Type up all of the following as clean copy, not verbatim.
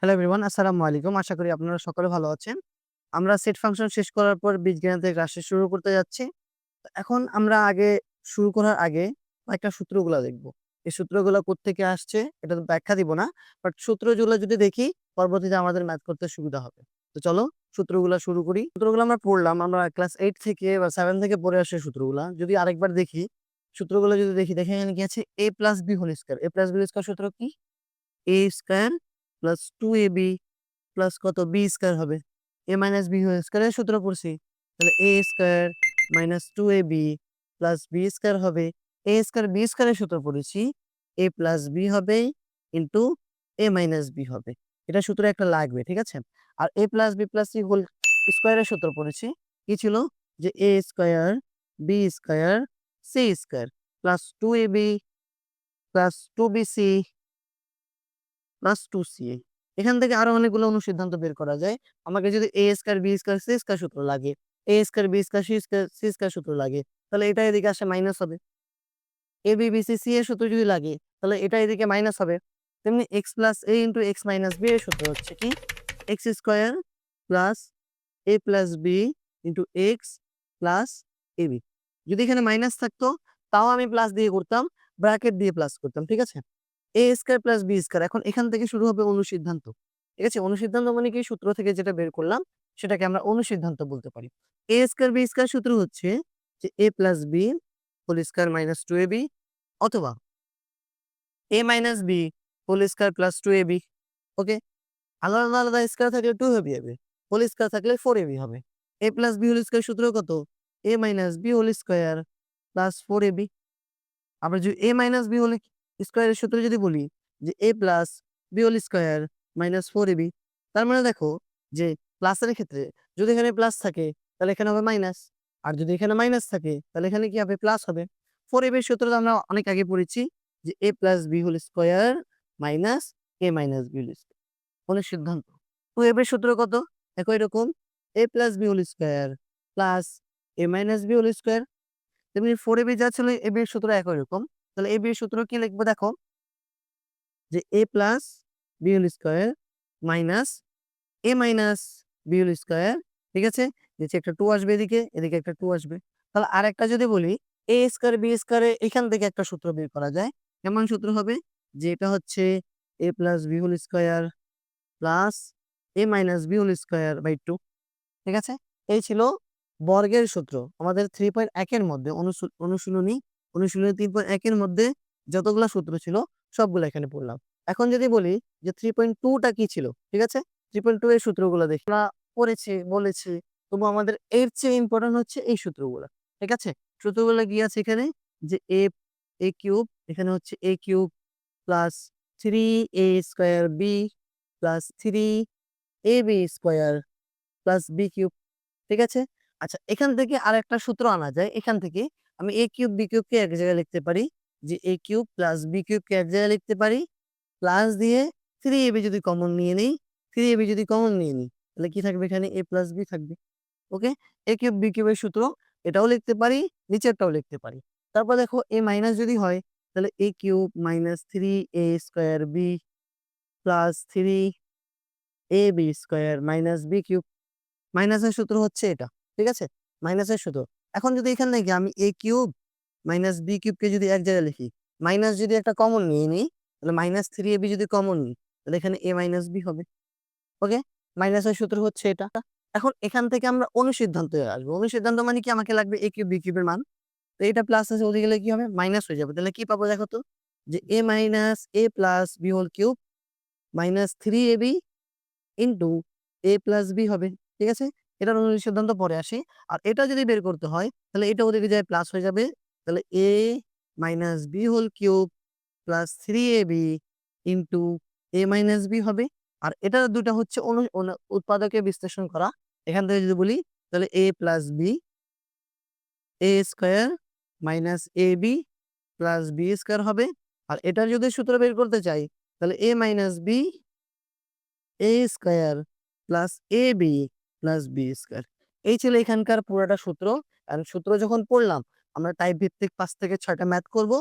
Hello everyone, আসসালামু আলাইকুম। আশা করি আপনারা সকলে ভালো আছেন। আমরা সেট ফাংশন শেষ করার পর বীজগণিতের ক্লাসটি শুরু করতে যাচ্ছি। এখন আমরা শুরু করার আগে কয়েকটা সূত্রগুলা দেখব। এই সূত্রগুলা কোত্থেকে আসছে এটা তো ব্যাখ্যা দিব না। বাট সূত্রগুলা যদি দেখি পরবর্তীতে আমাদের ম্যাথ করতে সুবিধা হবে। তো চলো সূত্রগুলা শুরু করি। সূত্রগুলো আমরা পড়লাম। আমরা ক্লাস 8 থেকে বা 7 থেকে পড়ে আসছি সূত্রগুলা। যদি আরেকবার দেখি, সূত্রগুলো যদি দেখি, দেখেন এখানে কি আছে? a + b whole square. a + b whole square সূত্র কি? a square plus 2ab plus কত বি স্কয়ার হবে। এ মাইনাস বি হোল স্কয়ারের সূত্র পড়ছি। তাহলে a square minus 2ab plus b square হবে। এ স্কয়ার বি স্কয়ারের সূত্র পড়েছি। এ প্লাস বি হবে ইন্টু এ মাইনাস বি হবে। এটা সূত্র একটা লাগবে, ঠিক আছে? আর a plus b plus c whole স্কয়ারের সূত্র পড়েছি। কি ছিল? যে a square b square c square plus 2ab plus 2bc plus 2ca। এখান থেকে আরো অনেকগুলো অনুসিদ্ধান্ত বের করা যায়। আমাকে যদি a square b square c square সূত্র লাগে, a square b square c square সূত্র লাগে, তাহলে এটা এদিকে আসে মাইনাস হবে। a b b c c এর সূত্র যদি লাগে, তাহলে এটা এদিকে মাইনাস হবে। তেমনি x plus a into x minus b এর সূত্র হচ্ছে কি? x square plus a plus b into x plus ab। যদি এখানে মাইনাস থাকতো তাও আমি প্লাস দিয়ে করতাম, ব্র্যাকেট দিয়ে প্লাস করতাম, ঠিক আছে? এ স্কয়ার প্লাস বি স্কয়ার। এখন এখান থেকে শুরু হবে অনুসিদ্ধান্ত। ঠিক আছে? অনুসিদ্ধান্ত মানে কি? সূত্র থেকে যেটা বের করলাম সেটাকে আমরা অনুসিদ্ধান্ত বলতে পারি। এ স্কয়ার বি স্কয়ার সূত্র হচ্ছে যে a plus b whole square minus 2ab অথবা a minus b whole square plus 2ab। Okay? আলাদা আলাদা স্কয়ার থাকলে 2ab হবে। হোল স্কয়ার থাকলে 4ab হবে। a plus b whole square সূত্র কত? a minus b whole square plus 4ab। আমরা যদি a মাইনাস বি হোল স্কয়ারের সূত্র যদি বলি যে a plus b whole square minus 4ab, তার মানে দেখো যে প্লাসের ক্ষেত্রে যদি এখানে প্লাস থাকে তাহলে এখানে হবে মাইনাস, আর যদি এখানে মাইনাস থাকে তাহলে এখানে কি হবে? প্লাস হবে। 4ab এর সূত্রটা আমরা অনেক আগে পড়েছি যে a plus b whole square minus a minus b whole square. কোন সিদ্ধান্ত? 2ab এর সূত্র কত? দেখো এরকম a plus b whole square plus a minus b whole square. তেমনি 4ab যা ছিল ab এর সূত্র একই রকম। তাহলে ab এর সূত্র কি লিখবো দেখো, যে a plus b whole square minus a minus b whole square, ঠিক আছে? নিচে একটা 2 আসবে, এদিকে এদিকে একটা 2 আসবে। তাহলে আরেকটা যদি বলি a স্কয়ার বি স্কয়ারে এখান থেকে একটা সূত্র বের করা যায়। কেমন সূত্র হবে? যে এটা হচ্ছে a plus b whole square plus a minus b whole square by 2, ঠিক আছে? এই ছিল বর্গের সূত্র। আমাদের 3.1 এর মধ্যে অনুশীলনী 3.1 এর মধ্যে যতগুলা সূত্র ছিল সবগুলা এখানে পড়লাম। এখন যদি বলি যে 3.2 টা কি ছিল? ঠিক আছে? 3.2 এর সূত্রগুলা দেখি। আমরা পড়েছি, বলেছি। তবু আমাদের এর চেয়ে ইম্পোর্টেন্ট হচ্ছে এই সূত্রগুলা। ঠিক আছে? সূত্রগুলা কি আছে এখানে? যে a কিউব, এখানে হচ্ছে a cube plus 3a square b plus 3ab square plus b cube. ঠিক আছে? আচ্ছা, এখান থেকে আরেকটা সূত্র আনা যায়। এখান থেকে আমি a কিউব b কিউবকে এক জায়গায় লিখতে পারি, যে a কিউব প্লাস b কিউবকে এক জায়গায় লিখতে পারি। প্লাস দিয়ে 3ab যদি কমন নিয়ে নেই, 3ab যদি কমন নিয়ে নিই, তাহলে কি থাকবে? এখানে a প্লাস b থাকবে। ওকে? a কিউব b কিউবের সূত্র এটাও লিখতে পারি, নিচেরটাও লিখতে পারি। তারপর দেখো a মাইনাস যদি হয়, তাহলে a cube minus 3a square b plus 3ab square minus b cube. মাইনাসের সূত্র হচ্ছে এটা। ঠিক আছে? মাইনাসের সূত্র। এখন যদি এখান থেকে আমি a কিউব মাইনাস b কিউবকে যদি এক জায়গায় লিখি, মাইনাস যদি একটা কমন নিয়ে নিই, তাহলে মাইনাস 3ab যদি কমন নিই, তাহলে এখানে a মাইনাস b হবে। ওকে? মাইনাসের সূত্র হচ্ছে এটা। এখন এখান থেকে আমরা অনুসিদ্ধান্তে আসবো। অনুসিদ্ধান্ত মানে কি? আমাকে লাগবে a কিউব b কিউবের মান। তো এটা প্লাস আছে, ওদিকে গেলে কি হবে? মাইনাস হয়ে যাবে। তাহলে কি পাবো দেখো তো? যে a minus a plus b whole cube minus 3ab into a plus b হবে। ঠিক আছে? এটার অনুসিদ্ধান্ত পরে আসি। আর এটা যদি বের করতে হয় তাহলে এটা ওদিকে যায় প্লাস হয়ে যাবে। তাহলে a minus b whole cube plus 3ab into a minus b হবে। আর এটা দুটা হচ্ছে উৎপাদকে বিশ্লেষণ করা। এখান থেকে যদি বলি তাহলে a plus b a square minus ab plus b square হবে। আর এটার যদি সূত্র বের করতে চাই তাহলে a minus b a square plus ab plus b square. এই ছিল এখানকার পুরোটা সূত্র। আর সূত্র যখন পড়লাম আমরা টাইপ ভিত্তিক 5 থেকে 6টা ম্যাথ করব।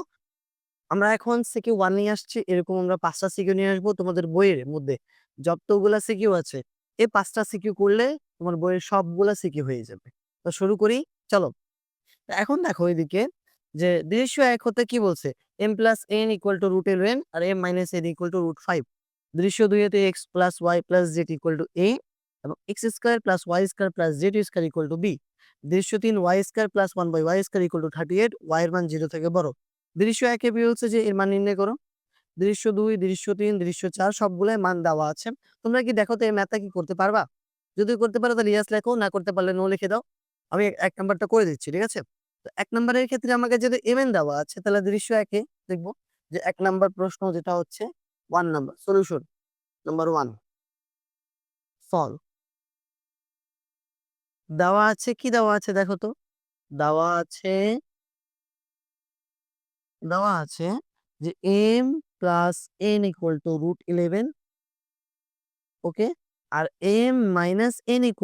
আমরা এখন সিকিউ 1 নিয়ে আসছি। এরকম আমরা ৫ টা সিকিউ নিয়ে আসবো। তোমাদের বইয়ের মধ্যে যতগুলা সিকিউ আছে, এই ৫ টা সিকিউ করলে তোমার বইয়ের সবগুলা সিকিউ হয়ে যাবে। তো শুরু করি। চলো। তো এখন দেখো এদিকে যে দৃশ্য ১ হতে কি বলছে? m + n = √ln আর m - n = √5। দৃশ্য ২ হতে x + y + z = a এবং x² + y² + z² b। দৃশ্য ৩ y² + 1/y² = 38, y এর মান 0 থেকে বড়। দৃশ্য ১ এ বলছে যে এর মান নির্ণয় করো। দৃশ্য ২, দৃশ্য ৩, দৃশ্য ৪ সবগুলাই মান দেওয়া আছে। তোমরা কি দেখো তো এই ম্যাথটা কি করতে পারবা? যদি করতে পারো তাহলে ইয়েস লেখো, না করতে পারলে নো লিখে দাও। আমি ১ নাম্বারটা করে দিচ্ছি, ঠিক আছে? তো ১ নাম্বারের ক্ষেত্রে আমাকে যদি mn দেওয়া আছে তাহলে দৃশ্য ১ এ দেখব যে ১ নাম্বার প্রশ্ন যেটা হচ্ছে ১ নাম্বার সলিউশন নাম্বার 1 সলভ। দেওয়া আছে কি দেওয়া আছে দেখো তো? দেওয়া আছে দেওয়া আছে যে m + n = √11, ওকে? আর m - n =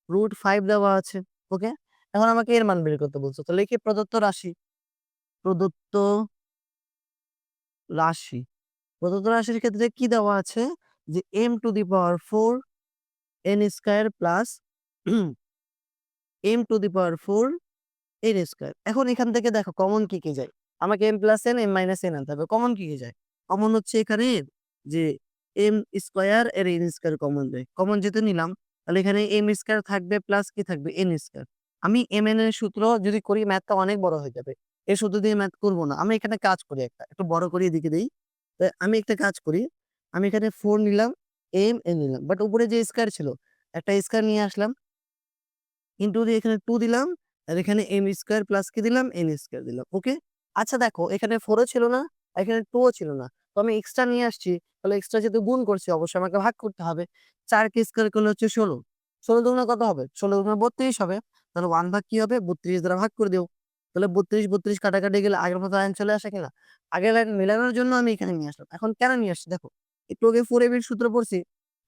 √5 দেওয়া আছে, ওকে? এখন আমাকে এর মান বের করতে বলছে। তো লিখি প্রদত্ত রাশি, প্রদত্ত রাশি। প্রদত্ত রাশির ক্ষেত্রে কি দেওয়া আছে? যে m⁴ n² plus m⁴ n²। এখন এখান থেকে দেখো কমন কি, কি যায়? আমাকে m + n, m - n আনতে হবে। কমন কি, কি যায়? কমন হচ্ছে এখানে যে m² এর n² কমন যায়। কমন যেহেতু নিলাম তাহলে এখানে m² থাকবে প্লাস কি থাকবে? n²। আমি mn এর সূত্র যদি করি ম্যাথটা অনেক বড় হয়ে যাবে। এই সূত্র দিয়ে ম্যাথ করব না। আমি এখানে কাজ করি একটা। একটু বড় করে এদিকে দেই। তো আমি একটা কাজ করি। আমি এখানে 4 নিলাম, n নিলাম। বাট উপরে যে স্কয়ার ছিল, একটা স্কয়ার নিয়ে আসলাম। ইনটু দিয়ে এখানে 2 দিলাম আর এখানে m² প্লাস কি দিলাম? n² দিলাম। ওকে? আচ্ছা দেখো এখানে 4 ও ছিল না, আর এখানে 2 ও ছিল না। তো আমি এক্সট্রা নিয়ে আসছি। তাহলে এক্সট্রা যেহেতু গুণ করছি অবশ্যই আমাকে ভাগ করতে হবে। ৪ কে স্কয়ার করলে হচ্ছে ১৬। ১৬ দুগুণে কত হবে? ১৬ দুগুণে ৩২ হবে। তাহলে 1 ভাগ কি হবে? ৩২ দ্বারা ভাগ করে দিও। তাহলে ৩২, ৩২ কাটাকাটি গেলে আগের মতো লাইন চলে আসে কিনা? আগের লাইন মেলানোর জন্য আমি এখানে নিয়ে আসলাম। এখন কেন নিয়ে আসছি দেখো। একটু আগে 4ab এর সূত্র পড়ছি।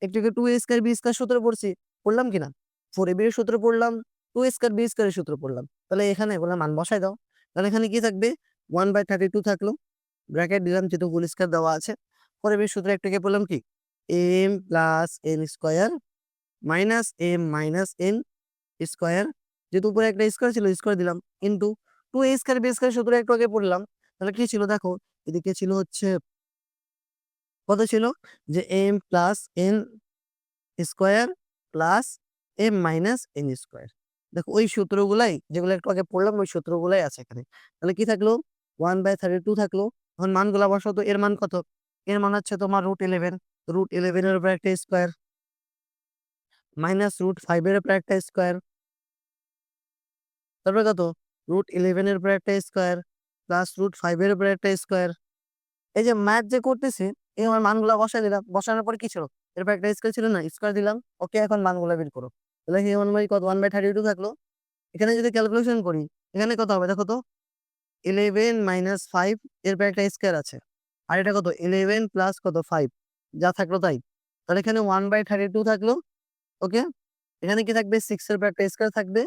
একটু আগে 2a² b² সূত্র পড়ছি। পড়লাম কিনা? 4ab এর সূত্র পড়লাম, 2a² b² এর সূত্র পড়লাম। তাহলে এখানে এগুলা মান বসায় দাও। তাহলে এখানে কি থাকবে? 1/32 থাকলো। ব্র্যাকেট দিলাম যেহেতু হোল স্কয়ার দেওয়া আছে। পরে বের সূত্র একটু পড়লাম কি? m + n² minus m minus n square. যেহেতু উপরে একটা স্কয়ার ছিল স্কয়ার দিলাম। ইনটু 2a² b² সূত্র একটু আগে পড়লাম। তাহলে কি ছিল দেখো? এদিকে ছিল হচ্ছে কত ছিল? যে m + n square plus m minus n square. দেখো ওই সূত্রগুলাই যেগুলো একটু আগে পড়লাম ওই সূত্রগুলাই আছে এখানে। তাহলে কি থাকলো? 1/32 থাকলো। এখন মানগুলা বসাও তো। এর মান কত? এর মান হচ্ছে তোমার √11। √11 এর উপর একটা স্কয়ার মাইনাস √5 এর উপর একটা স্কয়ার। তারপরে কত? √11 এর উপর একটা স্কয়ার প্লাস √5 এর উপর একটা স্কয়ার। এই যে ম্যাথ যে করতেছি, এই আমার মানগুলা বসায় দিলাম। বসানোর পরে কি ছিল? এরপর একটা স্কয়ার ছিল না? স্কয়ার দিলাম। ওকে এখন মানগুলা বের করো। তাহলে কি 1 কত? 1/32 থাকলো। এখানে যদি ক্যালকুলেশন করি, এখানে কত হবে দেখো তো? 11 মাইনাস 5 এরপর একটা স্কয়ার আছে। আর এটা কত? 11 প্লাস কত? 5 যা থাকলো তাই। তাহলে এখানে 1/32 থাকলো। ওকে? এখানে কি থাকবে? 6 এর পর একটা স্কয়ার থাকবে।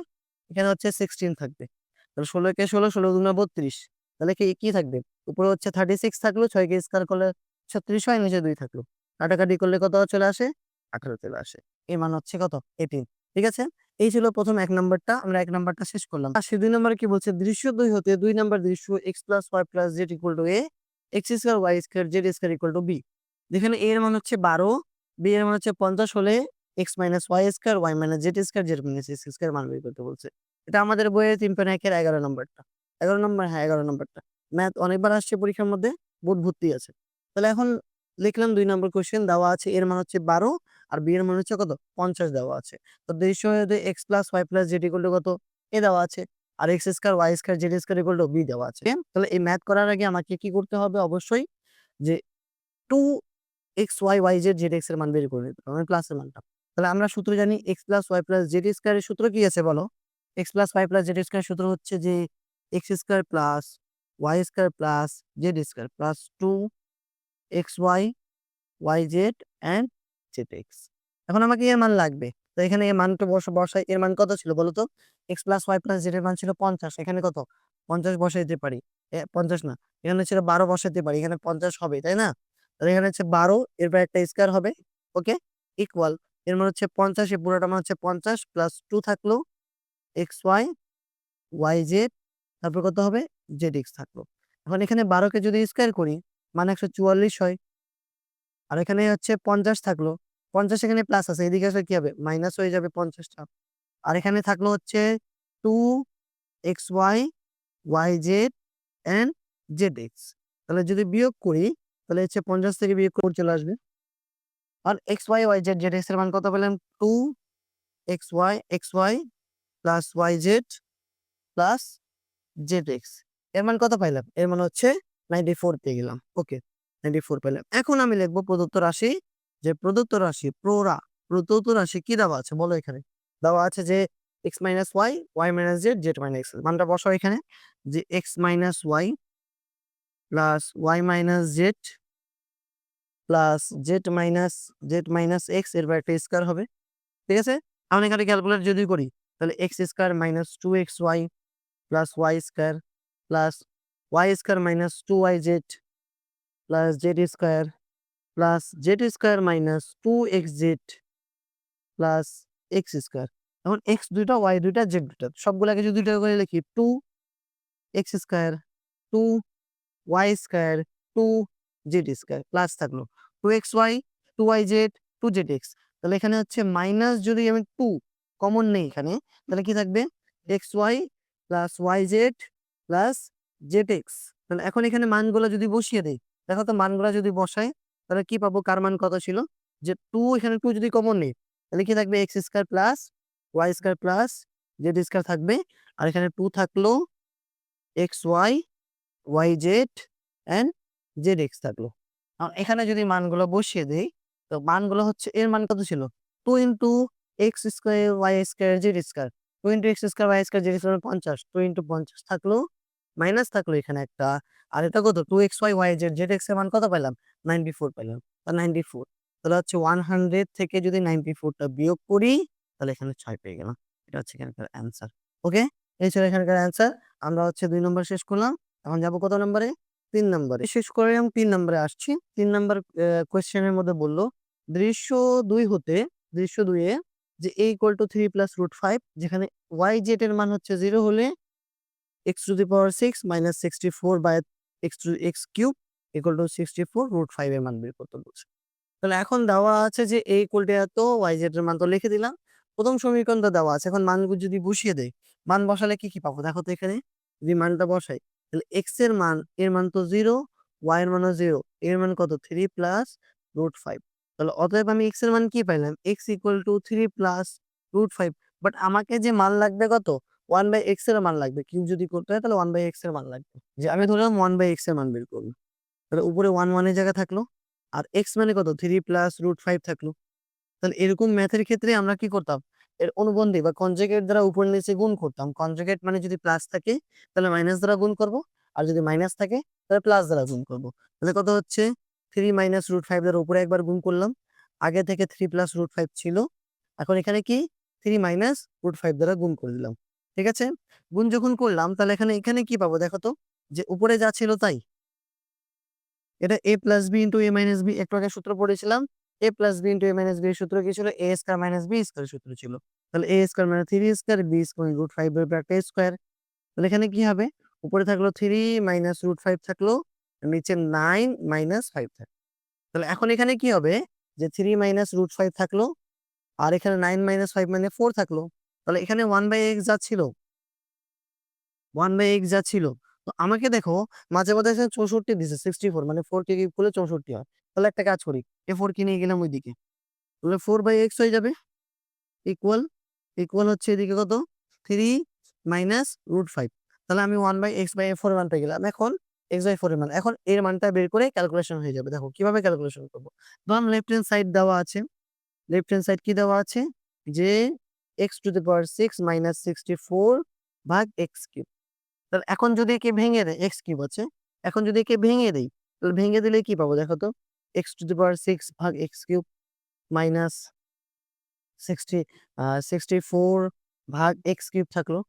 এখানে হচ্ছে 16 থাকবে। তাহলে 16 কে 16, 16 দুগুণে 32। তাহলে কি থাকবে? উপরে হচ্ছে 36 থাকলো, 6 কে স্কয়ার করলে 36 হয়, নিচে 2 থাকলো। কাটাকাটি করলে কত চলে আসে? 18 চলে আসে। এর মান হচ্ছে কত? 18। ঠিক আছে? এই ছিল প্রথম ১ নাম্বারটা। আমরা ১ নাম্বারটা শেষ করলাম। আর ২ নাম্বারে কি বলছে? দৃশ্য ২ হতে 2 নাম্বার দৃশ্য x + y + z = a, x² y² z² b। যেখানে a এর মান হচ্ছে 12, b এর মান হচ্ছে 50 হলে x - y² y - z² z - x² মান বের করতে বলছে। এটা আমাদের বইয়ে ৩.১ এর ১১ নাম্বারটা। ১১ নাম্বার, হ্যাঁ ১১ নাম্বারটা। ম্যাথ অনেকবার আসছে পরীক্ষার মধ্যে, বোর্ড ভর্তি আছে। তাহলে এখন লিখলাম ২ নাম্বার কোয়েশ্চেন দেওয়া আছে এর মান হচ্ছে 12 আর b এর মান হচ্ছে কত? 50 দেওয়া আছে। তো দৃশ্য হতে x + y + z কত? a দেওয়া আছে। আর x² y² z² b দেওয়া আছে। তাহলে এই ম্যাথ করার আগে আমাকে কি করতে হবে? অবশ্যই যে 2x y y z z x এর মান বের করে নিতে হবে, মানে প্লাসের মানটা। তাহলে আমরা সূত্র জানি x + y + z² এর সূত্র কি আছে বলো? x + y + z² এর সূত্র হচ্ছে যে x² + y² + z² + 2xy yz and zx। এখন আমাকে এর মান লাগবে। তো এখানে এর মানটা বসাই। এর মান কত ছিল বলো তো? x + y + z এর মান ছিল 50। এখানে কত? 50 বসাইতে পারি। 50 না, এখানে হচ্ছে 12 বসাইতে পারি। এখানে 50 হবে, তাই না? তাহলে এখানে হচ্ছে 12 এরপর একটা স্কয়ার হবে। ওকে? ইকুয়াল এর মানে হচ্ছে 50 এর পুরোটা মানে হচ্ছে 50 প্লাস 2 থাকলো xy, yz তারপর কত হবে? zx থাকলো। এখন এখানে 12 কে যদি স্কয়ার করি মানে 144 হয়। আর এখানে হচ্ছে 50 থাকলো। 50 এখানে প্লাস আছে। এদিকে আসলে কি হবে? মাইনাস হয়ে যাবে 50 টা। আর এখানে থাকলো হচ্ছে 2xy, yz and zx। তাহলে যদি বিয়োগ করি তাহলে হচ্ছে 50 থেকে বিয়োগ করে চলে আসবে। আর xy, yz, zx এর মান কত পেলাম? 2xy, xy plus yz plus zx এর মান কত পাইলাম? এর মান হচ্ছে 94 পেয়ে গেলাম। ওকে, 94 পেলাম। এখন আমি লিখবো প্রদত্ত রাশি, যে প্রদত্ত রাশি প্রদত্ত রাশি কি দেওয়া আছে বলো এখানে? দেওয়া আছে যে x minus y, y minus z, z minus x মানটা বসাও এখানে, যে x minus y plus y minus z plus z minus x এরপর একটা স্কয়ার হবে। ঠিক আছে? এখন এখানে ক্যালকুলেট যদি করি তাহলে x square minus 2xy plus y square plus y square minus 2yz plus z square plus z square minus 2xz plus x square. এখন x দুইটা, y দুইটা, z দুইটা, সবগুলাকে যদি 2 টাকা করে লিখি 2x square 2y square 2z square plus থাকলো 2xy 2yz 2zx। তাহলে এখানে হচ্ছে মাইনাস যদি আমি 2 কমন নেই এখানে তাহলে কি থাকবে? xy plus yz plus zx। তাহলে এখন এখানে মানগুলো যদি বসিয়ে দেই, দেখো তো মানগুলো যদি বসাই তাহলে কি পাবো? কার মান কত ছিল? যে 2, এখানে 2 যদি কমন নেই তাহলে কি থাকবে? x square plus y square plus z square থাকবে। আর এখানে 2 থাকলো xy, yz and zx থাকলো। এখানে যদি মানগুলো বসিয়ে দেই তো মানগুলো হচ্ছে, এর মান কত ছিল? 2 into x square y square z square, 2 into x square y square z square 50, 2 into 50 থাকলো, মাইনাস থাকলো এখানে একটা। আর এটা কত? 2xy yz zx এর মান কত পেলাম? 94 পেলাম। 94 তাহলে হচ্ছে 100 থেকে যদি 94 টা বিয়োগ করি তাহলে এখানে 6 পেয়ে গেলাম। এটা হচ্ছে এখানকার অ্যান্সার। ওকে, এই ছিল এখানকার অ্যান্সার। আমরা হচ্ছে 2 নম্বর শেষ করলাম। এখন যাব কত নম্বরে? 3 নম্বরে। শেষ করে আমি 3 নম্বরে আসছি। 3 নাম্বার কোয়েশ্চেনের মধ্যে বলল, দৃশ্য 2 হতে, দৃশ্য 2 এ যে a = 3 + √5 যেখানে yz এর মান হচ্ছে 0 হলে x⁶ - 64/x³ = 64 √5 এর মান বের করতে বলছে। তাহলে এখন দেওয়া আছে যে a = এত, yz এর মান তো লিখে দিলাম। প্রথম সমীকরণটা দেওয়া আছে। এখন মানগুলো যদি বসিয়ে দেই, মান বসালে কি, কি পাবো? দেখো তো এখানে যদি মানটা বসাই তাহলে x এর মান, এর মান তো 0, y এর মানও 0, এর মান কত? 3 + √5। তাহলে অতএব আমি x এর মান কি পাইলাম? x = 3 + √5। বাট আমাকে যে মান লাগবে কত? 1/x এর মান লাগবে। কিউব যদি করতে হয় তাহলে 1/x এর মান লাগবে। যে আমি ধরলাম 1/x এর মান বের করব। তাহলে উপরে 1 1 এর জায়গা থাকলো। আর x মানে কত? 3 + √5 থাকলো। তাহলে এরকম ম্যাথের ক্ষেত্রে আমরা কি করতাম? এর অনুবন্ধী বা কনজুগেট দ্বারা উপর নিচে গুণ করতাম। কনজুগেট মানে যদি প্লাস থাকে তাহলে মাইনাস দ্বারা গুণ করব। আর যদি মাইনাস থাকে তাহলে প্লাস দ্বারা গুণ করব। তাহলে কত হচ্ছে? 3 - √5 দ্বারা উপরে একবার গুণ করলাম। আগে থেকে 3 + √5 ছিল। এখন এখানে কি? 3 - √5 দ্বারা গুণ করে দিলাম। ঠিক আছে? গুণ যখন করলাম তাহলে এখানে কি পাবো দেখো তো? যে উপরে যা ছিল তাই। এটা a plus b into a minus b, একটু আগে সূত্র পড়েছিলাম। a plus b into a minus b এর সূত্র কি ছিল? a square minus b square সূত্র ছিল। তাহলে a স্কয়ার মানে 3 স্কয়ার, b স্কয়ার √5 এর উপর একটা স্কয়ার। তাহলে এখানে কি হবে? উপরে থাকলো 3 - √5 থাকলো, নিচে 9 - 5 থাকলো। তাহলে এখন এখানে কি হবে? যে 3 - √5 থাকলো আর এখানে 9 - 5 মানে 4 থাকলো। তাহলে এখানে 1/x যা ছিল, 1/x যা ছিল, তো আমাকে দেখো মাঝে মধ্যে এসে 64 দিছে, 64 মানে 4 কে কিউব করলে 64 হয়। তাহলে একটা কাজ করি, এই 4 কে নিয়ে গেলাম ওইদিকে। তাহলে 4/x হয়ে যাবে ইকুয়াল, হচ্ছে এদিকে কত? 3 - √5। তাহলে আমি 1/x/4 এর মান পেয়ে গেলাম। এখন x/4 এর মান। এখন এর মানটা বের করে ক্যালকুলেশন হয়ে যাবে। দেখো কিভাবে ক্যালকুলেশন করব। ধরুন লেফট হ্যান্ড সাইড দেওয়া আছে। লেফট হ্যান্ড সাইড কি দেওয়া আছে? যে x⁶ - 64 ভাগ x³। তাহলে এখন যদি একে ভেঙে দেই, x³ আছে। এখন যদি একে ভেঙে দেই, তাহলে ভেঙে দিলে কি পাবো দেখো তো? x⁶ ভাগ x³ মাইনাস 64 ভাগ x³ থাকলো।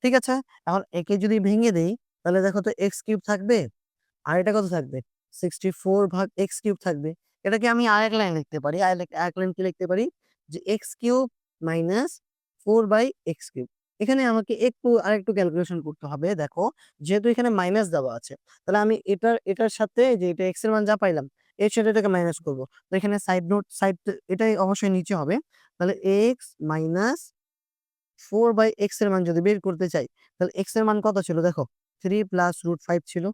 ঠিক আছে? এখন একে যদি ভেঙে দেই তাহলে দেখো তো এক্স কিউব থাকবে, আর এটা কত থাকবে? 64 ভাগ এক্স কিউব থাকবে। এটাকে আমি আরেক লাইন লিখতে পারি, আরেক লাইন কি লিখতে পারি, যে এক্স কিউব মাইনাস 4/এক্স কিউব। এখানে আমাকে আরেকটু ক্যালকুলেশন করতে হবে। দেখো, যেহেতু এখানে মাইনাস দেওয়া আছে, তাহলে আমি এটার সাথে, যে এটা এক্স এর মান যা পাইলাম, এর সাথে এটাকে মাইনাস করব। তো এখানে সাইড এটাই অবশ্যই নিচে হবে। তাহলে এক্স মাইনাস 4/এক্স এর মান যদি বের করতে চাই, তাহলে এক্স এর মান কত ছিল দেখো, 3 প্লাস রুট 5 ছিল।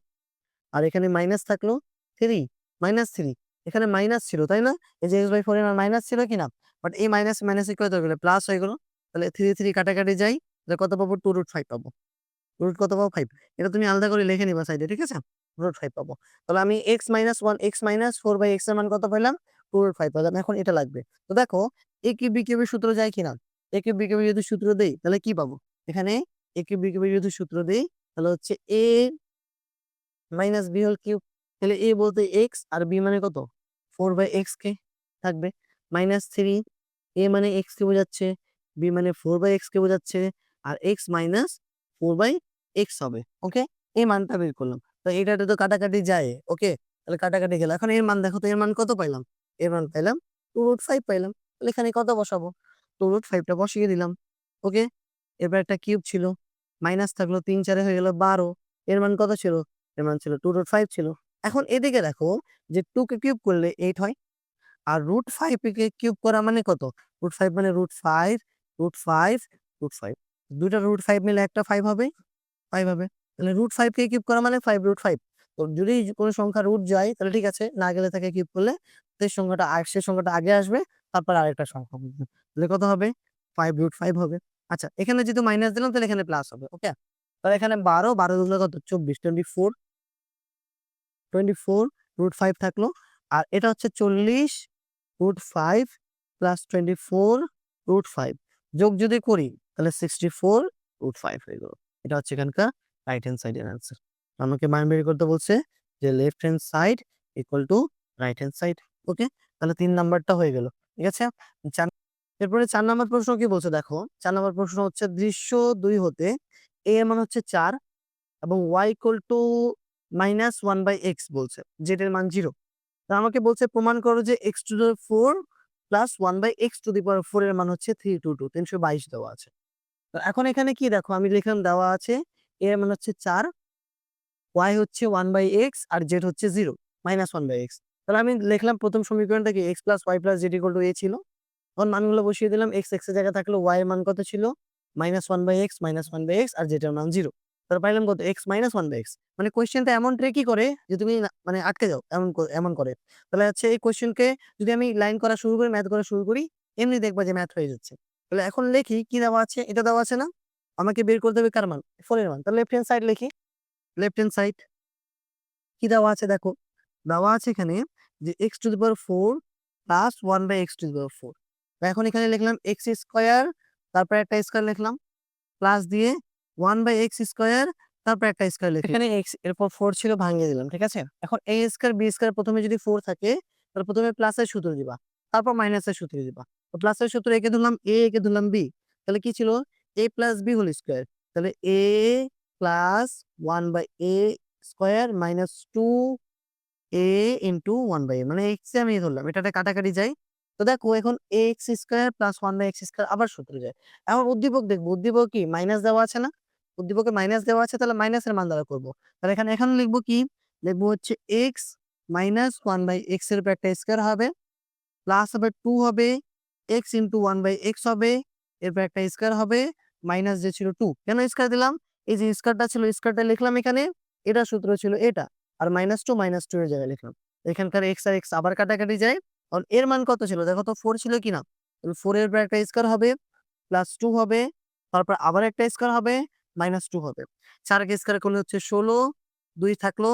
আর এখানে মাইনাস থাকলো 3, -3, এখানে মাইনাস ছিল তাই না? এই যে x/4 এর মান মাইনাস ছিল কিনা? বাট এই মাইনাস মাইনাসে কি হয়ে গেল, প্লাস হয়ে গেল। তাহলে 3 3 কাটাকাটি যাই, তাহলে কত পাবো? 2√5 পাবো। রুট কত পাবো? 5। এটা তুমি আলাদা করে লিখে নিবা সাইডে, ঠিক আছে? √5 পাবো। তাহলে আমি x - 4/x এর মান কত পেলাম? 2√5 পেলাম। এখন এটা লাগবে। তো দেখো, a কিউব b কিউবের সূত্র যায় কিনা? a কিউব b কিউবের যদি সূত্র দেই, তাহলে কি পাবো? এখানে a কিউব b কিউবের যদি সূত্র দেই, তাহলে হচ্ছে a minus b whole cube. তাহলে এ বলতে এক্স আর বি মানে কত? 4/এক্স কে থাকবে। -3, এ মানে এক্স কে বোঝাচ্ছে, বি মানে 4/এক্স কে বোঝাচ্ছে, আর এক্স মাইনাস 4/এক্স হবে। ওকে, এই মানটা বের করলাম। তো এটাতে তো কাটাকাটি যায়। ওকে, তাহলে কাটাকাটি গেল। এখন এর মান দেখো তো, এর মান কত পাইলাম? এর মান পাইলাম 2√5 পাইলাম। তাহলে এখানে কত বসাবো? 2√5 টা বসিয়ে দিলাম। ওকে, এবার একটা কিউব ছিল, মাইনাস থাকলো, 3 4 হয়ে গেল 12। এর মান কত ছিল? এর মান ছিল 2√5 ছিল। এখন এদিকে দেখো, যে 2 কে কিউব করলে 8 হয়, আর √5 কে কিউব করা মানে কত? √5 মানে √5, √5, √5, দুইটা √5 মিলে একটা 5 হবে, 5 হবে। তাহলে √5 কে কিউব করা মানে 5√5। তো যদি কোনো সংখ্যা রুট যায়, তাহলে ঠিক আছে, না গেলে তাকে কিউব করলে সেই সংখ্যাটা আগে আসবে, তারপর আরেকটা সংখ্যা বসবে। তাহলে কত হবে? 5√5 হবে। আচ্ছা, এখানে যেহেতু মাইনাস দিলাম, তাহলে এখানে প্লাস হবে। ওকে, তাহলে এখানে 12, 12 দুগুণে কত? 24, 24 √5 থাকলো। আর এটা হচ্ছে 40 √5 প্লাস 24 √5 যোগ যদি করি, তাহলে 64 √5 হয়ে গেল। এটা হচ্ছে এখানকার রাইট হ্যান্ড সাইডের অ্যান্সার। আমাকে মান বের করতে বলছে যে left hand side equal to right hand side. Okay, তাহলে 3 নাম্বারটা হয়ে গেল। ঠিক আছে, এরপরে 4 নাম্বার প্রশ্ন কি বলছে দেখো। 4 নাম্বার প্রশ্ন হচ্ছে, দৃশ্য 2 হতে a এর মান হচ্ছে 4 এবং y ইকুয়াল টু -1/x বলছে, যেটার মান 0। তো আমাকে বলছে প্রমাণ করো যে x⁴ প্লাস 1/x⁴ এর মান হচ্ছে 322, 322 দেওয়া আছে। তো এখন এখানে কি দেখো, আমি লিখলাম দেওয়া আছে a এর মান হচ্ছে 4, y হচ্ছে 1/x, আর z হচ্ছে 0, -1/x। তাহলে আমি লিখলাম প্রথম সমীকরণটা কি, x + y + z = a ছিল। তখন মানগুলো বসিয়ে দিলাম। x এর জায়গায় থাকলো, y এর মান কত ছিল? -1/x, আর z এর মান 0। তাহলে পাইলাম কত? x - 1/x। মানে কোয়েশ্চেনটা এমন ট্রিকি করে যে তুমি মানে আটকে যাও, এমন করে। তাহলে হচ্ছে এই কোয়েশ্চেনকে যদি আমি লাইন করা শুরু করি, ম্যাথ করা শুরু করি, এমনি দেখবা যে ম্যাথ হয়ে যাচ্ছে। তাহলে এখন লিখি, কি দেওয়া আছে? এটা দেওয়া আছে না? আমাকে বের করতে হবে কার মান? 4 এর মান। তাহলে লেফট হ্যান্ড সাইড লিখি। লেফট হ্যান্ড সাইড কি দেওয়া আছে দেখো, দেওয়া আছে এখানে যে x⁴ প্লাস 1/x⁴। তো এখন এখানে লিখলাম x², তারপর একটা স্কয়ার লিখলাম, প্লাস দিয়ে 1/x², তারপর একটা স্কয়ার লিখি। এখানে x এরপর 4 ছিল, ভাঙিয়ে দিলাম। ঠিক আছে, এখন a², b² প্রথমে যদি 4 থাকে, তাহলে প্রথমে প্লাসের সূত্র দিবা, তারপর মাইনাসের সূত্র দিবা। তো প্লাসের সূত্র একে ধরলাম a, একে ধরলাম b। তাহলে কি ছিল? a + b whole square. তাহলে a plus 1/a² minus 2a into 1/a, মানে x এ আমি ধরলাম, এটাতে কাটাকাটি যায়। তো দেখো, এখন ax² প্লাস 1/x² আবার সূত্রে যায়। এখন উদ্দীপক দেখবো, উদ্দীপক কি মাইনাস দেওয়া আছে না? উদ্দীপকে মাইনাস দেওয়া আছে, তাহলে মাইনাসের মান দ্বারা করবো। তাহলে এখানে লিখবো কি? লিখবো হচ্ছে x - 1/x এর উপর একটা স্কয়ার হবে, প্লাস হবে 2 হবে, x ইন্টু 1/x হবে, এরপর একটা স্কয়ার হবে, মাইনাস যে ছিল 2। কেন স্কয়ার দিলাম? এই যে স্কয়ারটা ছিল, স্কয়ারটা লিখলাম এখানে, এটা সূত্র ছিল এটা, আর -2 এর জায়গায় লিখলাম। এখানকার x আর x আবার কাটাকাটি যায়। কারণ এর মান কত ছিল দেখো তো, 4 ছিল কিনা? তাহলে 4 এর উপর একটা স্কয়ার হবে, প্লাস 2 হবে, তারপর আবার একটা স্কয়ার হবে, -2 হবে। 4 কে স্কয়ার করলে হচ্ছে 16, 2 থাকলো,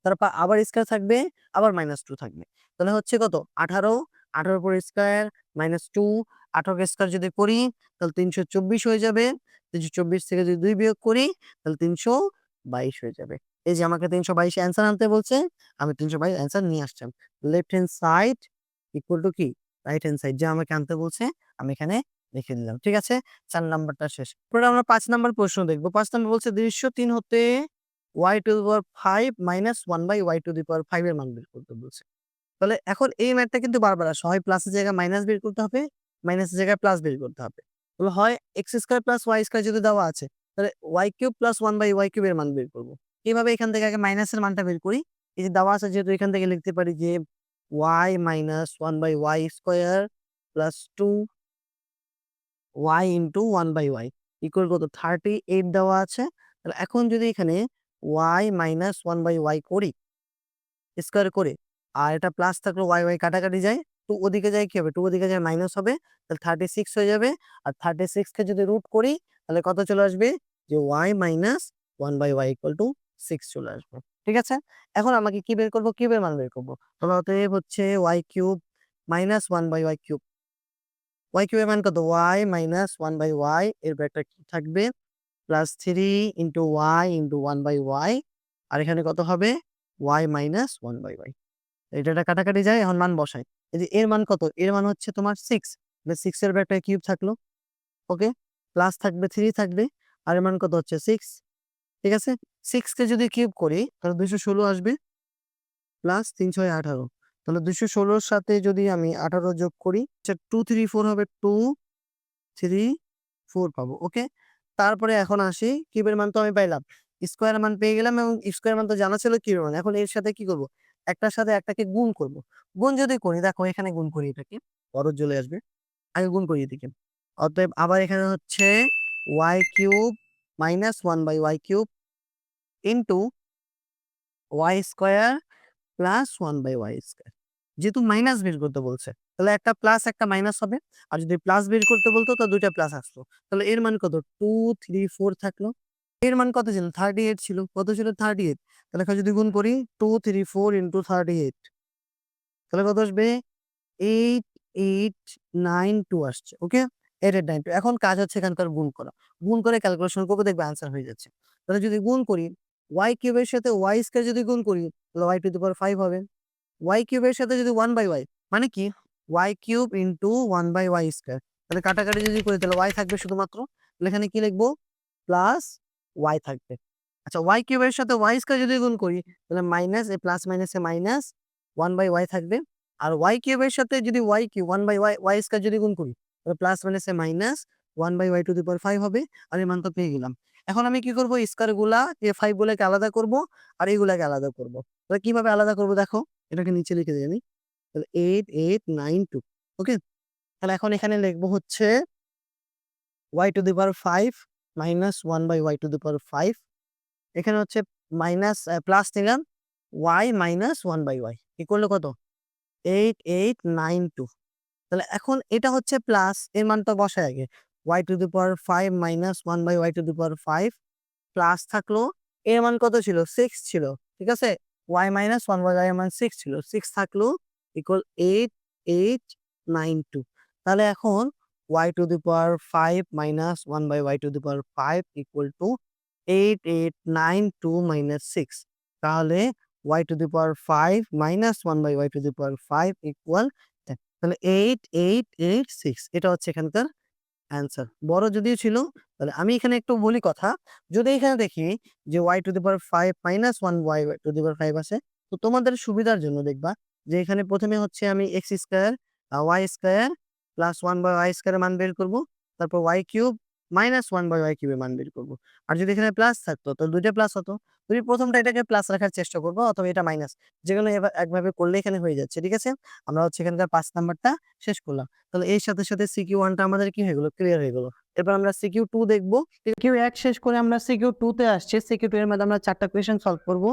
তারপর আবার স্কয়ার থাকবে, আবার -2 থাকবে। তাহলে হচ্ছে কত? 18, 18 এর উপর স্কয়ার, -2, 18 কে স্কয়ার যদি করি, তাহলে 324 হয়ে যাবে। 324 থেকে যদি 2 বিয়োগ করি, তাহলে 322 হয়ে যাবে। এই যে আমাকে 322 অ্যান্সার আনতে বলছে, আমি 322 অ্যান্সার নিয়ে আসলাম। Left hand side equal to কি? রাইট হ্যান্ড সাইড, যে আমাকে আনতে বলছে, আমি এখানে লিখে দিলাম। ঠিক আছে? ৪ নাম্বারটা শেষ। এরপরে আমরা ৫ নাম্বার প্রশ্ন দেখব। ৫ নাম্বার বলছে দৃশ্য ৩ হতে y to the power 5 minus 1 by y to the power 5 এর মান বের করতে বলছে। তাহলে এখন এই ম্যাথটা কিন্তু বারবার আসে। হয় প্লাসের জায়গায় মাইনাস বের করতে হবে, মাইনাসের জায়গায় প্লাস বের করতে হবে। তাহলে হয় x square plus y square যদি দেওয়া আছে, তাহলে y cube plus 1 by y cube এর মান বের করব। কিভাবে এখান থেকে আগে মাইনাসের মানটা বের করি। এই যে দেওয়া আছে যেহেতু এখান থেকে লিখতে পারি যে y minus 1 by y square plus 2y into 1 by y equal কত 38 দেওয়া আছে। তাহলে এখন যদি এখানে y মাইনাস 1 বাই y করি স্কয়ার করে আর এটা প্লাস থাকলো y কাটাকাটি যায়। 2 ওদিকে যায় কি হবে? 2 ওদিকে যায় মাইনাস হবে। তাহলে 36 হয়ে যাবে। আর 36 কে যদি রুট করি তাহলে কত চলে আসবে? যে y minus 1 by y equal to 6 চলে আসবে। ঠিক আছে? এখন আমাকে কি বের করব? কিউবের মান বের করব। তাহলে অতএব হচ্ছে y cube minus 1 by y cube. y কিউবের মান কত? y মাইনাস 1 বাই y এর ব্র্যাকেটটা কি থাকবে? Plus 3 into y into 1 by y আর এখানে কত হবে? y minus 1 by y। এটা কাটাকাটি যায় এখন মান বসাই। এই যে এর মান কত? এর মান হচ্ছে তোমার 6 তাহলে 6 এর একটা কিউব থাকলো। ওকে? প্লাস থাকবে 3 থাকবে। আর এর মান কত হচ্ছে? 6 ঠিক আছে? 6 কে যদি কিউব করি তাহলে 216 আসবে প্লাস ৩ ৬ 18 তাহলে 216 এর সাথে যদি আমি 18 যোগ করি আচ্ছা 2 3 4 হবে 2 3 4 পাবো। ওকে? তারপরে এখন আসি কিউবের মান তো আমি পাইলাম। স্কয়ার মান পেয়ে গেলাম এবং স্কয়ার মান তো জানা ছিল কিউবের মান। এখন এর সাথে কি করব? একটার সাথে একটাকে গুণ করব। গুণ যদি করি দেখো এখানে গুণ করি এটাকে। বড় চলে আসবে। আগে গুণ করি এদিকে। অতএব আবার এখানে হচ্ছে y cube minus 1 by y cube into y square plus 1 by y square. যেহেতু মাইনাস বের করতে বলছে, তাহলে একটা প্লাস একটা মাইনাস হবে। আর যদি প্লাস বের করতে বলতো তো ২ টা প্লাস আসতো। তাহলে এর মান কত? 2 3 4 থাকলো। এর মান কত ছিল? 38 ছিল। কত ছিল? 38 তাহলে এখন যদি গুণ করি 2 3 4 ইনটু 38 তাহলে কত আসবে? 8892 আসছে। ওকে? 8892 এখন কাজ হচ্ছে এখানকার গুণ করা। গুণ করে ক্যালকুলেশন করব দেখবে আনসার হয়ে যাচ্ছে। তাহলে যদি গুণ করি y কিউবের সাথে y স্কয়ার যদি গুণ করি তাহলে y টু দি পাওয়ার 5 হবে। y কিউবের সাথে যদি 1 বাই y মানে কি? y cube into 1 by y square. তাহলে কাটাকাটি যদি করি তাহলে y থাকবে শুধুমাত্র। তাহলে এখানে কি লিখব? প্লাস y থাকবে। আচ্ছা y কিউবের সাথে y স্কয়ার যদি গুণ করি তাহলে মাইনাস এ প্লাস মাইনাসে মাইনাস 1 বাই y থাকবে। আর y কিউবের সাথে যদি y cube 1 by y square যদি গুণ করি তাহলে প্লাস মাইনাসে minus 1 by y to the power 5 হবে। আর এর মান তো পেয়ে গেলাম। এখন আমি কি করব? স্কয়ার গুলা এই 5 গুলাকে আলাদা করব আর এইগুলাকে আলাদা করব। তাহলে কিভাবে আলাদা করব দেখো? এটাকে নিচে লিখে দেই আমি। তাহলে 8892 ওকে? তাহলে এখন এখানে লিখব হচ্ছে y to the power 5 minus 1 by y to the power 5 এখানে হচ্ছে মাইনাস প্লাস নিলাম y minus 1 by y equal to কত? 8892 তাহলে এখন এটা হচ্ছে প্লাস এর মানটা বসাই আগে। y to the power 5 minus 1 by y to the power 5 plus থাকলো এর মান কত ছিল? 6 ছিল। ঠিক আছে? y মাইনাস 1 বাই y এর মান 6 ছিল। 6 থাকলো ইকুয়াল 8892 তাহলে এখন y to the power 5 minus 1 by y to the power 5 equal to 8892 minus 6 তাহলে y to the power 5 minus 1 by y to the power 5 equal 10 তাহলে 8886 এটা হচ্ছে এখানকার অ্যান্সার। বড় যদিও ছিল তাহলে আমি এখানে একটু বলি কথা। যদি এখানে দেখি যে y to the power 5 minus 1 y to the power 5 আছে। তো তোমাদের সুবিধার জন্য দেখবা যে এখানে ১ম এ হচ্ছে আমি x square y square plus 1 by y square এর মান বের করব। তারপর y cube minus 1 by y cube এর মান বের করব। আর যদি এখানে প্লাস থাকতো তো ২ টা প্লাস হতো। তুমি ১ম টা এটাকে প্লাস রাখার চেষ্টা করবা অথবা এটা মাইনাস। যেকোনো একভাবে করলে এখানে হয়ে যাচ্ছে। ঠিক আছে? আমরা হচ্ছে এখানকার ৫ নাম্বারটা শেষ করলাম। তাহলে এর সাথে, সাথে সিকিউ 1 টা আমাদের কি হয়ে গেল? ক্লিয়ার হয়ে গেল। এরপর আমরা সিকিউ 2 দেখব। সিকিউ 1 শেষ করে আমরা সিকিউ 2 তে আসছি। সিকিউ 2 এর মধ্যে আমরা ৪ টা কোয়েশ্চেন সলভ করব।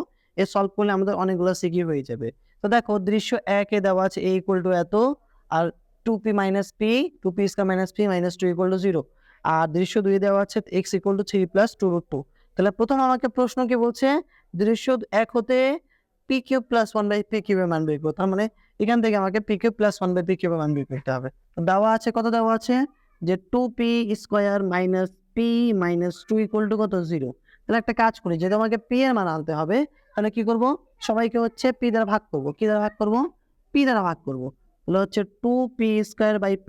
সলভ করলে আমাদের অনেকগুলো সিকিউ হয়ে যাবে। তো দেখো দৃশ্য ১ এ দেওয়া আছে a ইকুয়াল টু এত আর 2p minus p 2p square minus p minus 2 equal to 0 আর দৃশ্য 2 এ দেওয়া আছে x equal to 3 plus 2 root 2 তাহলে প্রথম আমাকে প্রশ্ন কি বলছে? দৃশ্য 1 হতে p cube plus 1 by p cube এর মান বের করতে তার মানে এখান থেকে আমাকে p cube plus 1 by p cube এর মান বের করতে হবে। দেওয়া আছে কত দেওয়া আছে যে 2p square minus p minus 2 equal to কত 0 তাহলে একটা কাজ করি যেহেতু আমাকে p এর মান আনতে হবে তাহলে কি করব সবাইকে হচ্ছে p দ্বারা ভাগ করব কি দ্বারা ভাগ করব p দ্বারা ভাগ করব তাহলে হচ্ছে 2p square by p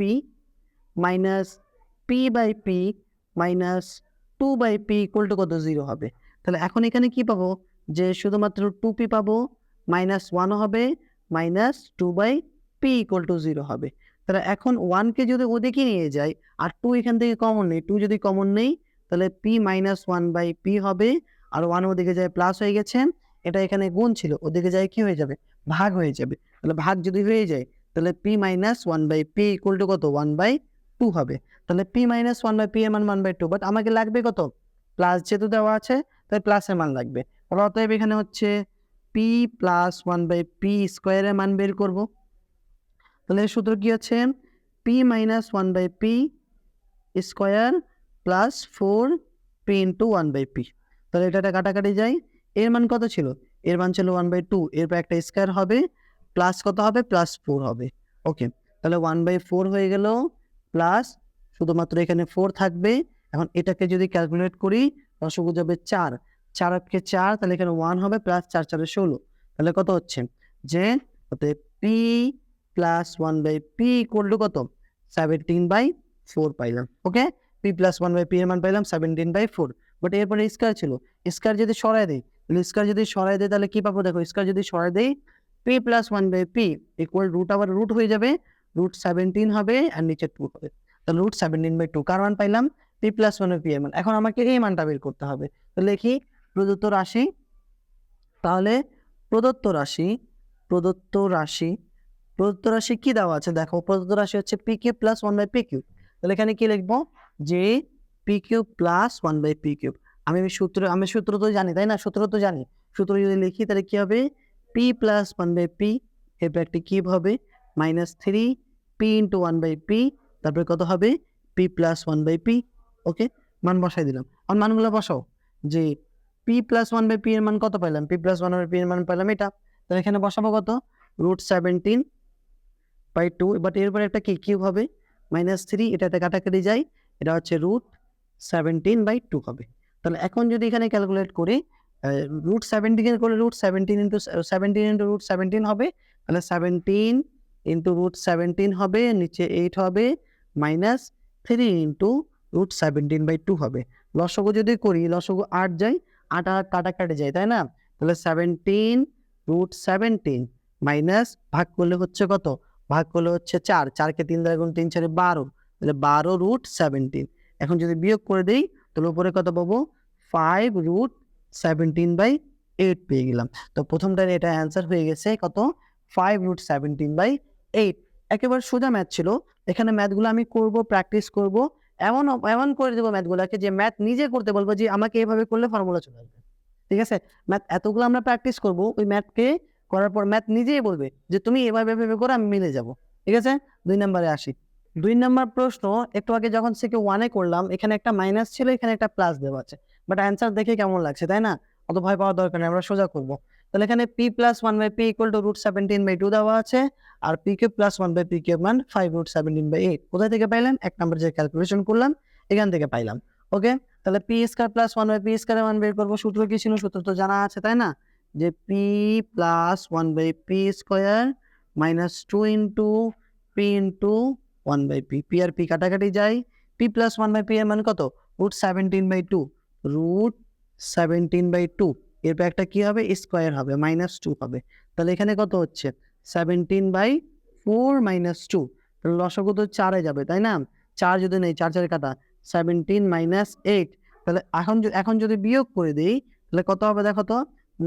minus p by p minus 2/p equal to কত 0 হবে। তাহলে এখন এখানে কি পাবো, যে শুধুমাত্র 2p পাবো, -1 হবে, -2/p ইকুয়াল টু 0 হবে। তাহলে এখন 1 কে যদি ওদিকে নিয়ে যাই আর 2 এখান থেকে কমন নেই, 2 যদি কমন নেই তাহলে p -1/p হবে, আর 1 ওদিকে যায় প্লাস হয়ে গেছে, এটা এখানে গুণ ছিল, ওদিকে যায় কি হয়ে যাবে, ভাগ হয়ে যাবে। তাহলে ভাগ যদি হয়ে যায় তাহলে p -1/p ইকুয়াল টু কত 1/2 হবে। তাহলে p -1/p এর মান 1/2, বাট আমাকে লাগবে কত, প্লাস যেহেতু দেওয়া আছে তাই প্লাসের মান লাগবে। তাহলে অতএব এখানে হচ্ছে p + 1/p স্কয়ারের মান বের করব। তাহলে সূত্র কি আছে, p - 1/p square plus 4p × 1/p। তাহলে এটা কাটাকাটি যায়, এর মান কত ছিল, এর মান ছিল 1/2, এরপর একটা স্কয়ার হবে, প্লাস কত হবে, +4 হবে। ওকে, তাহলে 1/4 হয়ে গেল, প্লাস শুধুমাত্র এখানে 4 থাকবে। এখন এটাকে যদি ক্যালকুলেট করি লসাগু যাবে 4, 4 × 4, তাহলে এখানে 1 হবে, প্লাস 4 × 4 = 16। তাহলে কত হচ্ছে, যে p + 1/p ইকুয়াল টু কত 17/4 পাইলাম। ওকে, p + 1/p এর মান পাইলাম 17/4। বাট এরপরে স্কয়ার ছিল, স্কয়ার যদি সরাই দেই, তাহলে স্কয়ার যদি সরাই দেই তাহলে কি পাবো, দেখো স্কয়ার যদি সরাই দেই p + 1/p ইকুয়াল রুট, আবার রুট হয়ে যাবে, √17 হবে আর নিচে 2 হবে। তাহলে √17/2 কার মান পাইলাম, p + 1/p এর মান। এখন আমাকে এই মানটা বের করতে হবে। তো লিখি প্রদত্ত রাশি, তাহলে প্রদত্ত রাশি প্রদত্ত রাশি প্রদত্ত রাশি কি দেওয়া আছে, দেখো প্রদত্ত রাশি হচ্ছে p³ + 1/p³। তাহলে এখানে কি লিখবো, যে p³ + 1/p³। আমি সূত্র তো জানি, তাই না, সূত্র তো জানি। সূত্র যদি লিখি তাহলে কি হবে, p + 1/p, এরপর একটা কিউব হবে, -3p × 1/p, তারপরে কত হবে, p + 1/p। ওকে, মান বসাই দিলাম। আর মানগুলো বসাও, যে p + 1/p এর মান কত পাইলাম, p + 1/p এর মান পাইলাম এটা। তাহলে এখানে বসাবো কত, √17/2, বাট এরপরে একটা কি কিউব হবে, -3, এটা কাটাকাটি যায়, এটা হচ্ছে √17/2 হবে। তাহলে এখন যদি এখানে ক্যালকুলেট করি, √17 এর করে √17 × 17 × √17 হবে, তাহলে 17 × √17 হবে, নিচে 8 হবে, -3 × √17/2 হবে। লসাগু যদি করি, লসাগু 8 যায়, 8 আর কাটাকাটি যায়, তাই না। তাহলে 17 √17 মাইনাস ভাগ করলে হচ্ছে কত, ভাগ করলে হচ্ছে 4, 4 কে 3 দ্বারা গুণ, 3 × 4 = 12, তাহলে 12 √17। এখন যদি বিয়োগ করে দেই তাহলে উপরে কত পাবো, 5 √17/8 পেয়ে গেলাম। তো প্রথমটার এটা অ্যান্সার হয়ে গেছে কত, 5 √17/8। একেবারে সোজা ম্যাথ ছিল। এখানে ম্যাথগুলো আমি করব, প্র্যাকটিস করব, এমন এমন করে দেবো ম্যাথগুলোকে যে ম্যাথ নিজে করতে বলবো, যে আমাকে এভাবে করলে ফর্মুলা চলে আসবে। ঠিক আছে, ম্যাথ এতগুলো আমরা প্র্যাকটিস করব, ওই ম্যাথকে করার পর ম্যাথ নিজেই বলবে যে তুমি এভাবে এভাবে করে আমি মিলে যাব। ঠিক আছে, 2 নম্বরে আসি। 2 নম্বর প্রশ্ন, একটু আগে যখন থেকে 1-এ করলাম, এখানে একটা মাইনাস ছিল, এখানে একটা প্লাস দেওয়া আছে, বাট অ্যান্সার দেখে কেমন লাগছে, তাই না, অত ভয় পাওয়ার দরকার নেই, আমরা সোজা করব। তাহলে এখানে p + 1/p ইকুয়াল টু √17/2 দেওয়া আছে, আর p³ + 1/p³ মান 5 √17/8। কোথায় থেকে পাইলাম, 1 নম্বর যে ক্যালকুলেশন করলাম এখান থেকে পাইলাম। ওকে, তাহলে p² + 1/p² এর মান বের করব। সূত্র কি ছিল, সূত্র তো জানা আছে, তাই না, যে p + 1/p² -2 × p × 1/p, p আর p কাটাকাটি যায়, p + 1/p এর মান কত, √17/2, √17/2, এরপর একটা কি হবে, স্কয়ার হবে, -2 হবে। তাহলে এখানে কত হচ্ছে, 17/4 - 2, তাহলে লসাগু তো 4-এ যাবে, তাই না, 4 যদি নেই, 4 4 কাটা, 17 - 8। তাহলে এখন যদি বিয়োগ করে দেই তাহলে কত হবে, দেখো তো,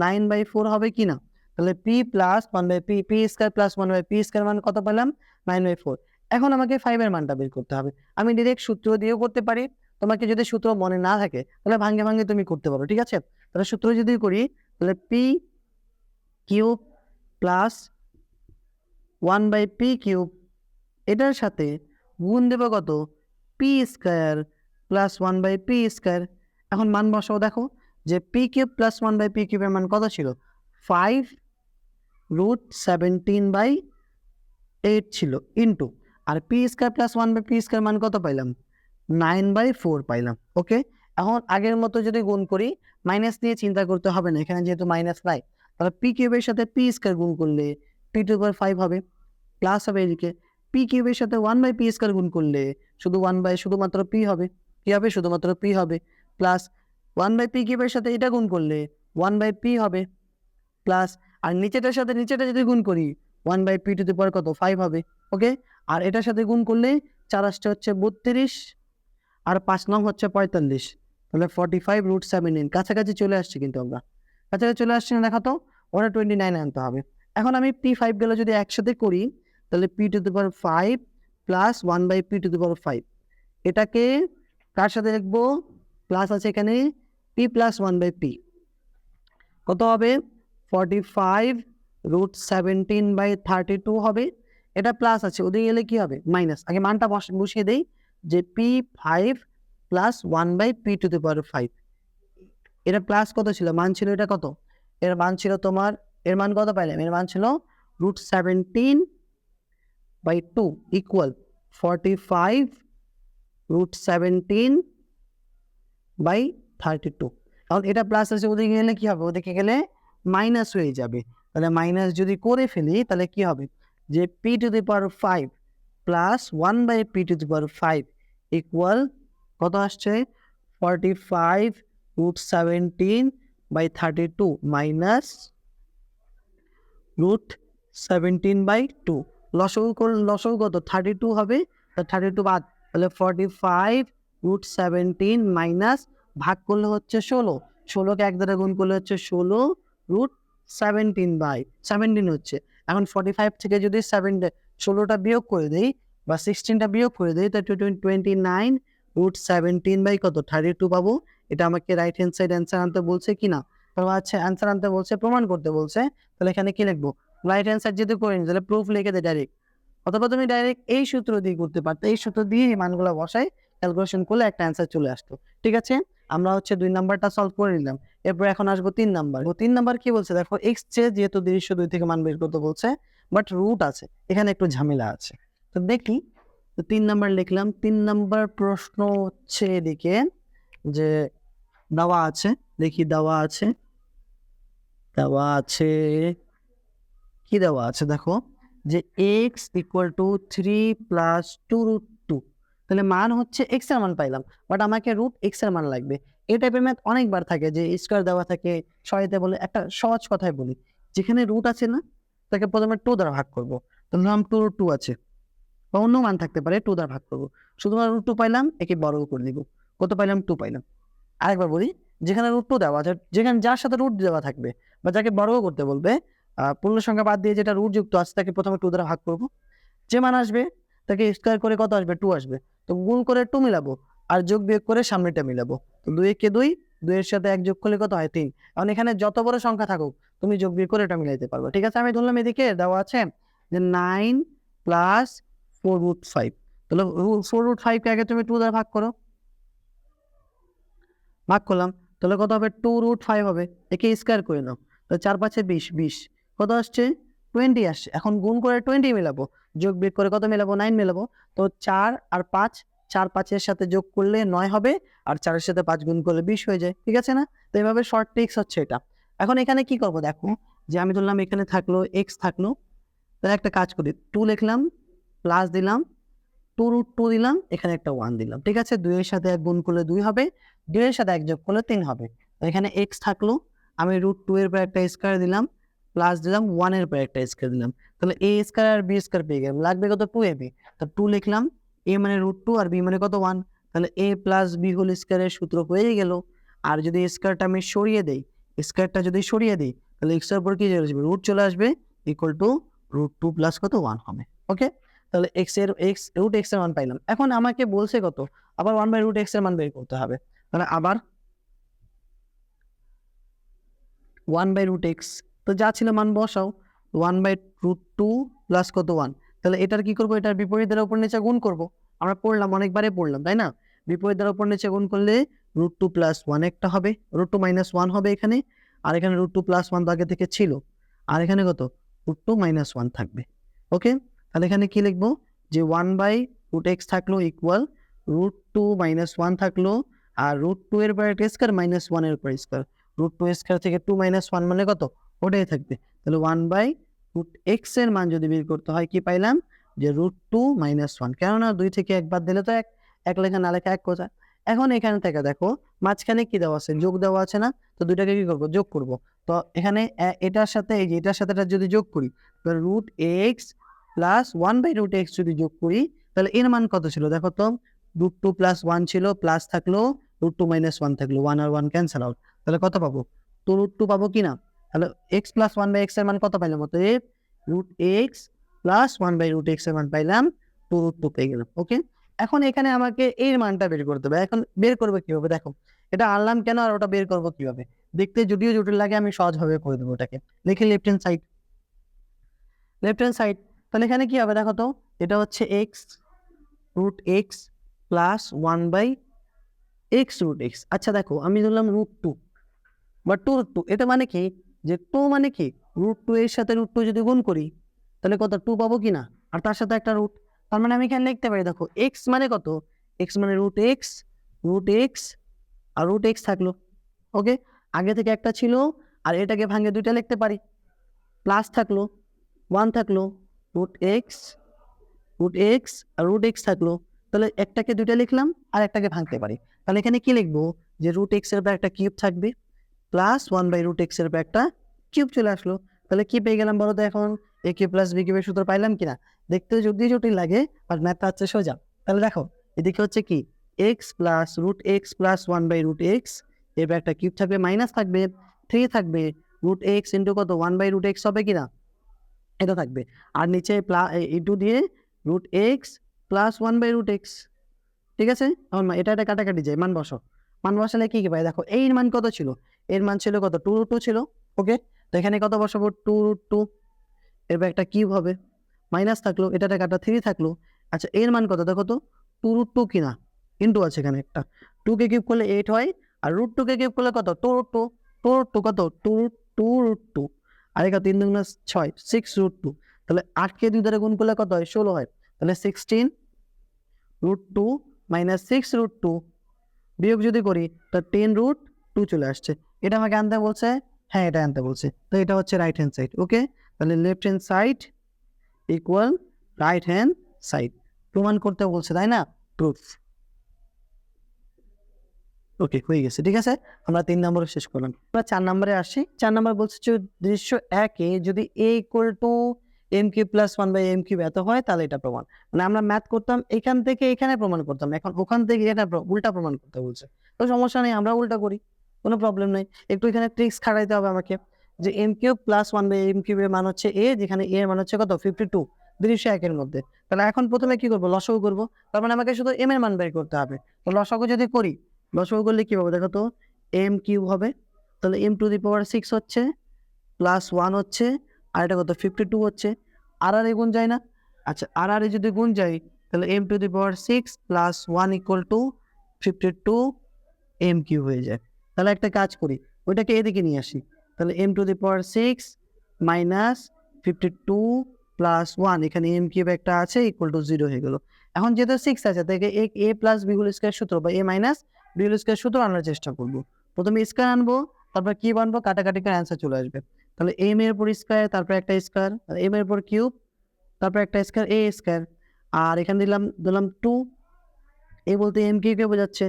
9/4 হবে কি না। তাহলে p + 1/p, p² + 1/p² মান কত পেলাম, 9/4। এখন আমাকে 5 এর মানটা বের করতে হবে। আমি ডিরেক্ট সূত্র দিয়েও করতে পারি, তোমাকে যদি সূত্র মনে না থাকে তাহলে ভাঙ্গে ভাঙ্গে তুমি করতে পারো। ঠিক আছে, তাহলে সূত্র যদি করি তাহলে p³ + 1/p³ এটার সাথে গুণ দেব কত, p² + 1/p²। এখন মান বসাও, দেখো যে p³ + 1/p³ এর মান কত ছিল, 5 √17/8 ছিল, ইন্টু, আর p² + 1/p² মান কত পাইলাম, 9/4 পাইলাম। ওকে, এখন আগের মতো যদি গুণ করি, মাইনাস নিয়ে চিন্তা করতে হবে না, এখানে যেহেতু মাইনাস নাই, তাহলে p³ এর সাথে p² গুণ করলে p⁵ হবে, প্লাস হবে এদিকে পি কিউবের সাথে 1/p² গুণ করলে শুধুমাত্র পি হবে, কি হবে? শুধুমাত্র পি হবে, প্লাস 1/p কিউবের সাথে এটা গুণ করলে 1/p হবে, প্লাস আর নিচেটার সাথে নিচেটা যদি গুণ করি 1/p² কত 5 হবে। ওকে, আর এটার সাথে গুণ করলে 4 আসছে হচ্ছে 32 আর 5 নং হচ্ছে 45, তাহলে 45√17 কাছাকাছি চলে আসছে, কিন্তু আমরা কাছাকাছি চলে আসছি না, দেখা তো 129 আনতে হবে। এখন আমি p5 গুলো যদি একসাথে করি তাহলে p⁵ প্লাস 1/p⁵, এটাকে কার সাথে লিখবো? প্লাস আছে এখানে p প্লাস 1/p, কত হবে? 45√17/32 হবে। এটা প্লাস আছে, ওদিকে গেলে কি হবে? মাইনাস। আগে মানটা বসিয়ে দেই যে p5 প্লাস 1/p⁵, এটা প্লাস কত ছিল? মান ছিল এটা কত? এর মান ছিল তোমার, এর মান কত পাইলাম? এর মান ছিল √17/2 ইকুয়াল 45√17/32। কারণ এটা প্লাস আছে, ওদিকে গেলে কি হবে? ওদিকে গেলে মাইনাস হয়ে যাবে। তাহলে মাইনাস যদি করে ফেলি তাহলে কি হবে? যে p⁵ প্লাস 1/p⁵ ইকুয়াল কত আসছে? 45√17/32 মাইনাস √17/2। লসাগু কত? 32 হবে, 32 বাদ, তাহলে 45√17 মাইনাস ভাগ করলে হচ্ছে 16, 16কে 1 দ্বারা গুণ করলে হচ্ছে 16√17/17 হচ্ছে। এখন 45 থেকে যদি 16টা বিয়োগ করে দেই বা 16টা বিয়োগ করে দেই তাহলে 29√17 কত 32 পাবো। এটা আমাকে রাইট হ্যান্ড সাইড অ্যান্সার আনতে বলছে কিনা? তাহলে আচ্ছা অ্যান্সার আনতে বলছে, প্রমাণ করতে বলছে, তাহলে এখানে কি লিখবো? রাইট হ্যান্ড সাইড যেহেতু করিনি তাহলে প্রুফ লিখে দে ডাইরেক্ট, অথবা তুমি ডাইরেক্ট এই সূত্র দিয়ে করতে পারতো, এই সূত্র দিয়ে এই মানগুলো বসাই ক্যালকুলেশন করলে একটা অ্যান্সার চলে আসতো। ঠিক আছে, আমরা হচ্ছে 2 নাম্বারটা সলভ করে নিলাম। এরপর এখন আসবো 3 নাম্বার। 3 নাম্বার কি বলছে দেখো, এক্স চেয়ে যেহেতু 2 থেকে মান বের করতে বলছে, বাট রুট আছে, এখানে একটু ঝামেলা আছে। তো দেখি, তো 3 নাম্বার লিখলাম। 3 নাম্বার প্রশ্ন হচ্ছে এদিকে যে দেওয়া আছে, দেখি দেওয়া আছে কি দেওয়া আছে দেখো, যে x = 3 + 2√2, তাহলে মান হচ্ছে x এর মান পাইলাম, বাট আমাকে √x এর মান লাগবে। এই টাইপের ম্যাথ অনেকবার থাকে, যে স্কয়ার দেওয়া থাকে, সহায়তা বলে। একটা সহজ কথায় বলি, যেখানে রুট আছে না তাকে প্রথমে 2 দ্বারা ভাগ করবো, তো ধরলাম 2√2 আছে, বা অন্য মান থাকতে পারে, 2 দ্বারা ভাগ করবো, শুধুমাত্র √2 পাইলাম, একে বর্গ করে দিব, কত পাইলাম? 2 পাইলাম। আরেকবার বলি, যেখানে √2 দেওয়া আছে, যেখানে যার সাথে রুট দেওয়া থাকবে বা যাকে বর্গ করতে বলবে, পূর্ণ সংখ্যা বাদ দিয়ে যেটা রুট যুক্ত আছে তাকে প্রথমে 2 দ্বারা ভাগ করব, যে মান আসবে তাকে স্কয়ার করে কত আসবে? 2 আসবে, তো গুণ করে 2 মিলাবো, আর যোগ বিয়োগ করে সামনেটা মিলাবো, তো 2 কে 2, 2 এর সাথে 1 যোগ করলে কত হয়? 3। কারণ এখানে যত বড় সংখ্যা থাকুক তুমি যোগ বিয়োগ করে এটা মিলাইতে পারবে। ঠিক আছে, আমি ধরলাম এদিকে দেওয়া আছে যে 9 + 4√5, তাহলে 4√5 কে আগে তুমি 2 দ্বারা ভাগ করো, ভাগ করলাম, তাহলে কত হবে? 2√5 হবে, একে স্কয়ার করে নাও, তো 4 × 5 = 20, 20 কত আসছে? 20 আসছে। এখন গুণ করে 20 মেলাবো, যোগ বিয়োগ করে কত মেলাবো? 9 মেলাবো, তো 4 আর 5, 4 5 এর সাথে যোগ করলে 9 হবে, আর 4 এর সাথে 5 গুণ করলে 20 হয়ে যায়। ঠিক আছে না? তো এইভাবে শর্ট ট্রিক্স হচ্ছে এটা। এখন এখানে কি করব দেখো, যে আমি ধরলাম এখানে থাকলো x থাকলো, তাহলে একটা কাজ করি, 2 লিখলাম, প্লাস দিলাম, 2√2 দিলাম, এখানে একটা 1 দিলাম। ঠিক আছে, 2 এর সাথে 1 গুণ করলে 2 হবে, 2 এর সাথে 1 যোগ করলে 3 হবে। তো এখানে x থাকলো, আমি √2 এর পর একটা স্কয়ার দিলাম, প্লাস দিলাম 1 এর পর একটা স্কয়ার দিলাম, তাহলে a স্কয়ার আর b স্কয়ার পেয়ে গেলাম। লাগবে কত? 2ab, তো 2 লিখলাম, a মানে √2 আর b মানে কত? 1, তাহলে a + b হোল স্কয়ারের সূত্র হয়ে গেল। আর যদি স্কয়ারটা আমি সরিয়ে দেই, স্কয়ারটা যদি সরিয়ে দেই তাহলে x এর উপর কি চলে আসবে? রুট চলে আসবে, ইকুয়াল টু √2 প্লাস কত? 1 হবে। ওকে, তাহলে √x এর মান পাইলাম। এখন আমাকে বলছে কত? আবার 1/√x এর মান বের করতে হবে, তাহলে আবার 1/√x, তো যা ছিল মান বসাও, 1/√2 প্লাস কত? 1, তাহলে এটার কি করব? এটার বিপরীত দ্বারা উপর নিচে গুণ করব। আমরা পড়লাম, অনেকবারই পড়লাম, তাই না? বিপরীত দ্বারা উপর নিচে গুণ করলে √2 + 1 একটা হবে, √2 - 1 হবে এখানে, আর এখানে √2 + 1 তো আগে থেকে ছিল, আর এখানে কত? √2 - 1 থাকবে। ওকে, তাহলে এখানে কি লিখবো? যে 1/√x থাকলো ইকুয়াল √2 - 1 থাকলো, আর √2 এর পর একটা স্কয়ার, -1 এর উপর স্কয়ার, √2 স্কয়ার থেকে 2 - 1 মানে কত? ওটাই থাকবে। তাহলে 1/√x এর মান যদি বের করতে হয় কি পাইলাম? যে √2 - 1, কেননা 2 থেকে 1 বাদ দিলে তো 1 লেখা না লেখা 1 কথা। এখন এখান থেকে দেখো মাঝখানে কি দেওয়া আছে, যোগ দেওয়া আছে না, তো দুইটাকে কি করব, যোগ করব। তো এখানে এটার সাথে এই যে এটার সাথে এটা যদি যোগ করি, তো √x প্লাস 1/√x যদি যোগ করি, তাহলে এর মান কত ছিল দেখো তো, √2 + 1 ছিল, প্লাস থাকলো, √2 - 1 থাকলো, 1 আর 1 ক্যান্সেল আউট, তাহলে কত পাবো, 2√2 পাবো কিনা। তাহলে x + 1/x এর মান কত পাইলাম, অতএব √x + 1/√x এর মান পাইলাম, 2√2 পেয়ে গেলাম। ওকে, এখন এখানে আমাকে এর মানটা বের করতে হবে। এখন বের করবে কিভাবে, দেখো এটা আনলাম কেন আর ওটা বের করবো কিভাবে, দেখতে যদিও জটিল লাগে, আমি সহজভাবে করে দেবো ওটাকে। লিখি লেফট হ্যান্ড সাইড, তাহলে এখানে কি হবে দেখো তো, এটা হচ্ছে x √x plus 1/x √x। আচ্ছা দেখো আমি ধরলাম √2 বা 2√2, এটা মানে কি, যে 2 মানে কি, √2 এর সাথে √2 যদি গুণ করি তাহলে কত, 2 পাবো কিনা, আর তার সাথে একটা রুট, তার মানে আমি এখানে লিখতে পারি, দেখো x মানে কত, x মানে √x আর √x থাকলো। ওকে, আগে থেকে একটা ছিল, আর এটাকে ভাঙে দুইটা লিখতে পারি, প্লাস থাকলো, 1 থাকলো, √x আর √x থাকলো, তাহলে একটাকে দুইটা লিখলাম আর একটাকে ভাঙতে পারি। তাহলে এখানে কি লিখবো, যে √x এর উপর একটা কিউব থাকবে, প্লাস 1/√x এর উপর একটা কিউব চলে আসলো। তাহলে কি পেয়ে গেলাম বলো তো, এখন a কিউব প্লাস b কিউবের সূত্র পাইলাম কিনা। দেখতে যদি জটিল লাগে, বাট ম্যাথটা হচ্ছে সোজা। তাহলে দেখো এদিকে হচ্ছে কি, x plus √x plus 1/√x, এরপর একটা কিউব থাকবে, মাইনাস থাকবে, 3 থাকবে, √x ইন্টু কত, 1/√x হবে কিনা, এটা থাকবে, আর নিচে ইন্টু দিয়ে √x প্লাস 1/√x। ঠিক আছে, এখন এটা কাটাকাটি যায়, মান বসালে কি কি পাই, দেখো এর মান কত ছিল, এর মান ছিল কত, 2√2 ছিল। ওকে, তো এখানে কত বসাবো, 2√2, এরপর একটা কিউব হবে, মাইনাস থাকলো, এটাতে কাটা 3 থাকলো। আচ্ছা এর মান কত দেখো তো, 2√2 কিনা, ইন্টু আছে এখানে একটা, 2 কে কিউব করলে 8 হয়, আর √2 কে কিউব করলে কত, 2√2, কত, 2√2, আর এখানে 3 2 6, 6√2, তাহলে 8 কে 2 দ্বারা গুণ করলে কত হয়, 16 হয়, তাহলে 16√2 - 6√2 বিয়োগ যদি করি, তো 10√2 চলে আসছে। এটা আমাকে আনতে বলছে, হ্যাঁ এটা আনতে বলছে, তো এটা হচ্ছে রাইট হ্যান্ড সাইড। ওকে, তাহলে left hand side equal right hand side, প্রমাণ করতে বলছে তাই না, প্রুফ। ওকে, হয়ে গেছে, ঠিক আছে, আমরা 3 নম্বরে শেষ করলাম। আমরা 4 নম্বরে আসি। 4 নম্বর বলছে যে দৃশ্য 1-এ যদি a = m³ + 1/m³ এত হয়, তাহলে এটা প্রমাণ। মানে আমরা ম্যাথ করতাম এখান থেকে এখানে প্রমাণ করতাম, এখন ওখান থেকে এটা উল্টা প্রমাণ করতে বলছে। তো সমস্যা নেই, আমরা উল্টা করি, কোনো প্রবলেম নাই। একটু এখানে ট্রিক্স খাটাইতে হবে আমাকে, যে m³ + 1/m³ এর মান হচ্ছে a, যেখানে a এর মান হচ্ছে কত, 52 দৃশ্য 1-এর মধ্যে। তাহলে এখন প্রথমে কি করবো, লসাগু করবো, তার মানে আমাকে শুধু m এর মান বের করতে হবে। তো লসাগু যদি করি, লসাগু করলে কি হবে দেখো তো, m³ হবে, তাহলে m⁶ হচ্ছে, প্লাস 1 হচ্ছে, আর এটা কত, 52 হচ্ছে, আর গুণ যায় না। আচ্ছা আর যদি গুণ যায়, তাহলে m⁶ প্লাস 1 = 52 m³ হয়ে যায়। তাহলে একটা কাজ করি, ওইটাকে এদিকে নিয়ে আসি, তাহলে m⁶ মাইনাস 52 প্লাস 1, এখানে m³ একটা আছে, = 0 হয়ে গেল। এখন যেহেতু 6 আছে, তাকে a plus b whole square সূত্র বা a minus b whole square সূত্র আনার চেষ্টা করব। প্রথমে স্কয়ার আনবো, তারপর কি বানবো, কাটাকাটি করে অ্যান্সার চলে আসবে। তাহলে m এর উপর স্কয়ার, তারপর একটা স্কয়ার, m এর উপর কিউব, তারপর একটা স্কয়ার, a স্কয়ার, আর এখানে দিলাম 2, a বলতে m³ কে বোঝাচ্ছে।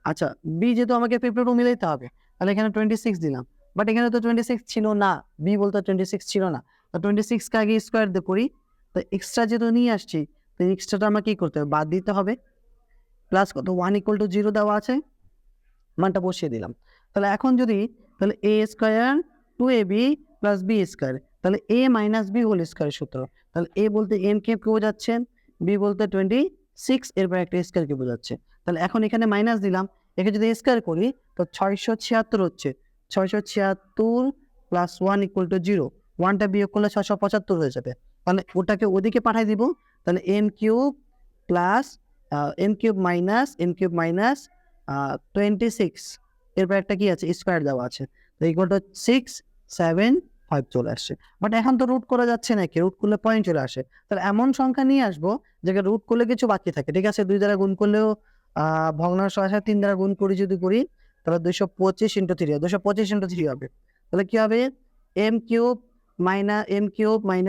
আচ্ছা b যেহেতু আমাকে 52 মিলাইতে হবে, তাহলে এখানে 26 দিলাম, বাট এখানে তো 26 ছিল না, b বলতে 26 ছিল না, তো 26 কে আগে স্কয়ার দিয়ে করি, তো এক্সট্রা যেহেতু নিয়ে আসছি, তো এক্সট্রাটা আমাকে কি করতে হবে, বাদ দিতে হবে, প্লাস কত, 1 = 0 দেওয়া আছে, মানটা বসিয়ে দিলাম। তাহলে এখন যদি, তাহলে a square 2ab plus b square, তাহলে a মাইনাস b হোল স্কয়ারের সূত্র, তাহলে a বলতে m³ কে বোঝাচ্ছে, b বলতে 26, এরপর একটা স্কয়ার কে বোঝাচ্ছে। তাহলে এখন এখানে মাইনাস দিলাম, একে যদি স্কয়ার করি, তো 676 হচ্ছে, 676 প্লাস 1 = 0, 1টা বিয়োগ করলে 675 হয়ে যাবে, তাহলে ওটাকে ওদিকে পাঠাই দিব। তাহলে m³ প্লাস m³ মাইনাস 26, এরপর একটা কি আছে, স্কয়ার দেওয়া আছে, তো = 675 চলে আসছে। বাট এখন তো রুট করা যাচ্ছে নাকি, রুট করলে পয়েন্ট চলে আসে, তাহলে এমন সংখ্যা নিয়ে আসবো যেটা রুট করলে কিছু বাকি থাকে। ঠিক আছে, 2 দ্বারা গুণ করলেও ভগ্নাংশ আসে, 3 দ্বারা গুণ করি যদি করি, তাহলে 225 × 3 225 × 3 হবে। তাহলে কি হবে, m³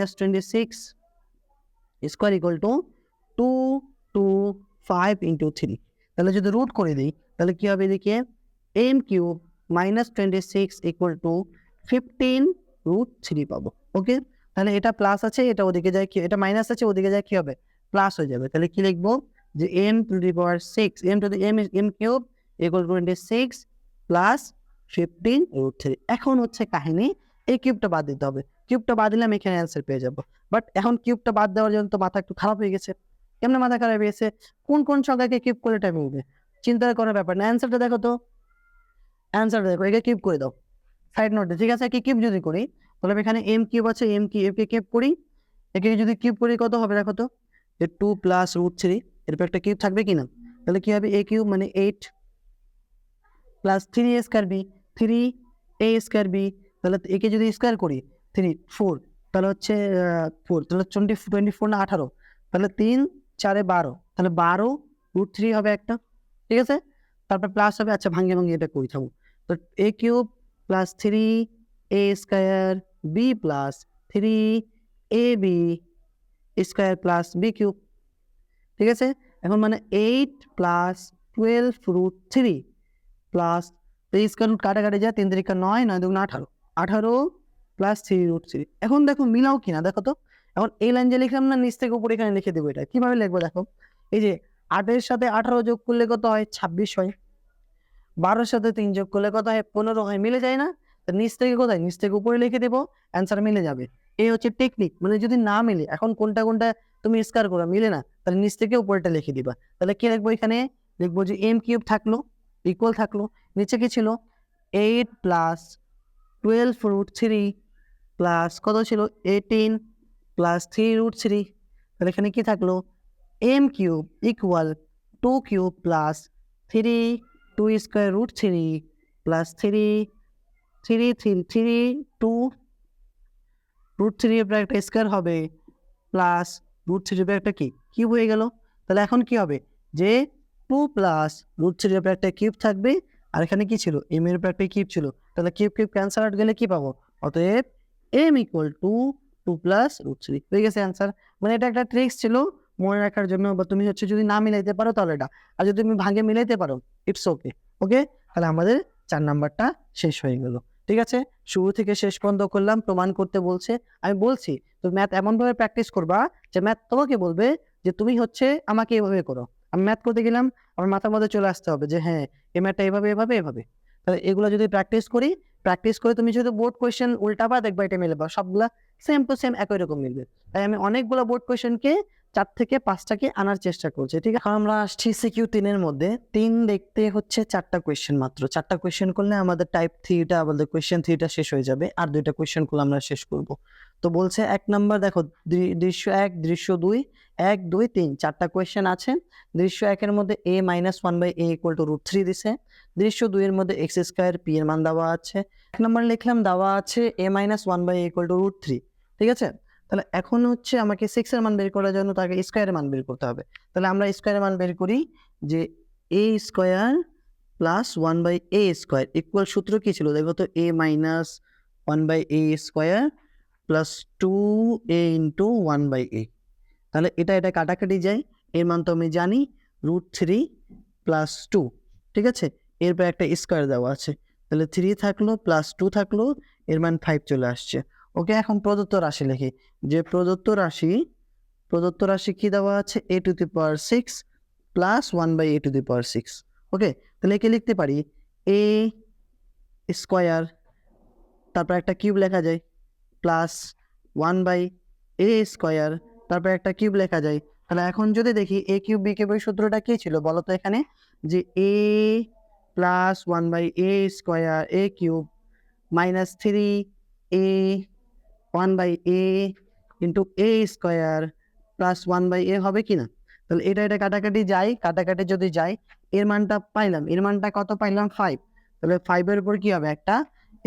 - 26 square equal to 225 into 3। তাহলে যদি রুট করে দিই তাহলে কি হবে, এদিকে m cube minus 26 equal to 15√3 পাবো। ওকে, তাহলে এটা প্লাস আছে, এটা ওদিকে যায় কি, এটা মাইনাস আছে ওদিকে যায় কি হবে, প্লাস হয়ে যাবে। তাহলে কি লিখবো যে m to the power 6 m to the m cube equal to 26 প্লাস 15√3। এখন হচ্ছে কাহিনী, এই কিউবটা বাদ দিতে হবে। কিউবটা বাদ দিলে আমি এখানে অ্যান্সার পেয়ে যাবো। বাট এখন কিউবটা বাদ দেওয়ার জন্য তো মাথা একটু খারাপ হয়ে গেছে। কেমনে মাথা খারাপ হয়ে গেছে, কোন কোন সংখ্যাকে কিউব করে টাইম হবে, চিন্তা করার ব্যাপার না। অ্যান্সারটা দেখো তো, অ্যান্সারটা দেখো, একে কিউব করে দাও সাইড নোটে, ঠিক আছে। কি কিউব যদি করি তাহলে আমি এখানে এম কিউব আছে, এম কিউবকে কিউব করি, একে যদি কিউব করি কত হবে দেখো তো, যে 2 প্লাস √3, এরপর একটা কিউব থাকবে কিনা, তাহলে কি হবে, এ কিউব মানে 8 plus 3a square b, 3a square b, তাহলে একে যদি স্কোয়ার করি 3 4, তাহলে হচ্ছে 4, তাহলে 24 না 18, তাহলে 3 4 12, তাহলে 12√3 হবে একটা, ঠিক আছে। তারপর প্লাস হবে, আচ্ছা ভাঙিয়ে ভাঙিয়ে এটা করি থাকবো, তো a cube plus 3a square b plus 3ab square plus b cube, ঠিক আছে। এখন মানে 8 প্লাস 12√3 প্লাস স্কোয়ার রুট কাটাকাটি যায়, 3 3 9, 9 2 18, 18 প্লাস 3√3। এখন দেখো মিলাও কিনা দেখো তো। এখন এই লাইন যে লিখলাম না, নিচ থেকে উপরে এখানে লিখে দেবো। এটা কিভাবে লিখবো দেখো, এই যে 8 এর সাথে 18 যোগ করলে কত হয়, 26 হয়। 12 এর সাথে 3 যোগ করলে কত হয়, 15 হয়। মিলে যায় না, তো নিচ থেকে কোথায়, নিচ থেকে উপরে লিখে দেবো, অ্যান্সার মিলে যাবে। এই হচ্ছে টেকনিক। মানে যদি না মিলে, এখন কোনটা কোনটা তুমি স্কয়ার করো, মিলে না, তাহলে নিচ থেকে উপরেটা লিখে দিবা। তাহলে কি লিখবো, এখানে লিখবো যে এম কিউব থাকলো ইকুয়াল থাকলো, নিচে কি ছিল 8 প্লাস 12√3 প্লাস কত ছিল 18 প্লাস 3√3, তাহলে এখানে কি থাকলো, m cube equal 2 cube plus 2 square √3 plus 2 এর উপরে একটা স্কোয়ার হবে প্লাস √3 এর উপরে একটা কি কিউব হয়ে গেল। তাহলে এখন কি হবে, যে 2 প্লাস √3 এর উপরে একটা কিউব থাকবে, আর এখানে কি ছিল, এম এর উপরে একটা কিউব ছিল। তাহলে কিউব কিউব ক্যান্সেল আউট গেলে কি পাবো, অতএব এম ইকুয়াল টু 2 প্লাস √3 হয়ে গেছে অ্যান্সার। মানে এটা একটা ট্রিক্স ছিল মনে রাখার জন্য, বা তুমি হচ্ছে যদি না মিলাইতে পারো তাহলে এটা, আর যদি তুমি ভাগে মিলাইতে পারো ইটস ওকে। ওকে, তাহলে আমাদের 4 নাম্বারটা শেষ হয়ে গেল। ঠিক আছে, শুরু থেকে শেষ পর্যন্ত করলাম, প্রমাণ করতে বলছে, আমি বলছি তো ম্যাথ এমনভাবে প্র্যাকটিস করবা যে ম্যাথ তোমাকে বলবে যে তুমি হচ্ছে আমাকে এভাবে করো। আমি ম্যাথ করতে গেলাম, আমার মাথার মধ্যে চলে আসতে হবে যে হ্যাঁ এই ম্যাথটা এভাবে এভাবে এভাবে। তাহলে এগুলো যদি প্র্যাকটিস করি, প্র্যাকটিস করে তুমি যদি বোর্ড কোয়েশ্চেন উল্টাবা, দেখবা এটা মিলবে, সবগুলা সেম টু সেম একই রকম মিলবে। তাই আমি অনেকগুলো বোর্ড কোয়েশ্চেনকে 4 থেকে 5টাকে আনার চেষ্টা করছি। ঠিক আছে, এখন আমরা আসছি সিকিউ 3-এর মধ্যে। 3 দেখতে হচ্ছে 4টা কোয়েশ্চেন মাত্র। 4টা কোয়েশ্চেন করলে আমাদের টাইপ 3টা, আমাদের কোয়েশ্চেন 3টা শেষ হয়ে যাবে, আর 2টা কোয়েশ্চেন করলে আমরা শেষ করব। তো বলছে 1 নাম্বার দেখো, দৃশ্য 1, দৃশ্য 2, 1 2 3 4টা কোয়েশ্চেন আছে। দৃশ্য 1-এর মধ্যে a - 1/a = √3 দিছে। দৃশ্য 2 এর মধ্যে x স্কয়ার p এর মান দেওয়া আছে। 1 নাম্বার লিখলাম, দেওয়া আছে a - 1/a = √3। ঠিক আছে, তাহলে এখন হচ্ছে আমাকে 6 এর মান বের করার জন্য তাকে স্কয়ারের মান বের করতে হবে। তাহলে আমরা স্কয়ারের মান বের করি, যে a square plus 1/a square equal, সূত্র কি ছিল দেখো তো, a - 1/a square plus 2a * 1/a। তাহলে এটা এটা কাটাকাটি যায়, এর মান তো আমি জানি √3 প্লাস 2। ঠিক আছে, এরপর একটা স্কয়ার দেওয়া আছে, তাহলে 3 থাকলো প্লাস 2 থাকলো, এর মান 5 চলে আসছে। ওকে, এখন প্রদত্ত রাশি লিখি, যে প্রদত্ত রাশি কি দেওয়া আছে, a⁶ প্লাস 1/a⁶। ওকে, তাহলে একে লিখতে পারি a স্কয়ার, তারপর একটা কিউব লেখা যায়, প্লাস 1/a স্কয়ার, তারপর একটা কিউব লেখা যায়। তাহলে এখন যদি দেখি a কিউব b কিউবের সূত্রটা কি ছিল বলো তো, এখানে যে a plus 1/a square a cube minus 3a 1/a into a square plus 1/a হবে কিনা। তাহলে এটা এটা কাটাকাটি যায়, কাটাকাটি যদি যায়, এর মানটা পাইলাম, এর মানটা কত পাইলাম 5। তাহলে 5 এর উপর কি হবে, একটা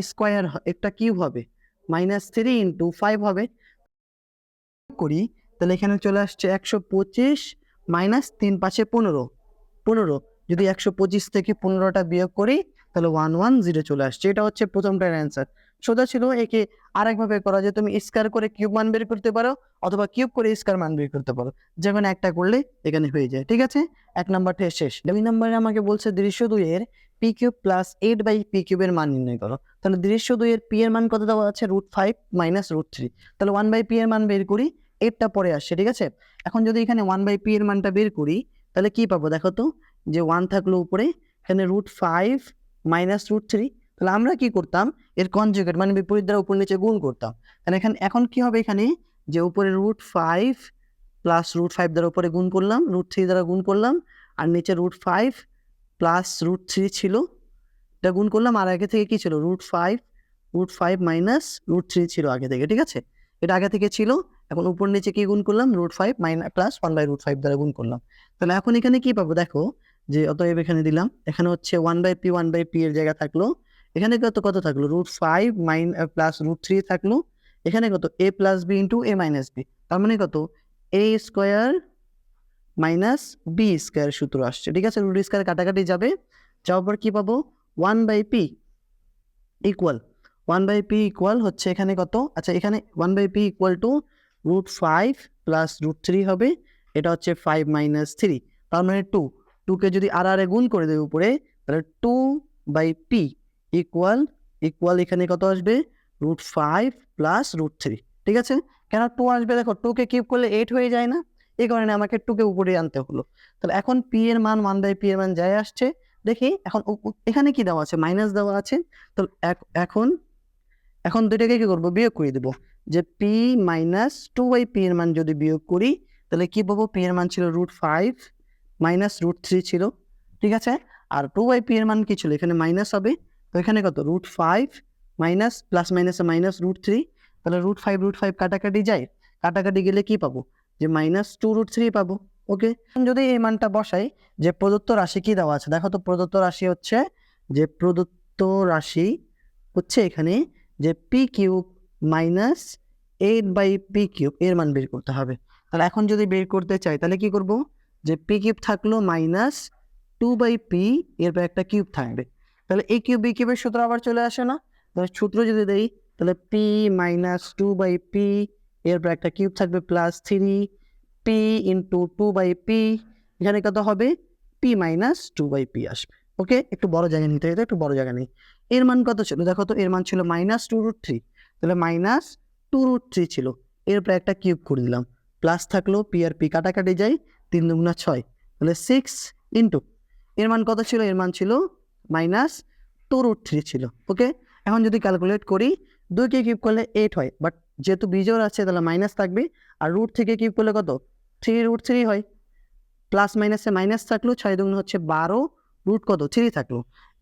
স্কয়ার, একটা কিউব হবে, -3 × 5 হবে করি। তাহলে এখানে চলে আসছে 125 - 3 × 5 = 15। 15 যদি 125 থেকে 15টা বিয়োগ করি তাহলে 110 চলে আসছে। এটা হচ্ছে প্রথমটার অ্যান্সার। সোজা ছিল। একে আরেকভাবে করা যায়, তুমি স্কয়ার করে কিউব মান বের করতে পারো অথবা কিউব করে স্কয়ার মান বের করতে পারো, যে কোনো একটা করলে এখানে হয়ে যায়। ঠিক আছে, 1 নাম্বারটা শেষ। 2 নম্বরে আমাকে বলছে দৃশ্য 2 এর পি কিউব প্লাস 8/p কিউবের মান নির্ণয় করো। তাহলে দৃশ্য 2 এর পি এর মান কত দেওয়া আছে, √5 মাইনাস √3। তাহলে 1/p এর মান বের করি, 8টা পরে আসছে। ঠিক আছে, এখন যদি এখানে 1/p এর মানটা বের করি তাহলে কি পাবো দেখো তো, যে 1 থাকলো উপরে, এখানে √5 মাইনাস √3। তাহলে আমরা কি করতাম, এর কনজুগেট মানে বিপরীত দ্বারা উপর নিচে গুণ করতাম। তাহলে এখন কি হবে, এখানে যে উপরে √5 প্লাস √5 দ্বারা উপরে গুণ করলাম, √3 দ্বারা গুণ করলাম, আর নিচে √5 প্লাস √3 ছিল, এটা গুণ করলাম। আর আগে থেকে কি ছিল, √5 মাইনাস √3 ছিল আগে থেকে। ঠিক আছে, এটা আগে থেকে ছিল, এখন উপর নিচে কি গুণ করলাম, √5 মাইনাস প্লাস 1/√5 দ্বারা গুণ করলাম। তাহলে এখন এখানে কি পাবো দেখো, যে অতএব এখানে দিলাম, এখানে হচ্ছে 1/p এর জায়গা থাকলো, এখানে কত থাকলো, √5 প্লাস √3 থাকলো, এখানে কত a plus b into a minus b, তার মানে কত a square minus b square সূত্র আসছে। ঠিক আছে, রুট স্কোয়ার কাটাকাটি যাবে, যাওয়ার পর কি পাবো, 1/p ইকুয়াল 1/p ইকুয়াল হচ্ছে এখানে কত, আচ্ছা এখানে 1/p ইকুয়াল টু √5 প্লাস √3 হবে, এটা হচ্ছে 5 মাইনাস 3, তার মানে 2 কে যদি আর গুণ করে দেবে উপরে, তাহলে 2/p ইকুয়াল এখানে কত আসবে, √5 প্লাস √3। ঠিক আছে, কেন 2 আসবে, দেখো 2 কে কিউব করলে 8 হয়ে যায় না, এই কারণে আমাকে 2 কে উপরে আনতে হলো। তাহলে এখন p এর মান 1/p এর মান যাই আসছে, দেখি এখন এখানে কি দেওয়া আছে, মাইনাস দেওয়া আছে। তো এখন দুইটাকে কি করবো, বিয়োগ করে দেবো, যে p মাইনাস 2/p এর মান যদি বিয়োগ করি তাহলে কি পাবো, p এর মান ছিল √5 মাইনাস √3 ছিল। ঠিক আছে, আর 2/p এর মান কি ছিল, এখানে মাইনাস হবে, তো এখানে কত, √5 মাইনাস প্লাস মাইনাসে মাইনাস √3, তাহলে √5 কাটাকাটি যায়, কাটাকাটি গেলে কি পাবো, যে মাইনাস 2√3 পাবো। ওকে, যদি এই মানটা বসাই, যে প্রদত্ত রাশি কি দেওয়া আছে দেখো তো, প্রদত্ত রাশি হচ্ছে, যে প্রদত্ত রাশি হচ্ছে এখানে যে P cube minus 8/p cube এর মান বের করতে হবে। তাহলে এখন যদি বের করতে চাই তাহলে কি করব, যে পি কিউব থাকলো মাইনাস 2/p, এরপর একটা কিউব থাকবে, তাহলে এই কিউব বি কিউবের সূত্র আবার চলে আসে না, তাহলে সূত্র যদি দেই তাহলে p মাইনাস 2/p, এরপর একটা কিউব থাকবে প্লাস 3p ইন্টু 2/p, এখানে কত হবে, p মাইনাস 2/p আসবে। ওকে, একটু বড় জায়গা নিতে হবে, একটু বড় জায়গা নেই। এর মান কত ছিল দেখো তো, এর মান ছিল মাইনাস 2√3, তাহলে মাইনাস 2√3 ছিল, এরপর একটা কিউব করে দিলাম, প্লাস থাকলো, পি আর পি কাটাকাটি যায়, 3 দুগুণা 6, তাহলে 6 ইন্টু, এর মান কত ছিল, এর মান ছিল মাইনাস 2√3 ছিল। ওকে, এখন যদি ক্যালকুলেট করি, 2কে কিউব করলে 8 হয়, বাট যেহেতু বিজোড় আছে তাহলে মাইনাস থাকবে, আর রুট থেকে কিউব করলে কত, 3√3 হয়, প্লাস মাইনাসে মাইনাস থাকলো, 6 দুগুণ হচ্ছে 12, রুট কত, 3 থাকলো।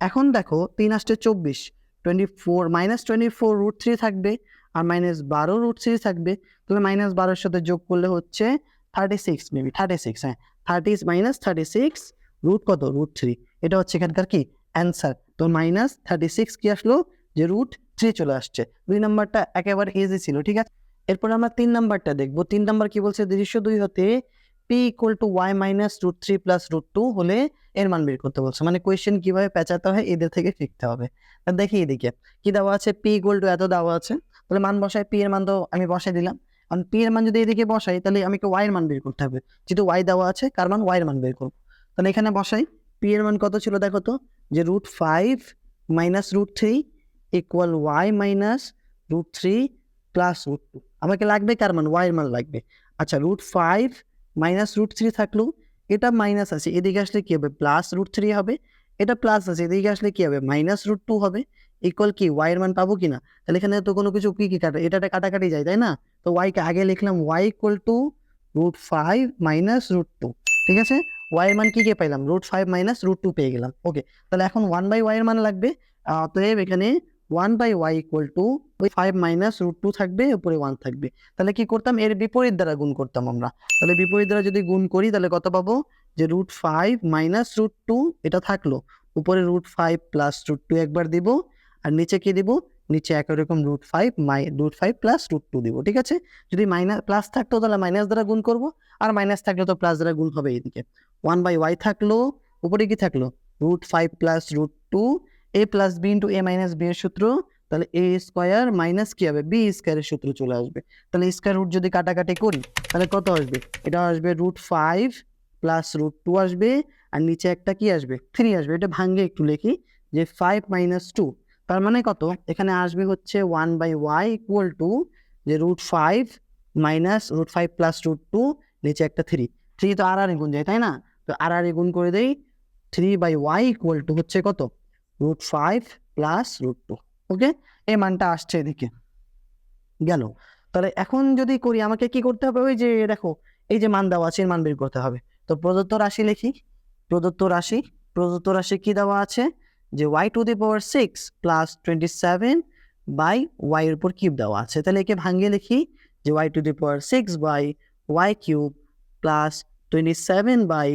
এখন দেখো 3 আসছে 24, 24 মাইনাস 24 √3 থাকবে, আর মাইনাস 12 √3 থাকবে, তাহলে মাইনাস 12-এর সাথে যোগ করলে হচ্ছে 36, মেবি 36, হ্যাঁ 30 মাইনাস 36 রুট কত, √3, এটা হচ্ছে এখানকার কি অ্যান্সার। তো মাইনাস 36 কি আসলো, যে √3 চলে আসছে। 2 নাম্বারটা একেবারে ইজি ছিল। ঠিক আছে, এরপর আমরা 3 নাম্বারটা দেখবো। 3 নাম্বার কি বলছে, দৃশ্য 2 হতে p equal to y minus √3 plus √2 হলে এর মান বের করতে বলছে। মানে কোয়েশ্চেন কিভাবে পেঁচাতে হয় এদের থেকে শিখতে হবে। দেখি এদিকে কি দেওয়া আছে, p ইকুয়াল টু এত দেওয়া আছে, তাহলে মান বসাই, p এর মান তো আমি বসাই দিলাম। কারণ p এর মান যদি এদিকে বসাই তাহলে আমাকে y এর মান বের করতে হবে, যেহেতু y দেওয়া আছে, কার মান, y এর মান বের করবো। তাহলে এখানে বসাই, p এর মান কত ছিল দেখো তো, যে √5 minus √3 equal y minus √3 plus √2, আমাকে লাগবে কার মান, y এর মান লাগবে। আচ্ছা, √5 মাইনাস √3 থাকলো, এটা মাইনাস আছে, এদিকে আসলে কি হবে, প্লাস √3 হবে, এটা প্লাস আছে, এদিকে আসলে কি হবে, মাইনাস √2 হবে, ইকুয়াল কি y এর মান পাবো কিনা। তাহলে এখানে তো কোনো কিছু কি কাটা, এটা কাটাকাটি যায়, তাই না, তো y কে আগে লিখলাম, y ইকুয়াল টু √5 মাইনাস √2। ঠিক আছে, y এর মান কি পাইলাম, √5 মাইনাস √2 পেয়ে গেলাম। ওকে, তাহলে এখন 1/y এর মান লাগবে, অতএব এখানে 1/y ইকুয়াল টু ওই 5 মাইনাস √2 থাকবে, উপরে 1 থাকবে। তাহলে কি করতাম, এর বিপরীত দ্বারা গুণ করতাম আমরা। তাহলে বিপরীত দ্বারা যদি গুণ করি তাহলে কত পাবো, যে √5 মাইনাস √2 এটা থাকলো, উপরে √5 প্লাস √2 একবার দিব, আর নিচে কি দিব, নিচে একই রকম √5 প্লাস √2 দিব। ঠিক আছে, যদি মাইনাস প্লাস থাকতো তাহলে মাইনাস দ্বারা গুণ করব, আর মাইনাস থাকলে তো প্লাস দ্বারা গুণ হবে। এদিকে 1/y থাকলো, উপরে কি থাকলো, √5 plus √2, a plus b into a minus b এর সূত্র তাহলে এ স্কোয়ার মাইনাস কি হবে বি স্কোয়ারের সূত্র চলে আসবে। তাহলে স্কোয়ার রুট যদি কাটাকাটি করি তাহলে কত আসবে, এটা আসবে √5 প্লাস √2 আসবে, আর নিচে একটা কি আসবে 3 আসবে। এটা ভাঙে একটু লিখি যে 5 - 2, তার মানে কত, এখানে আসবে হচ্ছে 1/y ইকুয়াল টু যে √5 মাইনাস √5 প্লাস √2, নিচে একটা 3 তো আর গুণ যায় তাই না, তো আর গুণ করে দেই 3/y ইকুয়াল টু হচ্ছে কত √5 প্লাস √2। ওকে, এই মানটা আসছে এদিকে গেল। তাহলে এখন যদি করি আমাকে কি করতে হবে, ওই যে দেখো এই যে মান দেওয়া আছে এর মান বের করতে হবে। তো প্রদত্ত রাশি লিখি, প্রদত্ত রাশি কি দেওয়া আছে যে y⁴ প্লাস 27 বাই y এর উপর কিউব দেওয়া আছে। তাহলে একে ভাঙিয়ে লিখি যে y⁴ by y cube plus 27 by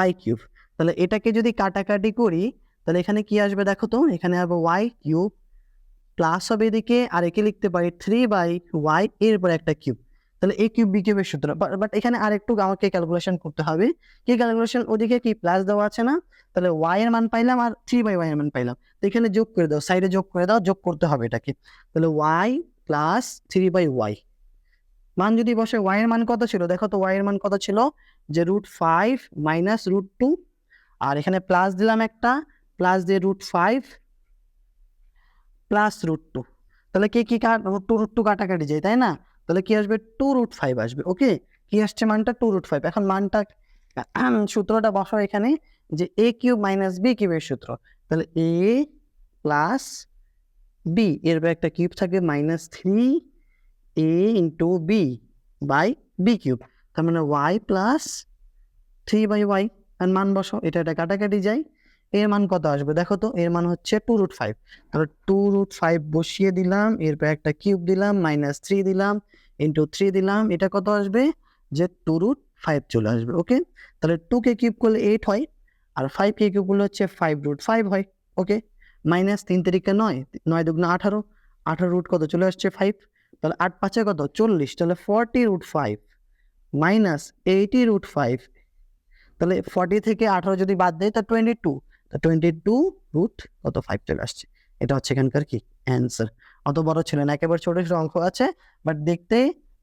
y cube. তাহলে এটাকে যদি কাটাকাটি করি তাহলে এখানে কি আসবে দেখো তো, এখানে হবে y কিউব প্লাস হবে এদিকে, আর একে লিখতে পারি 3/y এর উপর একটা কিউব। তাহলে এ কিউব বি কিউবের সূত্র, বাট এখানে আরেকটু আমাকে ক্যালকুলেশন করতে হবে। কি ক্যালকুলেশন, ওদিকে কি প্লাস দেওয়া আছে না, তাহলে y এর মান পাইলাম আর 3/y এর মান পাইলাম, তো এখানে যোগ করে দাও, সাইডে যোগ করে দাও, যোগ করতে হবে এটাকে। তাহলে y প্লাস 3/y মান যদি বসে, y এর মান কত ছিল দেখো তো, y এর মান কত ছিল যে √5 মাইনাস √2, আর এখানে প্লাস দিলাম একটা, প্লাস দিয়ে √5 প্লাস √2, তাহলে কি কি √2 কাটাকাটি যায় তাই না, তাহলে কি আসবে 2√5 আসবে। ওকে, কি আসছে মানটা 2√5। এখন মানটা সূত্রটা বসাও এখানে যে a কিউব মাইনাস বি কিউবের সূত্র, তাহলে a প্লাস বি এর একটা কিউব থাকবে -3a into b by b cube, তার মানে y প্লাস 3/y, আর মান বসাও, এটা কাটাকাটি যায়, এর মান কত আসবে দেখো তো, এর মান হচ্ছে 2√5। তাহলে 2√5 বসিয়ে দিলাম, এরপর একটা কিউব দিলাম, -3 দিলাম ইন্টু 3 দিলাম, এটা কত আসবে যে 2√5 চলে আসবে। ওকে, তাহলে 2 কে কিউব করলে 8 হয়, আর 5 কে কিউব করলে হচ্ছে 5√5 হয়। ওকে, -3 তারিখে 9, 9 দুগুণে 18, 18 রুট কত চলে আসছে 5, তাহলে 8 5 কত 40, তাহলে 40√5 মাইনাস 80√5, তাহলে 40 থেকে 18 যদি বাদ দেয় তা 22, তা 22√5 চলে আসছে। এটা হচ্ছে এখানকার কি অ্যান্সার। অত বড় ছিল না, একেবারে ছোট ছোট অঙ্ক আছে, বাট দেখতে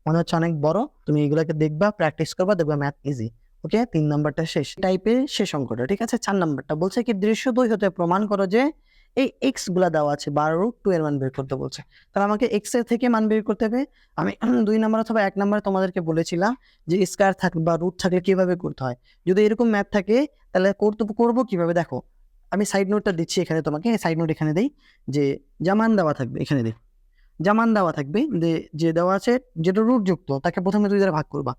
মনে হচ্ছে অনেক বড়। তুমি এগুলোকে দেখবা, প্র্যাকটিস করবা, দেখবা ম্যাথ ইজি। ওকে, 3 নাম্বারটা শেষ, টাইপের শেষ অঙ্কটা। ঠিক আছে, 4 নাম্বারটা বলছে কি দৃশ্য দুই হতে প্রমাণ করো যে এই এক্স গুলা দেওয়া আছে 12√2 এর মান বের করতে বলছে। তাহলে আমাকে এক্স এর থেকে মান বের করতে হবে। আমি 2 নাম্বার অথবা 1 নাম্বারে তোমাদেরকে বলেছিলাম যে স্কয়ার থাকলে বা রুট থাকলে কিভাবে করতে হয়। যদি এরকম ম্যাথ থাকে তাহলে করবো কিভাবে, দেখো আমি সাইড নোটটা দিচ্ছি এখানে, তোমাকে সাইড নোট এখানে দেই যে জামান দেওয়া থাকবে, এখানে দেই জামান দেওয়া থাকবে যে দেওয়া আছে যেটা রুট যুক্ত তাকে প্রথমে 2 দ্বারা ভাগ করবা,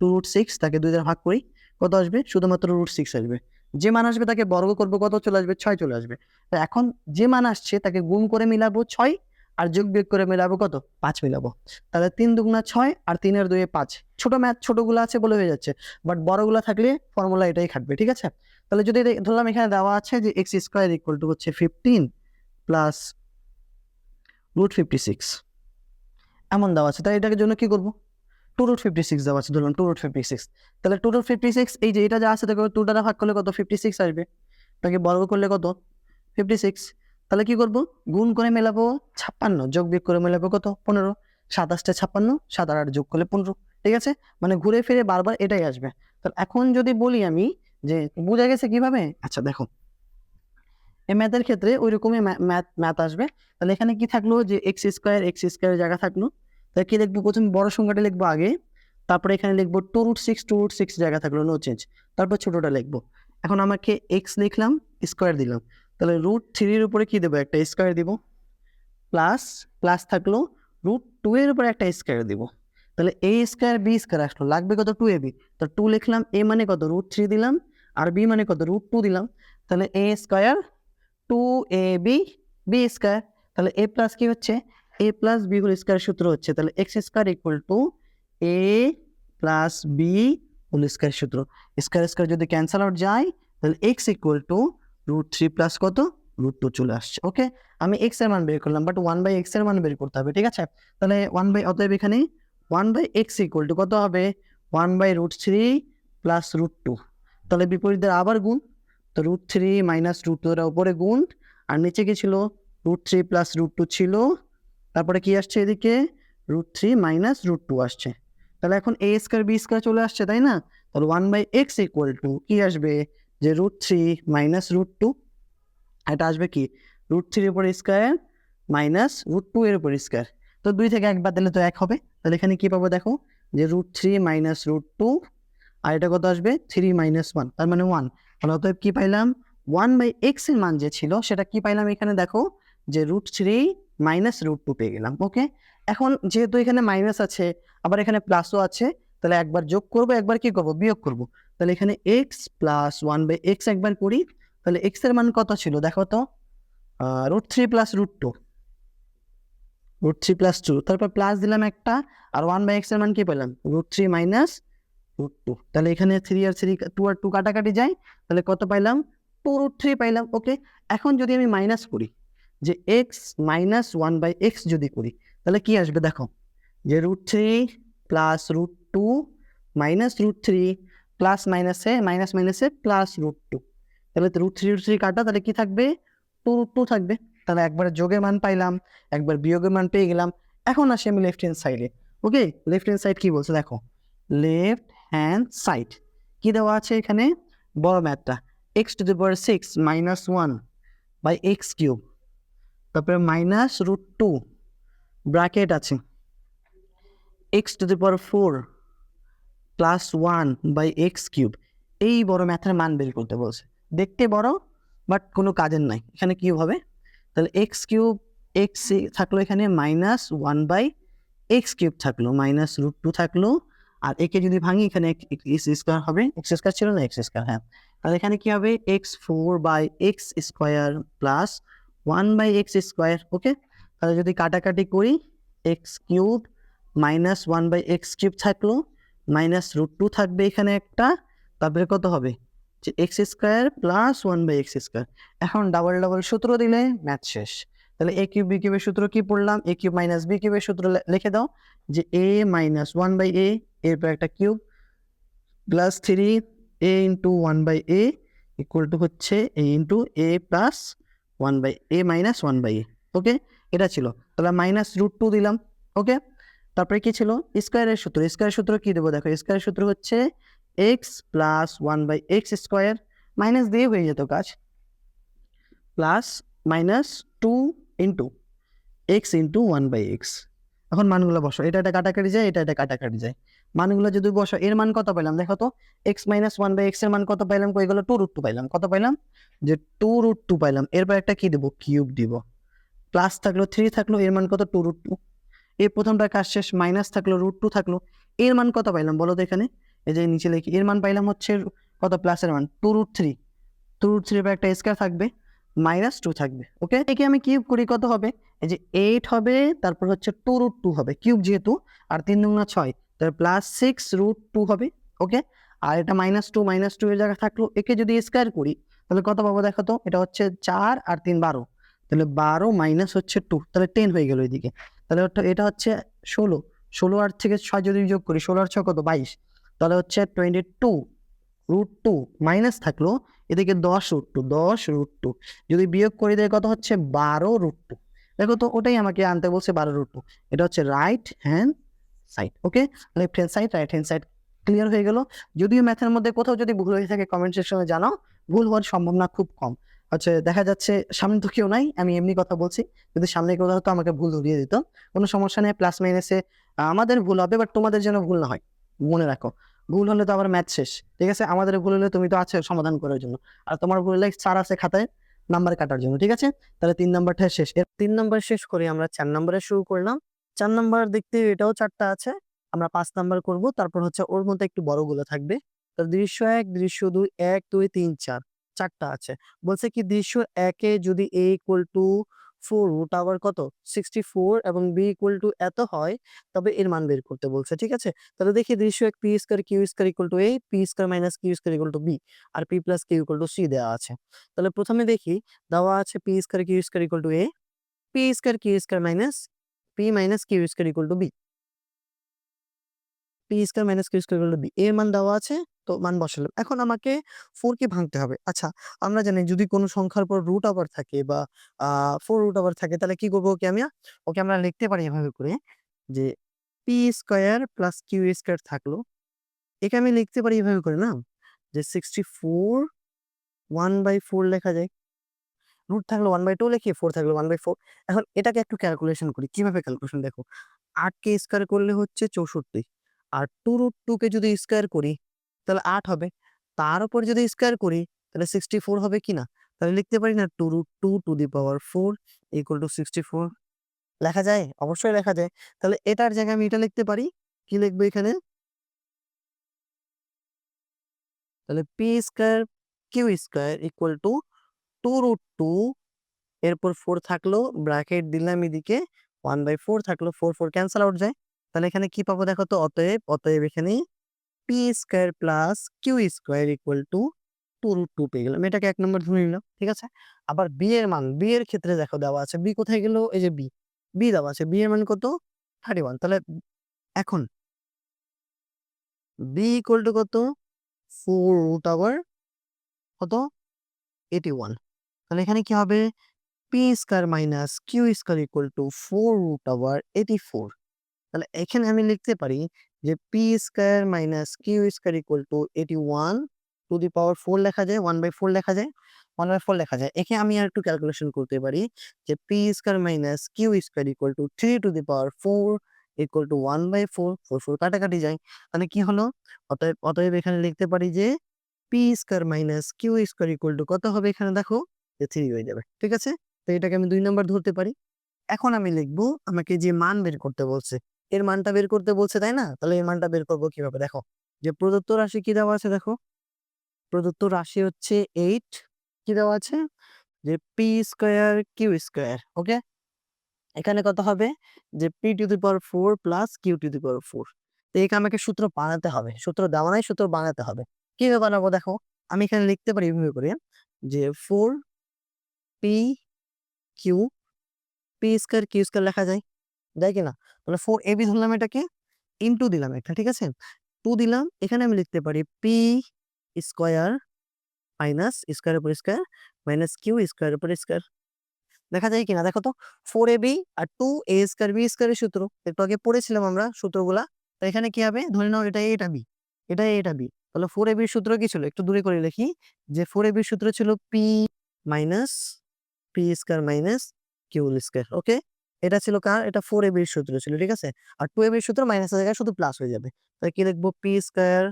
2√6 তাকে 2 দ্বারা ভাগ করি, কত আসবে শুধুমাত্র √6 আসবে। যে মান আসবে তাকে বর্গ করবো, কত চলে আসবে 6 চলে আসবে। তো এখন যে মান আসছে তাকে গুণ করে মিলাবো 6, আর যোগ বিয়োগ করে মিলাবো কত 5 মিলাবো। তাহলে 3 দুগুণা 6 আর 3 এর 2 5। ছোট ম্যাথ ছোটগুলো আছে বলে হয়ে যাচ্ছে, বাট বড়গুলো থাকলে ফর্মুলা এটাই খাটবে। ঠিক আছে, তাহলে যদি ধরলাম এখানে দেওয়া আছে যে x স্কয়ার ইকুয়াল টু হচ্ছে 15 প্লাস √56 এমন দেওয়া আছে, তাই এটার জন্য কি করবো 2√56 দেওয়া আছে, ধরলাম 2√56, তাহলে 2√56 এই যে এটা যা আছে তাকে 2 দ্বারা ভাগ করলে কত 56 আসবে, তাকে বর্গ করলে কত 56। তাহলে কি করব, গুণ করে মেলাবো 56, যোগ বিয়োগ করে মেলাবো কত 15, 27 56, 7 আর 8 যোগ করলে 15। ঠিক আছে, মানে ঘুরে ফিরে বারবার এটাই আসবে। তাহলে এখন যদি বলি আমি যে বোঝা গেছে কিভাবে, আচ্ছা দেখো এই ম্যাথের ক্ষেত্রে ওই রকমই ম্যাথ আসবে। তাহলে এখানে কি থাকলো যে এক্স স্কয়ার জায়গা থাকলো, তাহলে কি লিখবো, প্রথমে বড় সংখ্যাটা লিখবো আগে, তারপরে এখানে লিখবো 2√6 জায়গা থাকলো নো চেঞ্জ, তারপর ছোটটা লিখবো। এখন আমাকে এক্স লিখলাম, স্কয়ার দিলাম, তাহলে √3 উপরে কি দেবো একটা স্কয়ার দিব, প্লাস থাকলো √2 এর উপরে একটা স্কয়ার দিব, তাহলে এ স্কয়ার বি স্কয়ার আসলো, লাগবে কত 2ab, তো 2 লিখলাম, এ মানে কত √3 দিলাম, আর বি মানে কত √2 দিলাম, তাহলে a square 2ab B square. তাহলে এ প্লাস কি হচ্ছে a plus b whole square সূত্র হচ্ছে, তাহলে x square equal to a plus b whole square সূত্র, স্কয়ার যদি ক্যান্সেল আউট যায় তাহলে এক্স ইকুয়াল টু √3 প্লাস কত √2 চলে আসছে। ওকে, আমি এক্স এর মান বের করলাম, বাট 1/x এর মান বের করতে হবে। ঠিক আছে, তাহলে অতএব এখানে 1/x ইকুয়াল টু কত হবে 1/√3 প্লাস √2, তাহলে বিপরীত দ্বারা আবার গুণ, তো √3 মাইনাস √2 এর উপরে গুণ, আর নিচে কি ছিল √3 প্লাস √2 ছিল, তারপরে কি আসছে এদিকে √3 মাইনাস √2 আসছে। তাহলে এখন a স্কয়ার b স্কয়ার চলে আসছে, তাই না? তাহলে 1/x ইকুয়াল টু কি আসবে, যে √3 মাইনাস √2, এটা আসবে কি √3 এর উপর স্কয়ার মাইনাস √2 এর উপর স্কয়ার। তো 2 থেকে 1 বাদ দিলে তো 1 হবে। তাহলে এখানে কি পাবো দেখো, যে √3 মাইনাস √2, আর এটা কত আসবে 3 মাইনাস 1, তার মানে 1। তাহলে অতএব কি পাইলাম, 1/x এর মান যে ছিল সেটা কি পাইলাম এখানে দেখো, যে √3 মাইনাস √2 পেয়ে গেলাম। ওকে, এখন যেহেতু এখানে মাইনাস আছে আবার এখানে প্লাসও আছে, তাহলে একবার যোগ করব একবার কি করব বিয়োগ করব। তাহলে এখানে x প্লাস 1/x একবার করি, তাহলে x এর মান কত ছিল দেখো তো, √3 প্লাস √2 তারপর প্লাস দিলাম একটা, আর 1/x এর মান কি পেলাম √3 মাইনাস √2। তাহলে এখানে 3 আর 3 2 আর 2 কাটাকাটি যায়, তাহলে কত পাইলাম 2√3 পাইলাম। ওকে, এখন যদি আমি মাইনাস করি, যে x মাইনাস 1/x যদি করি, তাহলে কি আসবে দেখো, যে √3 প্লাস √2 মাইনাস √3 প্লাস মাইনাসে মাইনাস মাইনাসে প্লাস √2। তাহলে √3 কাটা, তাহলে কি থাকবে 2√2 থাকবে। তাহলে একবার যোগের মান পাইলাম, একবার বিয়োগের মান পেয়ে গেলাম। এখন আসি আমি লেফট হ্যান্ড সাইডে। ওকে, লেফট হ্যান্ড সাইড কি বলছে দেখো, লেফট হ্যান্ড সাইড কি দেওয়া আছে এখানে, বড় ম্যাথটা x⁻6 মাইনাস 1/x³, তারপরে মাইনাস √2 ব্র্যাকেট আছে x⁴ প্লাস 1/x³। এই বড় ম্যাথের মান বের করতে বলছে, দেখতে বড় বাট কোনো কাজের নাই। এখানে কি হবে, তাহলে x³ x থাকলো, এখানে মাইনাস 1/x³ থাকলো, মাইনাস √2 থাকলো, আর একে যদি ভাঙি এখানে x² হবে, x² ছিল না x², হ্যাঁ। তাহলে এখানে কি হবে x4/x² প্লাস 1/x²। ওকে, তাহলে যদি কাটাকাটি করি x³ মাইনাস 1/x³ থাকলো, মাইনাস √2 থাকবে এখানে একটা, তারপরে কত হবে যে x² প্লাস 1/x²। এখন ডাবল ডাবল সূত্র দিলে ম্যাথ শেষ। তাহলে a³ b³ এর সূত্র কি পড়লাম, a³ মাইনাস b³ এর সূত্র লিখে দাও, যে a মাইনাস 1/a এরপর একটা cube plus 3a into 1/a equal to হচ্ছে a into a plus 1/a minus 1/a। ওকে, এটা ছিল। তাহলে মাইনাস √2 দিলাম। ওকে, তারপরে কি ছিল স্কয়ারের সূত্র, স্কয়ারের সূত্র কি দেবো দেখো, স্কয়ারের সূত্র হচ্ছে x প্লাস 1/x², মাইনাস দিয়ে হয়ে যেত কাজ, plus minus 2 into x into 1/x। এখন মানগুলো বসো, এটা কাটাকাটি যায়, এটা কাটাকাটি যায়, মানগুলো যদি বসো এর মান কত পেলাম দেখো তো, x মাইনাস 1/x এর মান কত পাইলাম, কই গেল 2√2 পাইলাম। কত পাইলাম, যে 2√2 পাইলাম। এরপর একটা কি দেবো, কিউব দিব, প্লাস থাকলো 3 থাকলো, এর মান কত 2√2। এই প্রথমটা কাজ শেষ, মাইনাস থাকলো √2 থাকলো, এর মান কত পাইলাম বলো তো, এখানে এই যে নিচে লিখি, এর মান পাইলাম হচ্ছে কত, প্লাসের মান 2√3, 2√3 এর একটা স্কয়ার থাকবে, মাইনাস 2 থাকবে। ওকে, একে আমি কিউব করি, কত হবে, এই যে 8 হবে, তারপর হচ্ছে 2√2 হবে কিউব যেহেতু, আর 3 দুগুণা 6, তাহলে প্লাস 6√2 হবে। ওকে, আর এটা -2 এর জায়গায় থাকলো, একে যদি স্কয়ার করি তাহলে কত পাবো দেখো তো, এটা হচ্ছে 4 আর 3 12, তাহলে 12 মাইনাস হচ্ছে 2, তাহলে 10 হয়ে গেল এদিকে। তাহলে এটা হচ্ছে 16, 16 আর থেকে 6 যদি যোগ করি, 16 আর 6 কত 22, তাহলে হচ্ছে 22√2 মাইনাস থাকলো এদিকে 10√2 যদি বিয়োগ করে দেয় কত হচ্ছে 12√2। দেখো তো ওটাই আমাকে আনতে বলছে 12√2, এটা হচ্ছে right hand side. Okay, left hand side right hand side clear হয়ে গেল। যদিও ম্যাথের মধ্যে কোথাও যদি ভুল হয়ে থাকে কমেন্ট সেকশনে জানাও, ভুল হওয়ার সম্ভাবনা খুব কম। হচ্ছে দেখা যাচ্ছে সামনে তো কেউ নাই, আমি এমনি কথা বলছি, যদি সামনে কেউ হতো আমাকে ভুল ধরিয়ে দিত, কোনো সমস্যা নেই। প্লাস মাইনাসে আমাদের ভুল হবে, বাট তোমাদের যেন ভুল না হয়, মনে রাখো। ভুল হলে তো আবার ম্যাথ শেষ, ঠিক আছে? আমাদের ভুল হলে তুমি তো আছে সমাধান করার জন্য, আর তোমার ভুল হলে স্যার আছে খাতায় নাম্বার কাটার জন্য, ঠিক আছে? তাহলে 3 নাম্বারটা শেষ। 3 নাম্বার শেষ করে আমরা 4 নাম্বারে শুরু করলাম। 4 নাম্বার দেখতে এটাও 4টা আছে, আমরা 5 নাম্বার করব। তারপর হচ্ছে ওর মধ্যে একটু বড়গুলো থাকবে। তো দৃশ্য 1, দৃশ্য 2, 1, 2, 3, 4 4টা আছে। বলছে কি দৃশ্য 1 এ যদি a = 4 রুট আবার কত 64 এবং b = এত হয়, তবে এর মান বের করতে বলছে, ঠিক আছে? তাহলে দেখি দৃশ্য 1 p² q² = a, p² - q² = b, R p + q = c দেওয়া আছে। তাহলে প্রথমে দেখি দেওয়া আছে p² q² = a, p² q² - p - q² = b। P square minus q square equal to b এর মান দেওয়া আছে, তো মান বসালাম। এখন আমাকে 4 কে ভাঙতে হবে। আচ্ছা, আমরা জানি যদি কোনো সংখ্যার পর রুট ওভার থাকে বা 4 রুট ওভার থাকে তাহলে কি করব ওকে আমরা লিখতে পারি এভাবে করে যে p square plus q square থাকলো। একে আমি লিখতে পারি এভাবে করে না যে 64 1/4 লেখা যায়। রুট থাকলে 1/2 লিখি, 4 থাকলে 1/4। এখন এটাকে একটু ক্যালকুলেশন করি। কিভাবে ক্যালকুলেশন দেখো। 8 কে স্কয়ার করলে হচ্ছে 64 আর 2√2 কে যদি স্কয়ার করি তাহলে 8 হবে। তার উপর যদি স্কয়ার করি তাহলে 64 হবে কিনা? তাহলে লিখতে পারি না 2√2 two the power 4 equal two 64 লেখা যায়? অবশ্যই লেখা যায়। তাহলে এটার জায়গায় আমি এটা লিখতে পারি। কি লিখবো এখানে? তাহলে p square q square equal to 2√2 এরপর 4 থাকলো, ব্র্যাকেট দিলাম এদিকে 1/4 থাকলো, 4 4 ক্যানসেল আউট যায়। তাহলে এখানে কি পাবো দেখো তো? অতএব এখানে p square plus q square equal to 2√2 পেয়ে গেলাম। এটাকে 1 নম্বর ধরে নিলাম। ঠিক আছে? আবার বি এর মান, বি এর ক্ষেত্রে দেখো দেওয়া আছে। বি কোথায় গেল? এই যে বি। বি দেওয়া আছে। বি এর মান কত? 31। তাহলে এখন বি ইকুয়াল টু কত? 4 রুট ওভার কত? 81। তাহলে এখানে কি হবে? P square minus q square equal to 4 root over 84। তাহলে এখানে আমি লিখতে পারি যে p square minus q square equal to 81 to the power 4 লেখা যায়, 1/4 লেখা যায়, 1/4 লেখা যায়। একে আমি আর একটু ক্যালকুলেশন করতে পারি যে p square minus q square equal to 3 to the power 4 equal to 1/4, 4 4 কাটাকাটি যায়। তাহলে কি হলো? অতএব এখানে লিখতে পারি যে p square minus q square equal to কত হবে? এখানে দেখো যে 3 হয়ে যাবে। ঠিক আছে? তো এটাকে আমি 2 নাম্বার ধরতে পারি। এখন আমি লিখবো আমাকে যে মান বের করতে বলছে, এর মানটা বের করতে বলছে, তাই না? তাহলে এর মানটা বের করবো কিভাবে? দেখো, যে প্রদত্ত রাশি কি দেওয়া আছে দেখো। প্রদত্ত রাশি হচ্ছে 8। কি দেওয়া আছে? যে p square q square. Okay? এখানে কত হবে? যে p to the power 4 plus q to the power 4। তো একে আমাকে সূত্র বানাতে হবে। সূত্র দেওয়া নাই, সূত্র বানাতে হবে। কিভাবে বানাবো দেখো। আমি এখানে লিখতে পারি এভাবে করে যে 4 p q, p square q square লেখা যায়। যায় কিনা? তাহলে 4 এবি ধরলাম এটাকে, ইনটু দিলাম একটা। ঠিক আছে? 2 দিলাম। এখানে আমি লিখতে পারি পি স্কয়ার মাইনাস স্কয়ারের উপর স্কয়ার মাইনাস কিউ স্কয়ারের উপর স্কয়ার। দেখা যায় কিনা দেখো তো? 4ab আর 2a স্কয়ার বি স্কয়ারের সূত্র। একটু আগে পড়েছিলাম আমরা সূত্রগুলা। তো এখানে কি হবে? ধরে নাও এটা a এটা b, এটা a এটা b। তাহলে 4ab এর সূত্র কি ছিল? একটু দূরে করে লিখি যে 4ab এর সূত্র ছিল p minus p square minus q whole square. Okay? এটা ছিল কার? এটা 4ab এর সূত্র ছিল। ঠিক আছে? আর 2ab এর সূত্র মাইনাসের জায়গায় শুধু প্লাস হয়ে যাবে। তাহলে কি লিখবো? P square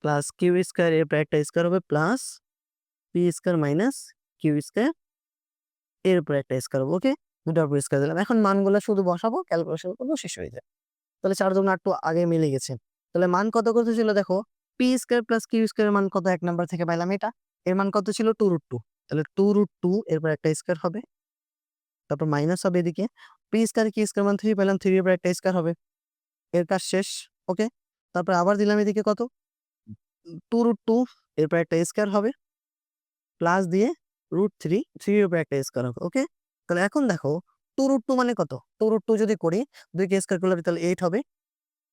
plus q square এর পর একটা স্কয়ার হবে plus p square minus q square এর উপর একটা স্কয়ার হবে। ওকে? দুটার উপর স্কয়ার দিলাম। এখন মানগুলা শুধু বসাবো, ক্যালকুলেশন করবো, শেষ হয়ে যায়। তাহলে 4 জন 8 আগে মিলে গেছে। তাহলে মান কত ছিল দেখো। P square plus q square এর মান কত? 1 নাম্বার থেকে পাইলাম এটা। এর মান কত ছিল? 2√2। তাহলে 2√2 এরপর একটা স্কয়ার হবে। তারপর মাইনাস হবে এদিকে। পি স্কয়ার কিউ স্কয়ার মান 3 পেলাম, 3 এর উপর একটা স্কয়ার হবে। এর কাজ শেষ। ওকে? তারপর আবার দিলাম এদিকে কত? 2√2 এরপর একটা স্কয়ার হবে। প্লাস দিয়ে √3, 3 এর উপর একটা স্কয়ার হবে। ওকে? তাহলে এখন দেখো √2 মানে কত? 2√2 যদি করি 2 কে স্কয়ার করলে তাহলে 8 হবে।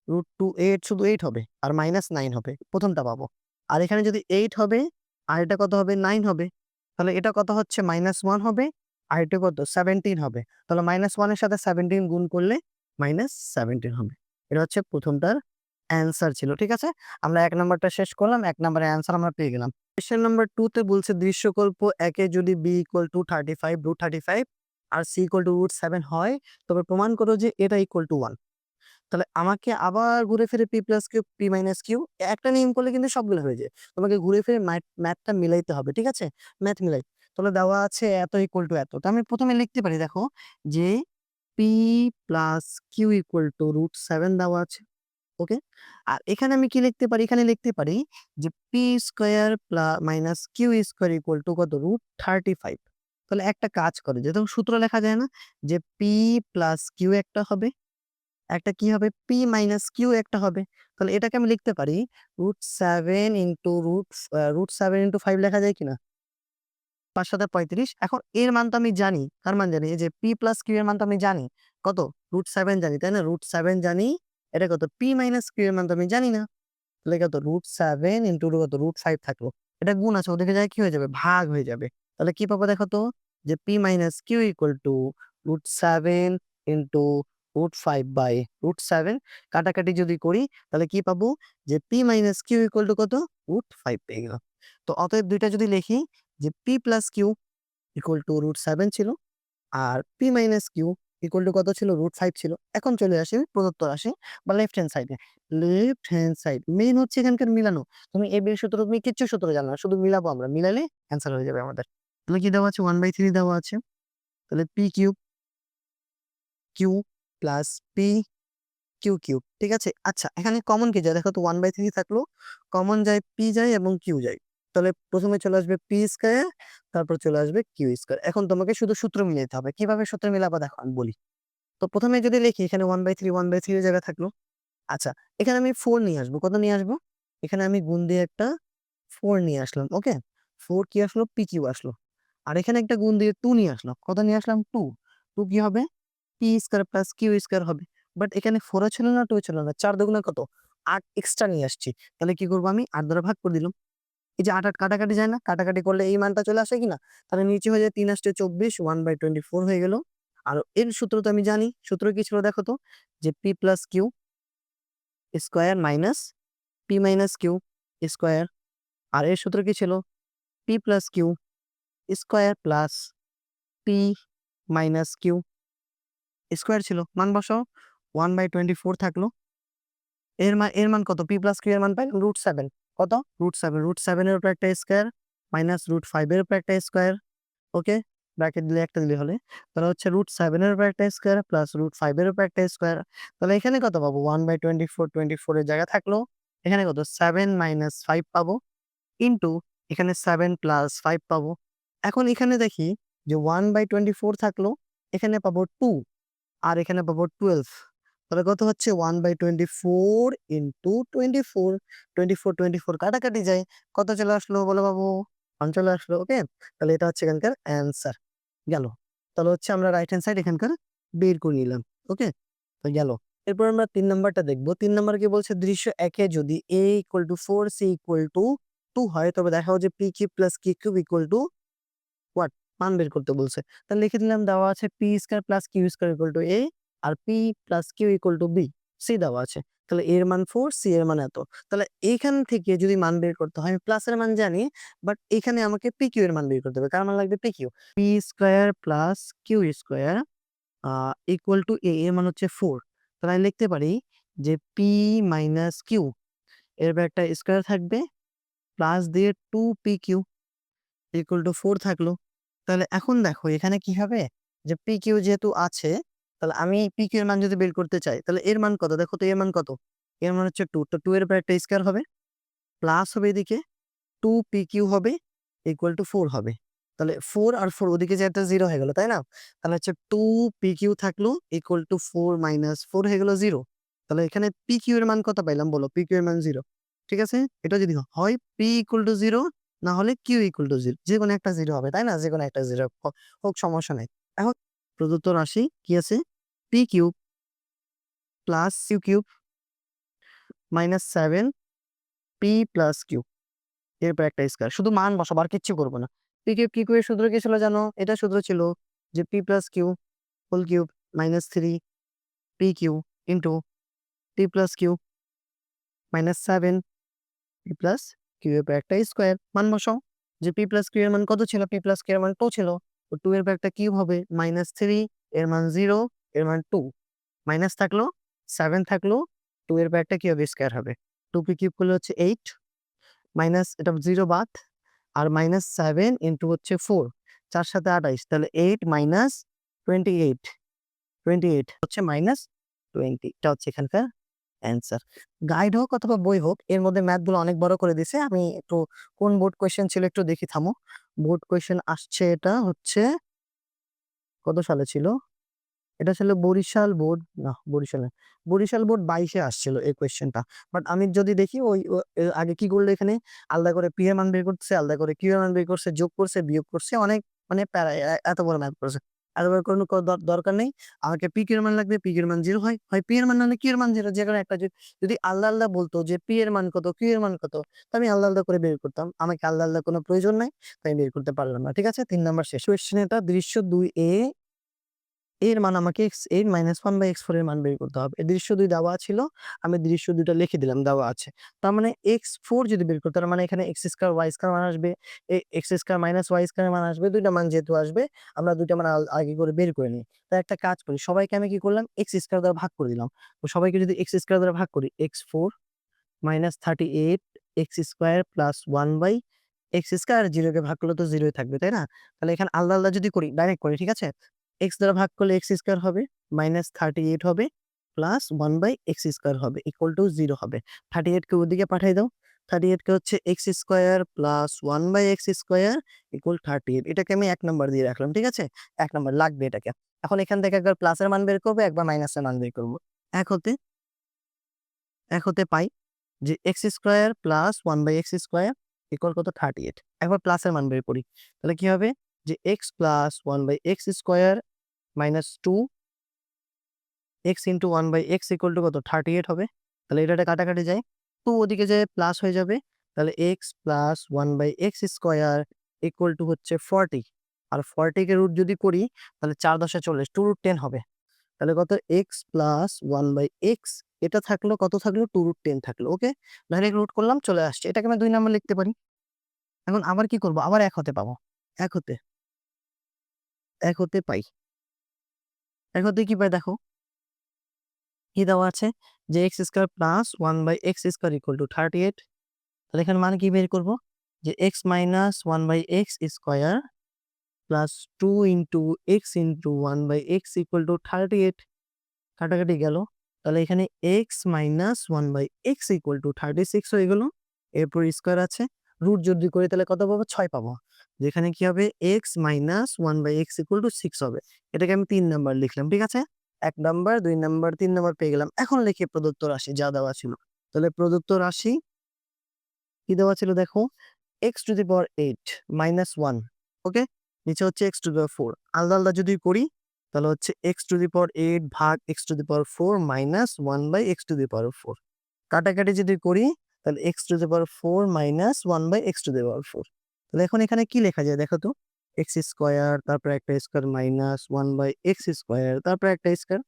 √2 8 শুধু 8 হবে আর -9 হবে। প্রথমটা পাবো। আর এখানে যদি 8 হবে আর এটা কত হবে? 9 হবে। তাহলে এটা কত হচ্ছে? -1 হবে আর এটা কত? 17 হবে। তাহলে -1 এর সাথে 17 গুণ করলে -17 হবে। এটা হচ্ছে প্রথমটার অ্যান্সার ছিল। ঠিক আছে? আমরা 1 নাম্বারটা শেষ করলাম। 1 নাম্বারের অ্যান্সার আমরা পেয়ে গেলাম। কোয়েশ্চেন নাম্বার 2 তে বলছে দৃশ্যকল্প 1 এ যদি b = 35 √35 আর c = √7 হয় তবে প্রমাণ করো যে এটা = 1। তাহলে আমাকে আবার ঘুরে ফিরে p plus q, p minus q একটা নিয়ম করলে কিন্তু সবগুলো হয়ে যায়। তোমাকে ঘুরে ফিরে ম্যাথটা মিলাইতে হবে। ঠিক আছে? ম্যাথ মিলাই। তাহলে দেওয়া আছে এত ইকুয়াল টু এত। তো আমি প্রথমে লিখতে পারি দেখো যে p plus q equal to √7 দেওয়া আছে। ওকে? আর এখানে আমি কি লিখতে পারি? এখানে লিখতে পারি যে p square minus q square equal to কত? √35। তাহলে একটা কাজ করে যেহেতু সূত্র লেখা যায় না যে পি প্লাস কিউ একটা হবে, একটা কি হবে? পি মাইনাস কিউ একটা হবে। তাহলে এটাকে আমি লিখতে পারি √7 ইন্টু √7 ইন্টু 5 লেখা যায় কিনা? ৫ ৭ 35। এখন এর মান তো আমি জানি। কার মান জানি? এই যে পি প্লাস কিউ এর মান তো আমি জানি। কত? √7 জানি, তাই না? √7 জানি এটা কত পি মাইনাস কিউ এর মান তো আমি জানি না, তাহলে কত √7 ইন্টু কত √5 থাকলো। এটা গুণ আছে, ওদিকে যায় কি হয়ে যাবে, ভাগ হয়ে যাবে। তাহলে কি পাবো দেখো তো, যে p minus q equal to √7 into √5 by √7, কাটাকাটি যদি করি তাহলে কি পাবো, যে p minus q equal to কত, √5 পেয়ে গেলাম। তো অতএব দুইটা যদি লিখি, যে p plus q equal to √7 ছিল, আর p minus q equal to কত ছিল, √5 ছিল। এখন চলে আসি প্রদত্ত রাশি বা লেফট হ্যান্ড সাইডে। লেফট হ্যান্ড সাইড মেইন হচ্ছে এখানকার মিলানো। তুমি এ বি এর সূত্র তুমি কিচ্ছু সূত্র জানো না, শুধু মিলাবো আমরা, মিলালে অ্যান্সার হয়ে যাবে আমাদের। তাহলে কি দেওয়া আছে, 1/3 দেওয়া আছে। তাহলে p cube q plus p q cube, ঠিক আছে। আচ্ছা এখানে কমন কি যায় দেখো তো, 1/3 থাকলো, কমন যায় পি যায় এবং কিউ যায়। তাহলে প্রথমে চলে আসবে পি স্কয়ার, তারপর চলে আসবে কিউ স্কয়ার। এখন তোমাকে শুধু সূত্র মিলাতে হবে, কিভাবে সূত্র মিলাবা দেখো আমি বলি। তো প্রথমে যদি লিখি, এখানে 1/3 এর জায়গা থাকলো। আচ্ছা এখানে আমি 4 নিয়ে আসবো, কত নিয়ে আসবো, এখানে আমি গুণ দিয়ে একটা 4 নিয়ে আসলাম, ওকে। 4 কি আসলো, পি কিউ আসলো। আর এখানে একটা গুণ দিয়ে 2 নিয়ে আসলাম, কত নিয়ে আসলাম, 2। 2 কি হবে, p square plus q square হবে। বাট এখানে 4 ছিল না, 2 ছিল না, 4 দুগুণে কত, 8 এক্সট্রা নিয়ে আসছি। তাহলে কি করবো, আমি 8 দ্বারা ভাগ করে দিলাম। এই যে 8 8 কাটাকাটি যায় না, কাটাকাটি করলে এই মানটা চলে আসে কিনা, তাহলে নিচে হয়ে যায় 3 8 24, 1/24 হয়ে গেল। আর এর সূত্র তো আমি জানি, সূত্র কি ছিল দেখো তো, যে p plus q square minus p minus q square. আর এর সূত্র কি ছিল, p plus q square plus p minus q square ছিল। মান বসাও, 1/24 থাকলো। এর মান কত, পি প্লাস কিউ এর মান পাই √7, কত √7 এর উপর একটা স্কয়ার মাইনাস √5 এর উপর একটা স্কয়ার, ওকে। ব্র্যাকেট দিলে একটা দিলে হলে, তাহলে হচ্ছে √7 এর উপর একটা স্কয়ার প্লাস √5 এর উপর একটা স্কয়ার। তাহলে এখানে কত পাবো, 1/24 এর জায়গা থাকলো, এখানে কত 7 - 5 পাবো, ইন্টু এখানে 7 + 5 পাবো। এখন এখানে দেখি যে 1/24 থাকলো, এখানে পাবো 2, আর এখানে পাবো 12। তাহলে কত হচ্ছে, 1/24 ইন্টু 24, 24 24 কাটাকাটি যায়, কত চলে আসলো বলো বাবু, 1 চলে আসলো, ওকে। তাহলে এটা হচ্ছে এখানকার অ্যান্সার গেল। তাহলে হচ্ছে আমরা রাইট হ্যান্ড সাইড এখানকার বের করে নিলাম, ওকে। তো গেল। এরপর আমরা 3 নাম্বারটা দেখবো। 3 নাম্বার কি বলছে, দৃশ্য একে যদি a = 4, c = 2 হয়, তবে দেখাও যে p cube plus q cube = what, মান বের করতে বলছে। তাহলে লিখে দিলাম, দেওয়া আছে p square plus q square = a, আর p plus q = b, c দেওয়া আছে। তাহলে a এর মান 4, c এর মান এত। তাহলে এইখান থেকে যদি মান বের করতে হয়, আমি প্লাস এর মান জানি, বাট এখানে আমাকে p q এর মান বের করতে হবে। কার মান লাগবে, p q। p square plus q square a এর মান হচ্ছে 4। তাহলে আমি লিখতে পারি যে p মাইনাস q এর উপর একটা স্কয়ার থাকবে, প্লাস দিয়ে 2pq = 4 থাকলো। তাহলে এখন দেখো এখানে কি হবে, যে পি কিউ যেহেতু আছে, তাহলে আমি পি কিউ এর মান যদি বের করতে চাই, তাহলে এর মান কত দেখো তো, এর মান কত, এর মান হচ্ছে 2। তো 2 এর উপর একটা স্কয়ার হবে, প্লাস হবে এদিকে 2pq হবে = 4 হবে। তাহলে 4 আর 4 ওদিকে যে একটা 0 হয়ে গেল, তাই না। তাহলে হচ্ছে 2pq থাকলো = 4 - 4 হয়ে গেল 0। তাহলে এখানে pq এর মান কত পাইলাম বলো, pq এর মান 0, ঠিক আছে। এটা যদি হয় p = 0, না হলে q = 0, যে কোনো একটা 0 হবে, তাই না, যে কোনো একটা 0 হোক, সমস্যা নাই। এখন প্রদত্ত রাশি কি আছে, p cube plus q cube minus 7p plus q এরপর একটা স্কয়ার, শুধু মান বসাবো আর কিচ্ছু করবো না। পি কিউব কি এর সূত্র কি ছিল জানো, এটা সূত্র ছিল যে p plus q whole cube minus 3pq into p plus q minus 7p plus q এর উপর একটা স্কয়ার। মান বসাও, যে p প্লাস কিউ এর মান কত ছিল, p প্লাস কিউ এর মান 2 ছিল, তো 2 এর উপর একটা কিউব হবে, -3 এর মান 0, এর মান 2, মাইনাস থাকলো 7 থাকলো, 2 এর উপর একটা কিউব স্কয়ার হবে, 2p কিউব করলে হচ্ছে 8, মাইনাস এটা 0 বাদ, আর -7 ইন্টু হচ্ছে 4, 4 সাথে 28, তাহলে 8 - 28, 28 হচ্ছে -20, এটা হচ্ছে এখানকার অ্যান্সার। গাইড হোক অথবা বই হোক, এর মধ্যে ম্যাথ গুলো অনেক বড় করে দিছে। আমি একটু কোন বোর্ড কোয়েশ্চেন ছিল একটু দেখি, থামো। বোর্ড কোয়েশ্চেন আসছে, এটা হচ্ছে কত সালে ছিল, এটা ছিল বরিশাল বোর্ড, না বরিশাল না, বরিশাল বোর্ড 22-এ আসছিল এই কোয়েশ্চেনটা। বাট আমি যদি দেখি ওই আগে কি করলো, এখানে আলাদা করে পি এর মান বের করছে, আলাদা করে কিউ এর মান বের করছে, যোগ করছে, বিয়োগ করছে, অনেক মানে প্যারা এত বড় ম্যাথ করছে। এতবার কোনো দরকার নেই। আমাকে p এর মান লাগবে, p এর মান 0 হয় p এর মান না হলে q এর মান 0, যেকোনো একটা। যদি আলাদা বলতো যে p এর মান কত, q এর মান কত, তো আমি আলাদা করে বের করতাম। আমাকে আলাদা কোনো প্রয়োজন নাই, তাই বের করতে পারলাম না। ঠিক আছে? 3 নাম্বার শেষ। কোয়েশ্চেন এটা দৃশ্য 2a এর মান আমাকে x8 - 1/x4 এর মান বের করতে হবে। এই দৃশ্য 2 দেওয়া ছিল, আমি দৃশ্য 2 টা লিখে দিলাম, দেওয়া আছে। তার মানে x4 যদি বের করি, তার মানে এখানে x² y² মান আসবে, x² - y² মান আসবে। 2 টা মান যেহেতু আসবে, আমরা 2 টা মান আগে করে বের করে নিই। তাই একটা কাজ করি, সবাইকে আমি কি করলাম, x² দ্বারা ভাগ করে দিলাম। তো সবাইকে যদি x² দ্বারা ভাগ করি, x4 - 38 x² + 1/x², আর 0 কে ভাগ করলে তো 0 ই থাকবে, তাই না? তাহলে এখানে আলাদা যদি করি, ডাইরেক্ট করি, ঠিক আছে? x দ্বারা ভাগ করলে x² হবে, -38 হবে, প্লাস 1/x² হবে, ইকুয়াল টু 0 হবে। 38 কে ওদিকে পাঠাই দাও। 38 কে হচ্ছে x² প্লাস 1/x² ইকুয়াল 38। এটাকে আমি 1 নাম্বার দিয়ে রাখলাম, ঠিক আছে? 1 নাম্বার লাগবে এটাকে। এখন এখান থেকে একবার প্লাসের মান বের করব, একবার মাইনাসের মান বের করব। 1 হতে 1 হতে পাই যে x² প্লাস 1/x² ইকুয়াল কত, 38। একবার প্লাসের মান বের করি। তাহলে কি হবে যে x plus 1/x² minus 2 x into 1/x equal to কত, 38 হবে। তাহলে এটা কাটাকাটি যায়। 2 ওদিকে যেয়ে প্লাস হয়ে যাবে। তাহলে x plus 1/x² equal to হচ্ছে 40। আর 40 কে রুট যদি করি, তাহলে 4 10 40, 2√10 হবে। তাহলে কত, x প্লাস 1/x, এটা থাকলো, কত থাকলো, 2√10 থাকলো। ওকে, ডাইরেক্ট রুট করলাম, চলে আসছে। এটাকে আমি 2 নাম্বার লিখতে পারি। এখন আবার কি করব, আবার 1 হতে পাবো। 1 হতে 1 হতে পাই। 1 হতে কি পাই দেখো, কি দেওয়া আছে যে x² plus 1/x² equal to 38। তাহলে এখানে মান কি বের করব, যে x minus 1/x² plus 2 into x into 1/x equal to 38। কাটাকাটি গেল। তাহলে এখানে x minus 1/x equal to 36 হয়ে গেল। এরপর স্কয়ার আছে, রুট যদি করি তাহলে কত পাবো, 6 পাবো। যেখানে কি হবে, x minus 1/x equal to 6 হবে। এটাকে আমি 3 নাম্বার লিখলাম, ঠিক আছে? 1 নাম্বার, 2 নাম্বার, 3 নাম্বার পেয়ে গেলাম। এখন লিখি প্রদত্ত রাশি যা দেওয়া ছিল। তাহলে প্রদত্ত রাশি কি দেওয়া ছিল দেখো, x to the power 8 minus 1। ওকে, নিচে হচ্ছে x টু দি পাওয়ার 4। আলাদা আলাদা যদি করি, তাহলে হচ্ছে x টু দি পাওয়ার 8 ভাগ x to the power 4 minus 1/x to the power 4। কাটাকাটি যদি করি, তাহলে x to the power 4 minus 1/x to the power 4। তাহলে এখন এখানে কি লেখা যায় দেখো তো, x স্কয়ার, তারপর একটা স্কয়ার মাইনাস 1/x স্কয়ার, তারপর একটা স্কয়ার।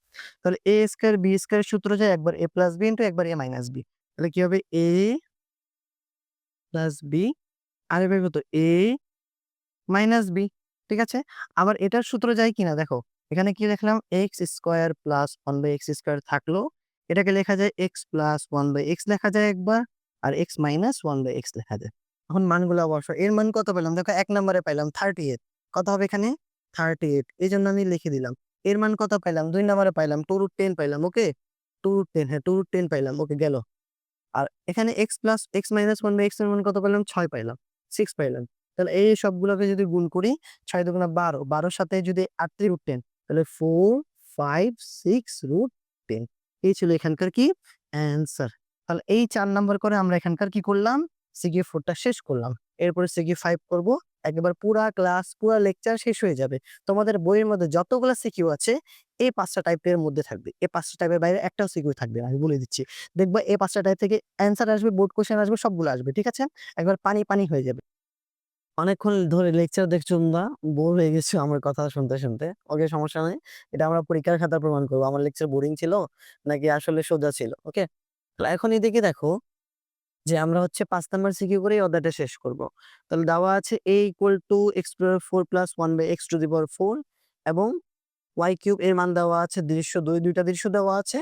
তাহলে a স্কয়ার b স্কয়ার সূত্র যায় একবার a প্লাস b ইনটু একবার a মাইনাস b। তাহলে কি হবে, a প্লাস b, আর এবার কত, a মাইনাস b। ঠিক আছে? আবার এটার সূত্র যায় কিনা দেখো, এখানে কি লিখলাম, x square plus 1/x square থাকলো, এটাকে লেখা যায় x প্লাস 1/x লেখা যায় একবার, আর x মাইনাস 1/x লেখা যায়। এখন মানগুলো বসাও। এর মান কত পেলাম দেখো, 1 নম্বরে পাইলাম 38। কত হবে এখানে, 38। এইজন্য আমি লিখে দিলাম। এর মান কত পাইলাম, 2 নম্বরে পাইলাম 2√10 পাইলাম। ওকে, 2√10, হ্যাঁ 2√10 পাইলাম। ওকে, গেল। আর এখানে x plus x minus 1/x এর মান কত পেলাম, 6 পাইলাম, 6 পাইলাম। তাহলে এই সবগুলোকে যদি গুণ করি, 6 দুগুণা 12, 12 সাথে যদি 8 × 10, তাহলে 4 5 6 √10। এই ছিল এখানকার কি অ্যান্সার। তাহলে এই 4 নাম্বার করে আমরা এখানকার কি করলাম, CQ4 টা শেষ করলাম। এরপরে CQ5 করব। একেবারে পুরা ক্লাস, পুরা লেকচার শেষ হয়ে যাবে। তোমাদের বইয়ের মধ্যে যতগুলা সিকিউ আছে, এই 5টা টাইপের মধ্যে থাকবে। এই 5টা টাইপের বাইরে একটাও সিকিউ থাকবে না, আমি বলে দিচ্ছি। দেখবা এই 5টা টাইপ থেকে অ্যান্সার আসবে, বোর্ড কোশ্চেন আসবে, সবগুলো আসবে। ঠিক আছে? একবার পানি, পানি হয়ে যাবে। অনেকক্ষণ ধরে লেকচার দেখছো তোমরা, বোর হয়ে গেছো আমার কথা শুনতে, শুনতে। ওকে, সমস্যা নাই। এটা আমরা পরীক্ষার খাতায় প্রমাণ করব আমার লেকচার বোরিং ছিল নাকি আসলে সোজা ছিল। ওকে? তো এখন এদিকে দেখো যে আমরা হচ্ছে 5 নাম্বার সিকিউ করে এই অধ্যায়টা শেষ করব। তাহলে দেওয়া আছে a = x² 4 + 1/x to the power 4 এবং y³ এর মান দেওয়া আছে, দৃশ্য 2, 2টা দৃশ্য দেওয়া আছে।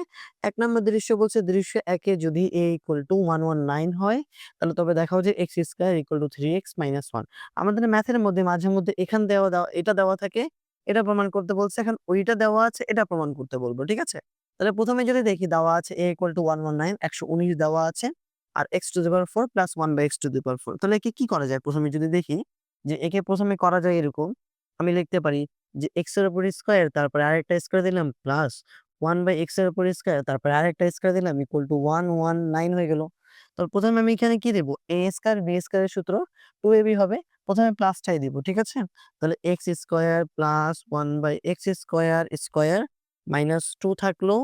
1 নম্বর দৃশ্য বলছে দৃশ্য 1 এ যদি a = 119 হয়, তাহলে তবে দেখাও যে x² = 3x - 1। আমাদের ম্যাথের মধ্যে মাঝে মধ্যে এখান দেওয়া এটা দেওয়া থাকে, এটা প্রমাণ করতে বলছে। এখন ওইটা দেওয়া আছে, এটা প্রমাণ করতে বলবো। ঠিক আছে? তাহলে প্রথমে যদি দেখি, দেওয়া আছে a = 119, 119 দেওয়া আছে, আর x to the power 4 plus 1/x to the power 4। তাহলে একে কি করা যায়, প্রথমে যদি দেখি যে একে প্রথমে করা যায় এরকম, আমি লিখতে পারি যে x এর উপর স্কয়ার, তারপরে আরেকটা স্কয়ার দিলাম, প্লাস 1/x এর উপর স্কয়ার, তারপরে আরেকটা স্কয়ার দিলাম, ইকুয়াল টু 119 হয়ে গেল। তো প্রথমে আমি এখানে কি দেব, a স্কয়ার b স্কয়ারের সূত্র 2ab হবে, প্রথমে প্লাসটাই দিব, ঠিক আছে? তাহলে x square plus 1/x square square minus 2 থাকলো,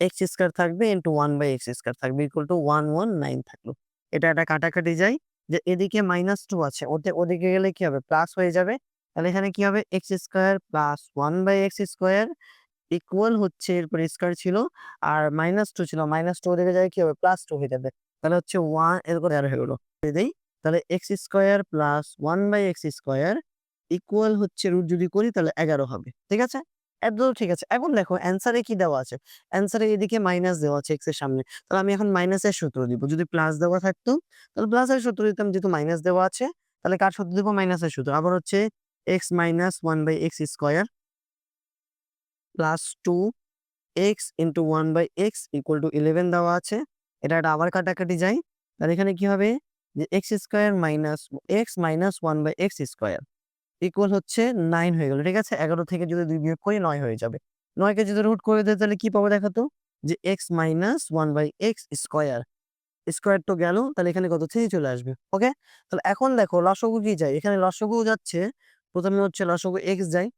এক্স স্কোয়ার থাকবে ইন্টু 1/x স্কোয়ার থাকবে ইকুয়াল টু 119 থাকলো। এটা কাটাকাটি যায়, যে এদিকে -2 আছে, ওদিকে গেলে কি হবে? প্লাস হয়ে যাবে। তাহলে এখানে কি হবে? X square plus 1/x square equal হচ্ছে, এরপরে স্কোয়ার ছিল আর -2 ছিল, -2 ওদিকে যায় কি হবে? +2 হয়ে যাবে। তাহলে হচ্ছে 1 এরপরে আর হয়ে গেল। দেই, তাহলে x square plus 1/x square equal হচ্ছে রুট যদি করি তাহলে 11 হবে। ঠিক আছে? একদম ঠিক আছে। এখন দেখো অ্যান্সারে কি দেওয়া আছে? অ্যান্সারে এদিকে মাইনাস দেওয়া আছে এক্স এর সামনে। তাহলে আমি এখন মাইনাসের সূত্র দিব। যদি প্লাস দেওয়া থাকতো তাহলে প্লাসের সূত্র দিতাম, যেহেতু মাইনাস দেওয়া আছে তাহলে কার সূত্র দিব? মাইনাসের সূত্র। আবার হচ্ছে x minus 1/x square plus 2x into 1/x equal to 11 দেওয়া আছে। এটা আবার কাটাকাটি যায়। তাহলে এখানে কি হবে? যে x square minus x minus 1/x square equal হচ্ছে 9 হয়ে গেল। ঠিক আছে? 11 থেকে যদি 2 বিয়োগ করি 9 হয়ে যাবে। 9 কে যদি রুট করে দেই তাহলে কি পাবো দেখো তো? যে x minus 1/x square. Square তো গেল, তাহলে এখানে কত? 3 চলে আসবে। ওকে? তাহলে এখন দেখো লসাগু কি যায়? এখানে লসাগু যাচ্ছে, প্রথমে হচ্ছে লসাগু x যায়।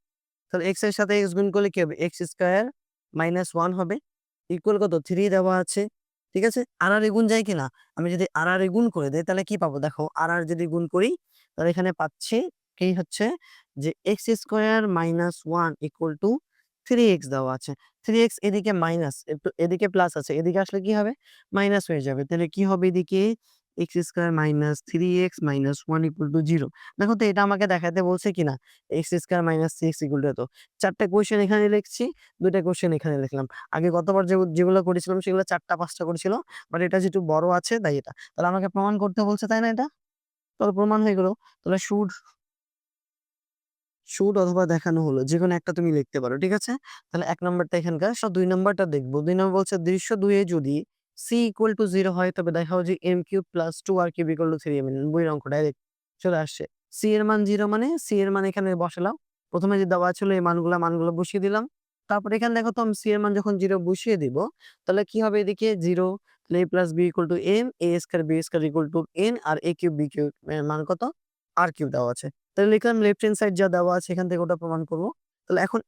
তাহলে x এর সাথে x গুণ করলে কি হবে? x স্কোয়ার মাইনাস 1 হবে। ইকুয়াল কত? 3 দেওয়া আছে। ঠিক আছে? আর গুণ যায় কিনা? আমি যদি আর গুণ করে দেই তাহলে কি পাবো? দেখো আর যদি গুণ করি তাহলে এখানে পাচ্ছি কি হচ্ছে, যে x square minus 1 equal two 3x দেওয়া আছে। 3x এদিকে মাইনাস, এদিকে প্লাস আছে। এদিকে আসলে কি হবে? মাইনাস হয়ে যাবে। তাহলে কি হবে এদিকে? x square minus 3x minus 1 equal to 0। দেখো তো এটা আমাকে দেখাতে বলছে কিনা? x square minus 3x equal to এত। 4 টা কোয়েশ্চেন এখানে লিখছি, 2 টা কোয়েশ্চেন এখানে লিখলাম। আগে গতবার যেগুলো করেছিলাম সেগুলো 4 টা 5 টা করেছিল। বাট এটা যেহেতু বড় আছে তাই এটা। তাহলে আমাকে প্রমাণ করতে বলছে, তাই না এটা? তাহলে প্রমাণ হয়ে গেল। তাহলে শুড অথবা দেখানো হলো। যেকোনো একটা তুমি লিখতে পারো। ঠিক আছে? তাহলে ১ নাম্বারটা এখানকার। ২ নাম্বারটা দেখব। ২ নম্বর বলছে দৃশ্য ২ এ যদি c ইকুয়াল টু 0 হয় তবে দেখাও যে m³ plus 2r³ equal to 3m। বইয়ের অঙ্ক ডাইরেক্ট চলে আসছে। c এর মান 0 মানে c এর মান এখানে বসালাম। প্রথমে যে দেওয়া ছিল এই মানগুলো বসিয়ে দিলাম। তারপর এখানে দেখো তো আমি c এর মান যখন 0 বসিয়ে দিব তাহলে কি হবে? এদিকে 0, তাহলে a plus b equal to m, a square b square equal to n, আর a³ b³ এর মান কত? r³ দেওয়া আছে। তাহলে লিখলাম লেফট হ্যান্ড সাইড যা দেওয়া আছে এখান থেকে ওটা প্রমাণ করব। তাহলে এখন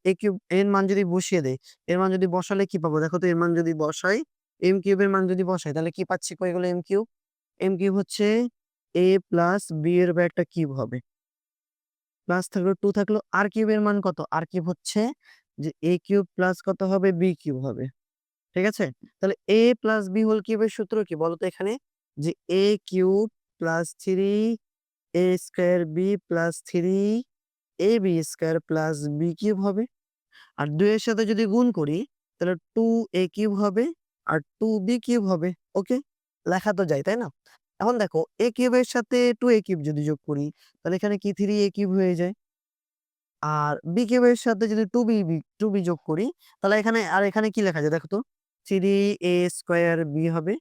এর মান যদি বসিয়ে দেই, এর মান যদি বসালে কি পাবো? দেখো তো এর মান যদি বসাই, m³ এর মান যদি বসাই তাহলে কি পাচ্ছি? কই গেল m³? m³ হচ্ছে a প্লাস b এর একটা কিউব হবে। প্লাস থাকলো 2 থাকলো, r³ এর মান কত? r³ হচ্ছে যে a³ প্লাস কত হবে? b³ হবে। ঠিক আছে? তাহলে a প্লাস b হোল কিউবের সূত্র কি বলো তো এখানে? যে a³ plus 3 a square b plus 3ab square plus b³ হবে। আর 2 এর সাথে যদি গুণ করি তাহলে 2a³ হবে আর 2b³ হবে। ওকে? লেখা তো যায়, তাই না? এখন দেখো a³ এর সাথে 2a³ যদি যোগ করি তাহলে এখানে কি 3a³ হয়ে যায়। আর b³ এর সাথে যদি 2b যোগ করি তাহলে এখানে কি লেখা যায় দেখো তো? 3a স্কয়ার b হবে,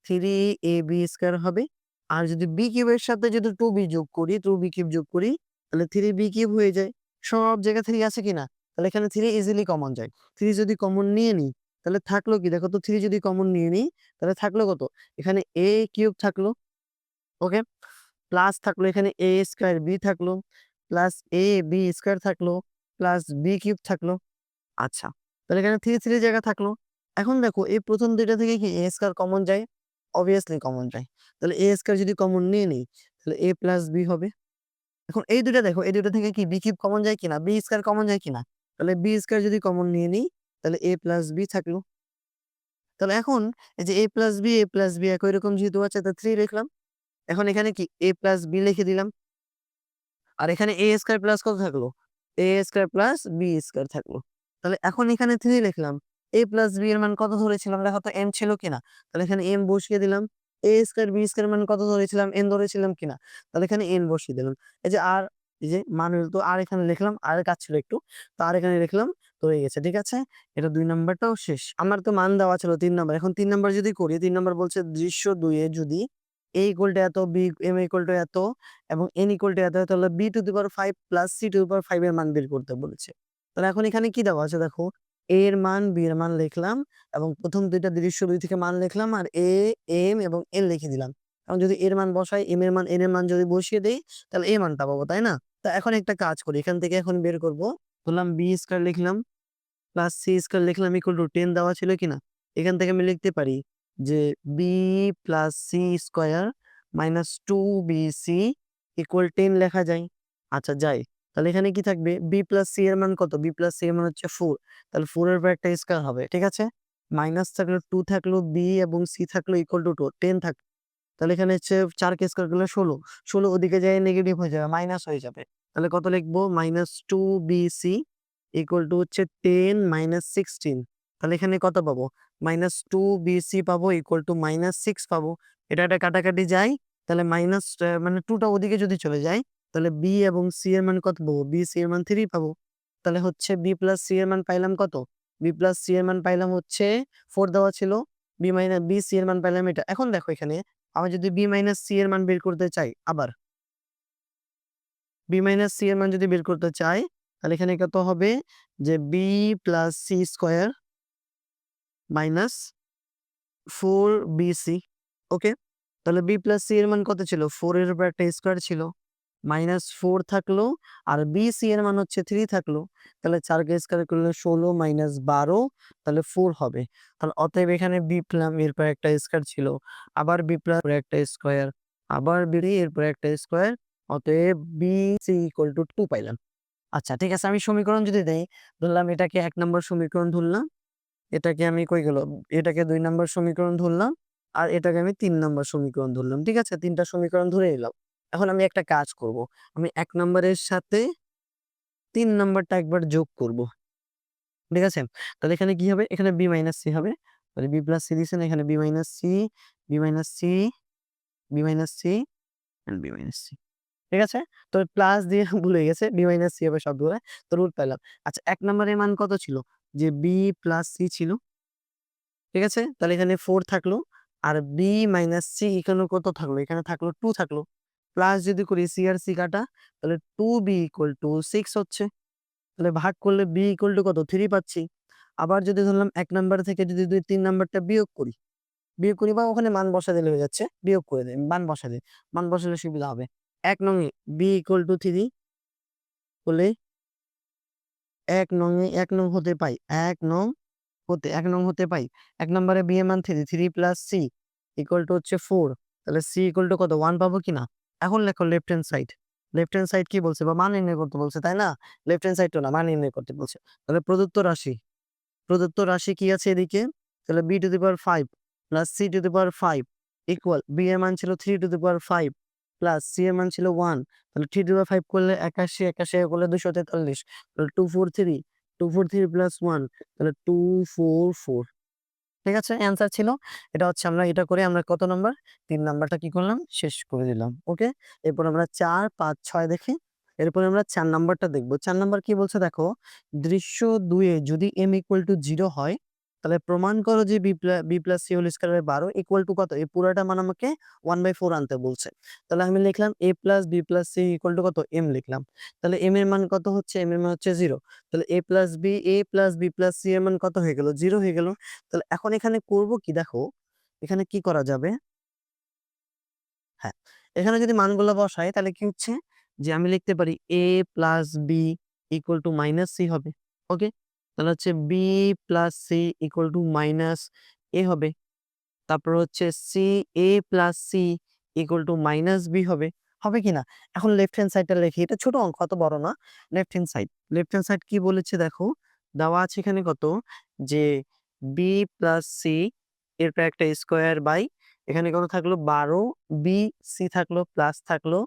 3ab স্কয়ার হবে। আর যদি b³ এর সাথে যদি 2b যোগ করি, 2b³ যোগ করি তাহলে 3b³ হয়ে যায়। সব জায়গায় 3 আছে কিনা? তাহলে এখানে 3 ইজিলি কমন যায়। 3 যদি কমন নিয়ে নিই তাহলে থাকলো কি? দেখো তো 3 যদি কমন নিয়ে নিই তাহলে থাকলো কত? এখানে a³ থাকলো। ওকে? প্লাস থাকলো এখানে a স্কয়ার b থাকলো, প্লাস ab স্কয়ার থাকলো, প্লাস b³ থাকলো। আচ্ছা, তাহলে এখানে 3 জায়গা থাকলো। এখন দেখো এই প্রথম ২ টা থেকে কি a স্কয়ার কমন যায়? obviously কমন যায়। তাহলে a স্কয়ার যদি কমন নিয়ে নেই তাহলে a প্লাস b হবে। এখন এই ২ টা দেখো, এই ২ টা থেকে কি b³ কমন যায় কিনা? b স্কয়ার কমন যায় কিনা? তাহলে b স্কয়ার যদি কমন নিয়ে নিই তাহলে a প্লাস b থাকলো। তাহলে এখন এই যে a প্লাস b একই রকম যেহেতু আছে তো 3 লিখলাম। এখন এখানে কি a প্লাস b লিখে দিলাম। আর এখানে a স্কয়ার প্লাস কত থাকলো? a square plus b square থাকলো। তাহলে এখন এখানে 3 লিখলাম। a প্লাস b এর মান কত ধরেছিলাম? দেখো তো m ছিল কিনা? তাহলে এখানে m বসিয়ে দিলাম। a স্কয়ার b স্কয়ার মান কত ধরেছিলাম? n ধরেছিলাম কিনা? তাহলে এখানে n বসিয়ে দিলাম। এই যে আর, এই যে মান তো আর এখানে লিখলাম। আর এর কাজ ছিল একটু। তো আর এখানে লিখলাম। তো হয়ে গেছে। ঠিক আছে? এটা ২ নাম্বারটাও শেষ। আমার তো মান দেওয়া ছিল ৩ নাম্বার। এখন ৩ নাম্বার যদি করি, ৩ নাম্বার বলছে দৃশ্য ২ এ যদি a ইকুয়াল টু এত, m ইকুয়াল টু এত এবং n ইকুয়াল টু এত হয় তাহলে b to the power 5 plus c to the power 5 এর মান বের করতে বলেছে। তাহলে এখন এখানে কি দেওয়া আছে দেখো, a এর মান, b এর মান লিখলাম এবং প্রথম ২ টা দৃশ্য ২ থেকে মান লিখলাম আর a, m এবং n লিখে দিলাম। এখন যদি এর মান বসাই, এম এর মান, এন এর মান যদি বসিয়ে দেই, তাহলে এই মানটা পাবো, তাই না? তো এখন একটা কাজ করি, এখান থেকে এখন বের করব। ধরলাম বি স্কয়ার লিখলাম প্লাস সি স্কয়ার লিখলাম ইকুয়াল টু 10 দেওয়া ছিল কিনা? এখান থেকে আমি লিখতে পারি যে b plus c square minus 2bc equal 10 লেখা যায়। আচ্ছা যাই। তাহলে এখানে কি থাকবে? বি প্লাস সি এর মান কত? বি প্লাস সি এর মান হচ্ছে 4। তাহলে 4 এর পর একটা স্কয়ার হবে। ঠিক আছে? মাইনাস থাকলো 2 থাকলো বি এবং সি থাকলো ইকুয়াল টু 10 থাকলো। তাহলে এখানে হচ্ছে 4 কে স্কয়ার করলে 16। 16 ওদিকে যায় নেগেটিভ হয়ে যাবে, মাইনাস হয়ে যাবে। তাহলে কত লিখবো? মাইনাস 2bc ইকুয়াল টু হচ্ছে 10 মাইনাস 16। তাহলে এখানে কত পাবো? মাইনাস 2bc পাবো ইকুয়াল টু মাইনাস 6 পাবো। এটা কাটাকাটি যায়। তাহলে মাইনাস মানে 2 টা ওদিকে যদি চলে যায়, তাহলে বি এবং সি এর মান কত পাবো? বি সি এর মান 3 পাবো। তাহলে হচ্ছে বি প্লাস সি এর মান পাইলাম কত? বি প্লাস সি এর মান পাইলাম হচ্ছে 4 দেওয়া ছিল। বি সি এর মান পাইলাম এটা। এখন দেখো এখানে আমি যদি বি মাইনাস সি এর মান বের করতে চাই, আবার বি মাইনাস সি এর মান যদি বের করতে চাই, তাহলে এখানে কত হবে? যে b plus c square minus 4bc। Okay, তাহলে বি প্লাস সি এর মান কত ছিল? 4 এর উপর একটা স্কয়ার ছিল, মাইনাস 4 থাকলো, আর বি সি এর মান হচ্ছে 3 থাকলো। তাহলে 4 কে স্কয়ার করলে 16 মাইনাস 12, তাহলে 4 হবে। তাহলে অতএব এখানে বি প্লাস এরপর একটা স্কয়ার ছিল, আবার বি প্লাস একটা স্কয়ার, আবার বি এরপর একটা স্কয়ার, অতএব বি সি ইকুয়াল টু 2 পাইলাম। আচ্ছা ঠিক আছে, আমি সমীকরণ যদি দেই, ধরলাম এটাকে 1 নম্বর সমীকরণ ধরলাম, এটাকে আমি কই গেল? এটাকে 2 নম্বর সমীকরণ ধরলাম, আর এটাকে আমি 3 নম্বর সমীকরণ ধরলাম। ঠিক আছে? 3টা সমীকরণ ধরে নিলাম। এখন আমি একটা কাজ করব। আমি 1 নম্বরের সাথে 3 নম্বরটা একবার যোগ করব। ঠিক আছে? তাহলে এখানে কি হবে? এখানে b মাইনাস সি হবে। তাহলে b প্লাস সি দিছেন, এখানে b minus c, b minus c, b minus c and b minus c. ঠিক আছে? তো প্লাস দিয়ে ভুল হয়ে গেছে। b মাইনাস সি হবে সবগুলা। তো রুট পেলাম। আচ্ছা 1 নম্বরের মান কত ছিল? যে b প্লাস সি ছিল। ঠিক আছে? তাহলে এখানে 4 থাকলো, আর b মাইনাস সি এখানে কত থাকলো? এখানে থাকলো 2 থাকলো। প্লাস যদি করি সি আর সি কাটা, তাহলে 2b ইকুয়াল টু 6 হচ্ছে। তাহলে ভাগ করলে b ইকুয়াল টু কত? 3 পাচ্ছি। আবার যদি ধরলাম 1 নাম্বার থেকে যদি 2 3 নাম্বারটা বিয়োগ করি বা ওখানে মান বসা দিলে হয়ে যাচ্ছে। বিয়োগ করে দেই, মান বসা দেই। মান বসালে সুবিধা হবে। 1 নং এ b ইকুয়াল টু 3 হলে 1 নং এ 1 নং হতে পাই। 1 নং এক নং হতে পাই। ১ নম্বরে বি এর মান 3, 3 প্লাস সি ইকুয়াল টু হচ্ছে 4। তাহলে সি ইকুয়াল টু কত? 1 পাবো কিনা? এখন লেখো left hand side. Left hand side কি বলছে? বা মান নির্ণয় করতে বলছে, তাই না? লেফট হ্যান্ড সাইড তো না, মান নির্ণয় করতে বলছে। তাহলে প্রদত্ত রাশি কি আছে এদিকে? তাহলে b to the power 5 plus c to the power 5 equal b এর মান ছিল 3 to the power 5 plus c এর মান ছিল 1। তাহলে 3 টু দি পাওয়ার 5 করলে 81, 81 করলে 243। তাহলে 243, 243 প্লাস 1, তাহলে 244। ঠিক আছে? অ্যান্সার ছিল। এটা হচ্ছে আমরা এটা করে আমরা কত নাম্বার? 3 নাম্বারটা কি করলাম? শেষ করে দিলাম। ওকে? এরপর আমরা 4, 5, 6 দেখি। এরপরে আমরা 4 নাম্বারটা দেখব। 4 নাম্বার কি বলছে দেখো, দৃশ্য 2 এ যদি m ইকুয়াল টু 0 হয়, তাহলে প্রমাণ করো যে b plus c whole square by 12 equal to কত? এই পুরাটা মান আমাকে 1/4 আনতে বলছে। তাহলে আমি লিখলাম a plus b plus c equal to কত? m লিখলাম। তাহলে m এর মান কত হচ্ছে? m এর মান হচ্ছে 0। তাহলে a plus b plus c এর মান কত হয়ে গেল? 0 হয়ে গেল। তাহলে এখন এখানে করব কি দেখো, এখানে কি করা যাবে? হ্যাঁ, এখানে যদি মানগুলো বসাই তাহলে কি হচ্ছে? যে আমি লিখতে পারি a plus b equal two minus c হবে। ওকে? তাহলে হচ্ছে b plus c equal to minus a হবে। তারপর হচ্ছে a plus c equal to minus b হবে। হবে কিনা? এখন লেফট হ্যান্ড সাইডটা লিখি। এটা ছোট অঙ্ক, অত বড় না। Left hand side. Left hand side কি বলেছে দেখো, দেওয়া আছে এখানে কত? যে b প্লাস c এরপর একটা স্কয়ার বাই এখানে কত থাকলো? 12 b c থাকলো প্লাস থাকলো।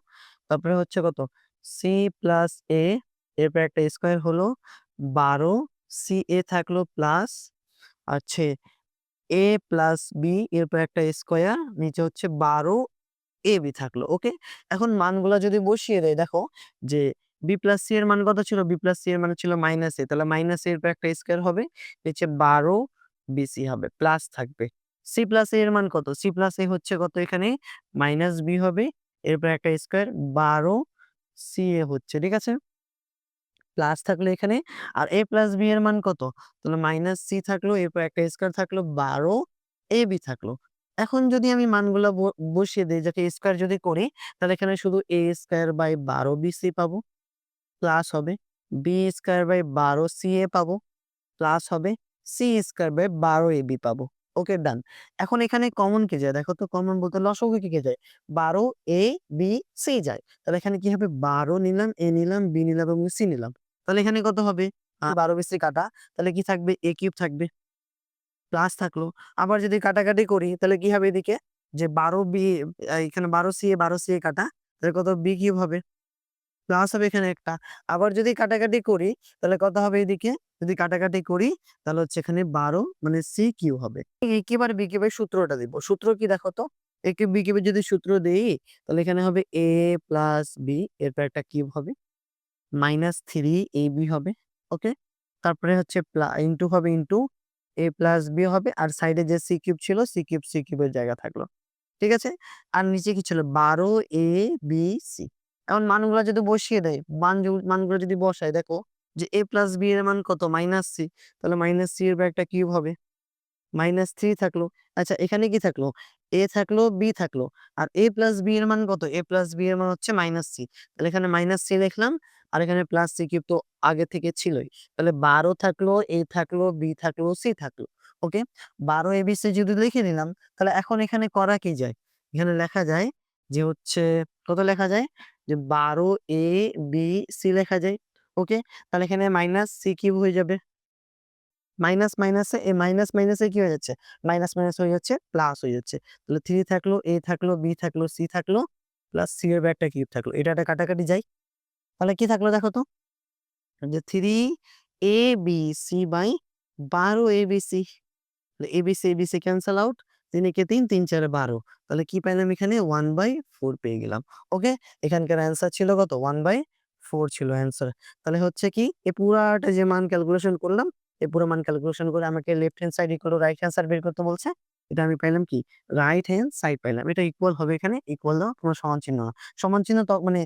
তারপরে হচ্ছে কত? c প্লাস a এরপর একটা স্কয়ার হলো 12 c a থাকলো প্লাস আছে a প্লাস বি এরপর একটা স্কয়ার নিচে হচ্ছে 12 এ বি থাকলো। ওকে, এখন মানগুলা যদি বসিয়ে দেয় দেখো যে বি প্লাস সি এর মান কত ছিল? বি প্লাস সি এর মান ছিল মাইনাস এ, তাহলে মাইনাস এর পর একটা স্কয়ার হবে, নিচে 12 বিসি হবে, প্লাস থাকবে। সি প্লাস এ এর মান কত? সি প্লাস এ হচ্ছে কত? এখানে মাইনাস বি হবে, এরপর একটা স্কয়ার 12 সি এ হচ্ছে। ঠিক আছে? প্লাস থাকলো এখানে। আর a প্লাস b এর মান কত? তাহলে মাইনাস সি থাকলো, এরপর একটা স্কয়ার থাকলো, 12 ab থাকলো। এখন যদি আমি মানগুলা বসিয়ে দেই, যাকে স্কয়ার যদি করি, তাহলে এখানে শুধু a স্কয়ার বাই 12 bc পাবো, প্লাস হবে b স্কয়ার বাই 12 ca পাবো, প্লাস হবে c স্কয়ার বাই 12 ab পাবো। ওকে, ডান। এখন এখানে কমন কে যায় দেখো তো, কমন বলতে লসাগু কে যায়? 12 a b c যায়। তাহলে এখানে কি হবে? 12 নিলাম, a নিলাম, b নিলাম এবং c নিলাম। তাহলে এখানে কত হবে? 12 bc কাটা, তাহলে কি থাকবে? a কিউব থাকবে, প্লাস থাকলো। আবার যদি কাটাকাটি করি তাহলে কি হবে এদিকে? যে 12 বি, এখানে 12 সি এ 12 সি এ কাটা, তাহলে কত? বি কিউব হবে, প্লাস হবে এখানে একটা। আবার যদি কাটাকাটি করি তাহলে কত হবে এদিকে? যদি কাটাকাটি করি তাহলে হচ্ছে এখানে 12 মানে সি কিউ হবে। এ কিউব আর বি কিউবের সূত্রটা দিব। সূত্র কি দেখো তো? এ কিউব বি কিউবের যদি সূত্র দেই তাহলে এখানে হবে a প্লাস বি, এরপর একটা কিউব হবে, মাইনাস 3 ab হবে। ওকে, তারপরে হচ্ছে ইনটু হবে, ইনটু a প্লাস বি হবে, আর সাইডে যে সি কিউব ছিল সি কিউবের জায়গা থাকলো। ঠিক আছে? আর নিচে কি ছিল? 12 a b c। এখন মানগুলা যদি বসিয়ে দেয়, মানগুলো যদি বসায়, দেখো যে a প্লাস b এর মান কত? Minus c। তাহলে মাইনাস c এর একটা কিউব হবে, -3 থাকলো। আচ্ছা, এখানে কি থাকলো? a থাকলো, b থাকলো। আর a প্লাস b এর মান কত? a প্লাস b এর মান হচ্ছে -c। তাহলে এখানে -c লিখলাম, আর এখানে +c কিউব তো আগে থেকে ছিলই। তাহলে 12 থাকলো, a থাকলো, b থাকলো, c থাকলো। ওকে, 12 a b c যদি লিখে নিলাম, তাহলে এখন এখানে করা কি যায়? এখানে লেখা যায় যে হচ্ছে, কত লেখা যায়? যে 12 a b c লেখা যায়। ওকে, তাহলে এখানে -c কিউব হয়ে যাবে। মাইনাস মাইনাসে এ মাইনাস মাইনাসে কি হয়ে যাচ্ছে? মাইনাস মাইনাস হয়ে যাচ্ছে প্লাস হয়ে যাচ্ছে। তাহলে 3 থাকলো, a থাকলো, b থাকলো, c থাকলো, প্লাস c এর একটা কিউব থাকলো। এটা একটা কাটাকাটি যায়। তাহলে কি থাকলো দেখো তো? যে 3 abc/12 abc। abc cancel out. ৩ একে ৩, ৩ ৪ 12। তাহলে কি পাইলাম এখানে? 1/4 পেয়ে গেলাম। ওকে, এখানকার অ্যান্সার ছিল কত? 1/4 ছিল অ্যান্সার। তাহলে হচ্ছে কি, এই পুরাটা যে মান ক্যালকুলেশন করলাম, এই পুরো মান ক্যালকুলেশন করে আমাকে left hand side equal to right hand side বের করতে বলছে। এটা আমি পাইলাম কি? রাইট হ্যান্ড সাইড পাইলাম। এটা ইকুয়াল হবে এখানে, ইকুয়াল দাও, কোনো সমান চিহ্ন না। সমান চিহ্ন তো মানে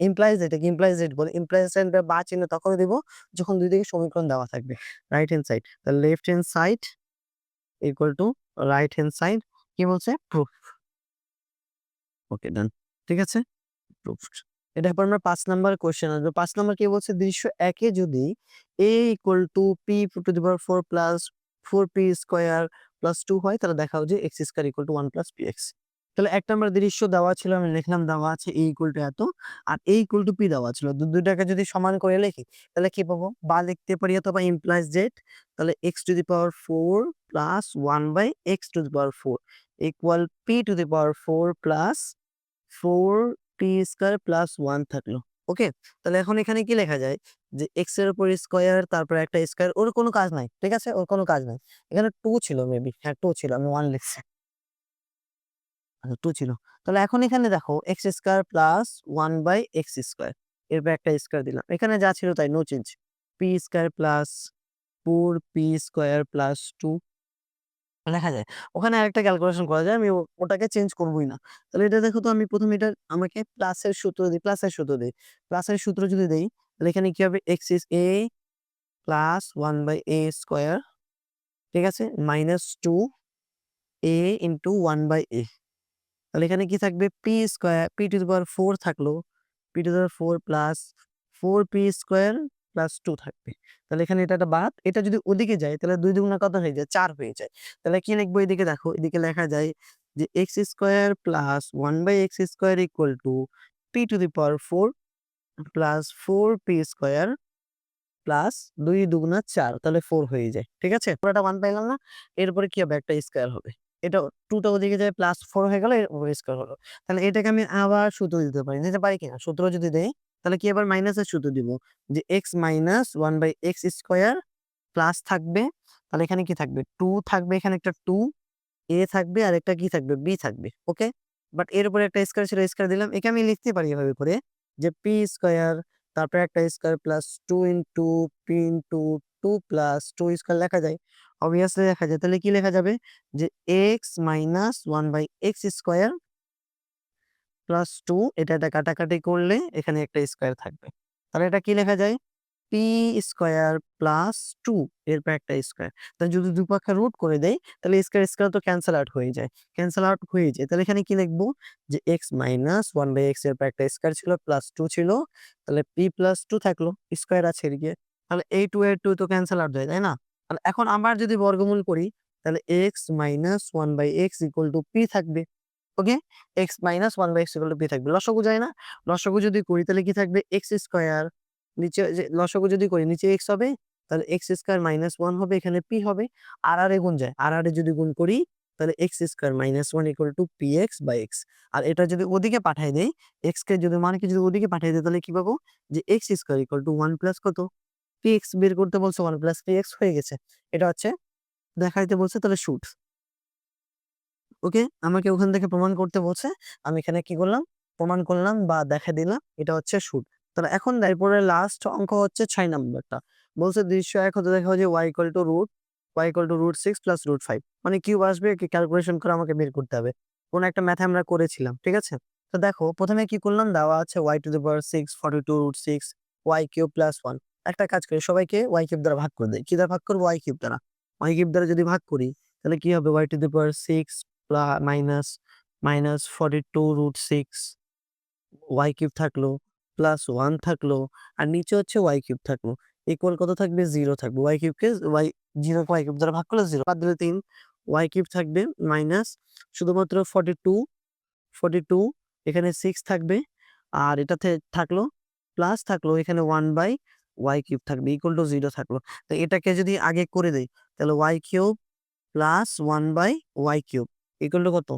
ইমপ্লাইজ, এটাকে ইমপ্লাইজ রেট বলে। ইমপ্লাইজ রেট বা চিহ্ন তখনই দিব যখন দুই দিকে সমীকরণ দেওয়া থাকবে। রাইট হ্যান্ড সাইড, তাহলে left hand side equal to right hand side কি বলছে? প্রুফ। ওকে, ডান। ঠিক আছে, প্রুফড। এটা পর আমরা 5 নাম্বার কোয়েশ্চেন আসবে। 5 নাম্বার কি বলছে? দৃশ্য 1 এ যদি a equal to p to the power 4 plus 4p square plus 2 হয়, তাহলে দেখাও যে x square equal two 1 plus px। তাহলে 1 নাম্বার দৃশ্য দেওয়া ছিল, আমি লিখলাম দেওয়া আছে a ইকুয়াল টু এত, আর a ইকুয়াল টু p দেওয়া ছিল। দুইটাকে যদি সমান করে লিখি তাহলে কি পাবো? বা লিখতে পারি অথবা ইমপ্লাইজ জেড, তাহলে x to the power 4 plus 1 by x to the power 4 equal p to the power 4 plus 4p square plus 1 থাকলো। ওকে, তাহলে এখন এখানে কি লেখা যায়? যে x এর উপর স্কয়ার, তারপর একটা স্কয়ার, ওর কোনো কাজ নাই। ঠিক আছে, ওর কোনো কাজ নাই। এখানে 2 ছিল মেবি, হ্যাঁ 2 ছিল, আমি 1 লিখছি। আচ্ছা, 2 ছিল। তাহলে এখন এখানে দেখো x square plus 1 by x square, এরপর একটা স্কয়ার দিলাম। এখানে যা ছিল তাই, no change. p square plus 4p square plus 2 লেখা যায়। ওখানে আরেকটা ক্যালকুলেশন করা যায়, আমি ওটাকে চেঞ্জ করবই না। তাহলে এটা দেখো তো, আমি ১ম এটা আমাকে প্লাসের সূত্র দিই, প্লাসের সূত্র দেই। প্লাসের সূত্র যদি দেই তাহলে এখানে কি হবে? x is a plus 1 by a square, ঠিক আছে? Minus 2a into 1 by a। তাহলে এখানে কি থাকবে? p square, p to the power 4 থাকলো, p to the power 4 plus 4p square plus 2 থাকবে। তাহলে এখানে এটা একটা বাদ। এটা যদি ওদিকে যায় তাহলে 2 দুগুণা কত হয়ে যায়? 4 হয়ে যায়। তাহলে কি লিখবো এদিকে? দেখো এদিকে লেখা যায় যে x square plus 1 by x square equal to p to the power 4 plus 4p square plus 2 দুগুণা 4, তাহলে 4 হয়ে যায়। ঠিক আছে, পুরোটা 1 পাইলাম না? এরপরে কি হবে? একটা স্কয়ার হবে। এটা 2 টা ওদিকে যায়, প্লাস 4 হয়ে গেল, এর উপরে স্কয়ার হলো। তাহলে এটাকে আমি আবার সূত্র দিতে পারি। দিতে পারি কিনা? সূত্র যদি দেই তাহলে কি আবার মাইনাসের সূত্র দিব, যে x minus 1 by x square plus থাকবে, তাহলে এখানে কি থাকবে? 2 থাকবে, এখানে একটা 2 a থাকবে, আর একটা কি থাকবে? b থাকবে। ওকে, বাট এর উপরে একটা স্কয়ার ছিল, স্কয়ার দিলাম। একে আমি লিখতে পারি এভাবে করে যে p স্কয়ার, তারপরে একটা square plus 2 into p into 2 plus 2 square লেখা যায়। অবভিয়াসলি লেখা যায়। তাহলে কি লেখা যাবে? যে x minus 1 by x square plus 2, এটা কাটাকাটি করলে এখানে একটা স্কয়ার থাকবে। তাহলে এটা কি লেখা যায়? পি স্কোয়ার প্লাস 2 এরপর একটা স্কোয়ার। তাহলে যদি দুই পক্ষে রুট করে দেই তাহলে স্কোয়ার স্কোয়ার তো ক্যানসেল আউট হয়ে যায়। ক্যানসেল আউট হয়ে যায়। তাহলে এখানে কি লিখবো যে x মাইনাস 1/x এরপর একটা স্কোয়ার ছিল প্লাস 2 ছিল। তাহলে p প্লাস 2 থাকলো। স্কোয়ার আছে এদিকে। তাহলে এই 2 এর 2 তো ক্যানসেল আউট হয়ে যায়, তাই না? তাহলে এখন আবার যদি বর্গমূল করি তাহলে x minus 1/x equal to p থাকবে। ওকে? x minus 1/x equal to p থাকবে। লসাগু যায় না? লসাগু যদি করি তাহলে কি থাকবে x স্কোয়ার নিচে যে লসাগু যদি করি নিচে x হবে তাহলে x স্কোয়ার মাইনাস 1 হবে এখানে p হবে। আর এ গুণ যায়। আর এ যদি গুণ করি তাহলে x square minus 1 equal to px by x। আর এটা যদি ওদিকে পাঠায় দেই x কে যদি মানকে যদি ওদিকে পাঠিয়ে দেই তাহলে কি পাবো যে x square equal to 1 plus কত px বের করতে বলছে 1 প্লাস px হয়ে গেছে। এটা হচ্ছে দেখাইতে বলছে তাহলে শুট। ওকে? আমাকে ওখান থেকে প্রমাণ করতে বলছে। আমি এখানে কি করলাম? প্রমাণ করলাম বা দেখাই দিলাম। এটা হচ্ছে শুট। তাহলে এখন এরপরে লাস্ট অঙ্ক হচ্ছে 6 নাম্বারটা। বলছে দৃশ্য 1 হতে দেখা যায় y ইকুয়াল টু √6 প্লাস √5 মানে কিউব আসবে কি ক্যালকুলেশন করে আমাকে বের করতে হবে। কোন একটা ম্যাথ আমরা করেছিলাম। ঠিক আছে? তো দেখো প্রথমে কি করলাম দেওয়া আছে y to the power 6 42 √6 y cube plus 1 একটা কাজ করি সবাইকে y কিউব দ্বারা ভাগ করে দেই। কি দ্বারা ভাগ করব? y কিউব দ্বারা। y কিউব দ্বারা যদি ভাগ করি তাহলে কি হবে y to the power 6 minus 42 √6 y cube থাকলো প্লাস 1 থাকলো আর নিচে হচ্ছে y কিউব থাকলো ইকুয়াল কত থাকবে 0 থাকবে y কিউবকে y 0 কে y কিউব দ্বারা ভাগ করলে 0 বাদ দিলে 3 y কিউব থাকবে মাইনাস শুধুমাত্র 42 এখানে 6 থাকবে আর এটাতে থাকলো প্লাস থাকলো এখানে 1 বাই y কিউব থাকবে ইকুয়াল টু 0 থাকলো। তো এটাকে যদি আগে করে দেই তাহলে y cube plus 1 by y cube equal to কত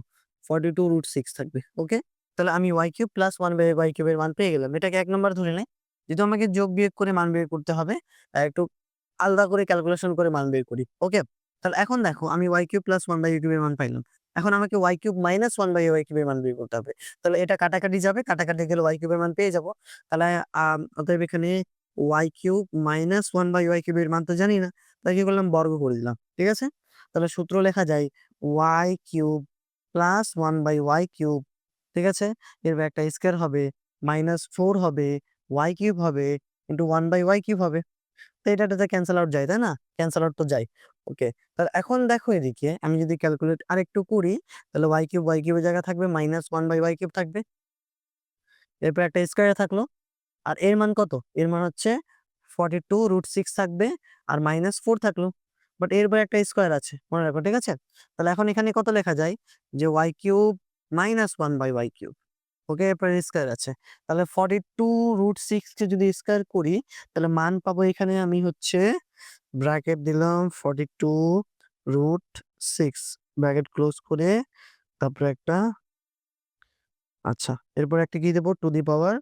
42 √6 থাকবে। ওকে? তাহলে আমি y cube plus 1 by y কিউবের মান পেয়ে গেলাম। এটাকে 1 নাম্বার ধরে নেই। যেহেতু আমাকে যোগ বিয়োগ করে মান বের করতে হবে, একটু আলাদা করে ক্যালকুলেশন করে মান বের করি। ওকে? তাহলে এখন দেখো আমি y cube plus 1 by y কিউবের মান পাইলাম। এখন আমাকে y cube minus 1 by y কিউবের মান বের করতে হবে। তাহলে এটা কাটাকাটি যাবে, কাটাকাটি গেলে y কিউবের মান পেয়ে যাব। তাহলে অতএব এখানে y cube minus 1 by y কিউবের মান তো জানি না। তাই কি করলাম বর্গ করে দিলাম। ঠিক আছে? তাহলে সূত্র লেখা যায় y cube plus 1 by y cube. ঠিক আছে? এরপর একটা স্কয়ার হবে, -4 হবে, y কিউব হবে, ইন্টু 1 বাই y কিউব হবে। তো এটাতে ক্যানসেল আউট যায়, তাই না? ক্যানসেল আউট তো যায়। ওকে। তাহলে এখন দেখো এদিকে আমি যদি ক্যালকুলেট আরেকটু করি তাহলে y কিউবের জায়গায় থাকবে -1 বাই y কিউব থাকবে। এরপর একটা স্কয়ার থাকলো। আর এর মান কত? এর মান হচ্ছে 42 √6 থাকবে আর -4 থাকলো। বাট এরপর একটা স্কয়ার আছে। মনে রাখো, ঠিক আছে? তাহলে এখন এখানে কত লেখা যায়? যে y cube -1 by y cube. Okay? এরপর স্কয়ার আছে। তাহলে 42 √6 কে যদি স্কয়ার করি তাহলে মান পাবো এখানে আমি হচ্ছে ব্র্যাকেট দিলাম 42 √6 ব্র্যাকেট ক্লোজ করে তারপরে একটা আচ্ছা এরপর একটা কি দেব টু দি পাওয়ার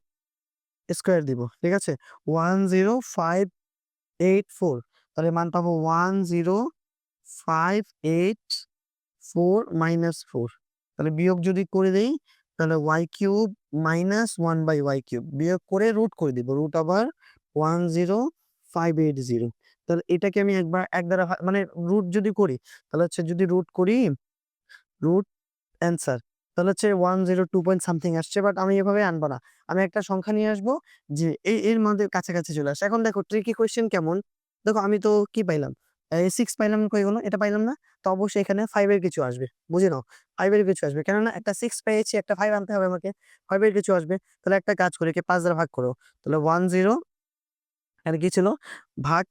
স্কয়ার দিব। ঠিক আছে? 10584 তাহলে মান পাবো 10584 মাইনাস 4 তাহলে বিয়োগ যদি করে দেই তাহলে y cube minus 1 by y cube বিয়োগ করে রুট করে দিব। রুট আবার 10580 তাহলে এটাকে আমি একবার এক দ্বারা মানে রুট যদি করি তাহলে হচ্ছে যদি রুট করি রুট অ্যান্সার তাহলে হচ্ছে 102 পয়েন্ট সামথিং আসছে। বাট আমি এভাবে আনবো না। আমি একটা সংখ্যা নিয়ে আসবো যে এর মধ্যে কাছাকাছি চলে আসে। এখন দেখো ট্রিকি কোয়েশ্চেন কেমন? দেখো আমি তো কি পাইলাম? 6 পাইলাম কই হলো? এটা পাইলাম না? তো অবশ্যই এখানে 5 এর কিছু আসবে। বুঝে নাও। 5 এর কিছু আসবে। কেননা একটা 6 পেয়েছি, একটা 5 আনতে হবে আমাকে। 5 এর কিছু আসবে। তাহলে একটা কাজ করি একে 5 দ্বারা ভাগ করো। তাহলে 10 এখানে কি ছিল? ভাগ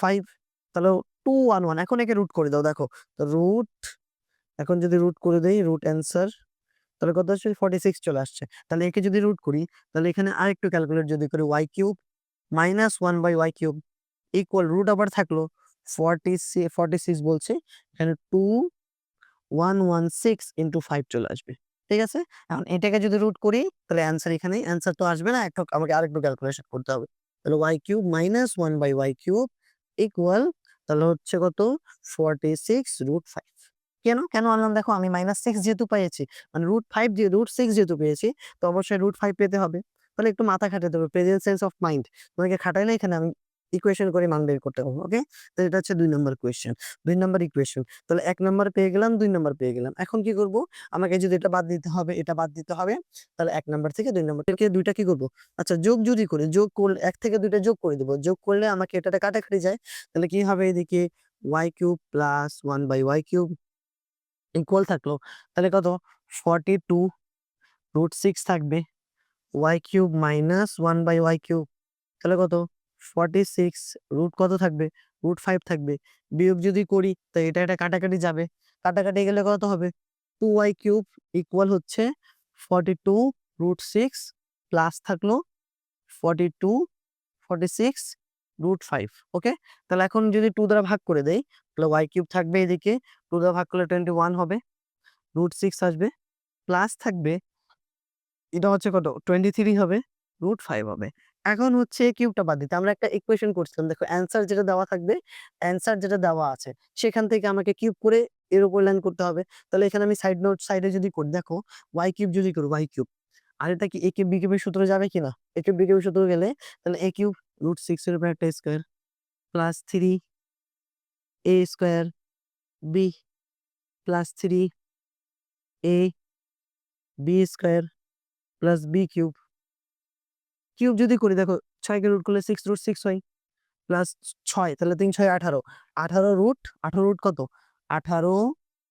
5 তাহলে 211 এখন একে রুট করে দাও দেখো। তো রুট এখন যদি রুট করে দেই রুট অ্যান্সার তাহলে কত আসছে 46 চলে আসছে। তাহলে একে যদি রুট করি তাহলে এখানে আরেকটু ক্যালকুলেট যদি করি y cube minus 1 by y cube equal root আবার থাকলো 46 বলছে এখানে 2116 ইনটু 5 চলে আসবে। ঠিক আছে? এখন এটাকে যদি রুট করি তাহলে অ্যান্সার এখানেই অ্যান্সার তো আসবে না। একটু আমাকে আরেকটু ক্যালকুলেশন করতে হবে। তাহলে y cube minus 1 by y cube equal তাহলে হচ্ছে কত 46 √5 কেন আনলাম দেখো আমি -6 যেহেতু পেয়েছি মানে √6 যেহেতু পেয়েছি তো অবশ্যই √5 পেতে হবে। তাহলে একটু মাথা খাটাতে হবে প্রেজেন্ট সেন্স অফ মাইন্ড তোমাকে খাটাই না এখানে আমি ইকুয়েশন করে মান বের করতে হবে। ওকে, তো এটা হচ্ছে 2 নাম্বার কোয়েশ্চেন, 2 নাম্বার ইকুয়েশন। তাহলে 1 নাম্বার পেয়ে গেলাম, 2 নাম্বার পেয়ে গেলাম। এখন কি করব, আমাকে যদি এটা বাদ দিতে হবে, এটা বাদ দিতে হবে, তাহলে 1 নাম্বার থেকে 2 নাম্বার থেকে 2টা কি করব, আচ্ছা যোগ যদি করি, যোগ করলে 1 থেকে 2টা যোগ করে দেব, যোগ করলে আমাকে এটাতে কাটাকাটি যায়, তাহলে কি হবে, এদিকে y cube plus 1/y cube equal থাকলো, তাহলে কত 42 রুট 6 থাকবে, y cube minus 1/y cube, তাহলে কত 46 রুট কত থাকবে, রুট 5 থাকবে। বিয়োগ যদি করি তো এটা কাটাকাটি যাবে, কাটাকাটি গেলে কত হবে, 2y কিউব ইকুয়াল হচ্ছে 42 রুট 6 প্লাস থাকলো 42 46 রুট 5। ওকে, তাহলে এখন যদি 2 দ্বারা ভাগ করে দেই, তাহলে y কিউব থাকবে এদিকে, 2 দ্বারা ভাগ করলে 21 হবে, রুট 6 আসবে, প্লাস থাকবে এটা হচ্ছে কত 23 হবে, রুট 5 হবে। এখন হচ্ছে কিউবটা বাদ দিতে আমরা একটা ইকুয়েশন করছিলাম, দেখো অ্যান্সার যেটা দেওয়া থাকবে, অ্যান্সার যেটা দেওয়া আছে সেখান থেকে আমাকে কিউব করে এর উপর লাইন করতে হবে। তাহলে এখানে আমি সাইড নোট সাইডে যদি করি, দেখো y কিউব যদি করি, y কিউব, আর এটা কি a কিউব b কিউবের সূত্র যাবে কিনা, a কিউব b কিউবের সূত্র গেলে তাহলে a কিউব রুট 6 এর উপর একটা square plus 3 a square b plus 3 a b square plus b cube, cube যদি করি দেখো 6 কে রুট করলে 6 রুট 6 হয়, প্লাস 6 তাহলে 3 6 18, 18 রুট, 18 রুট কত, 18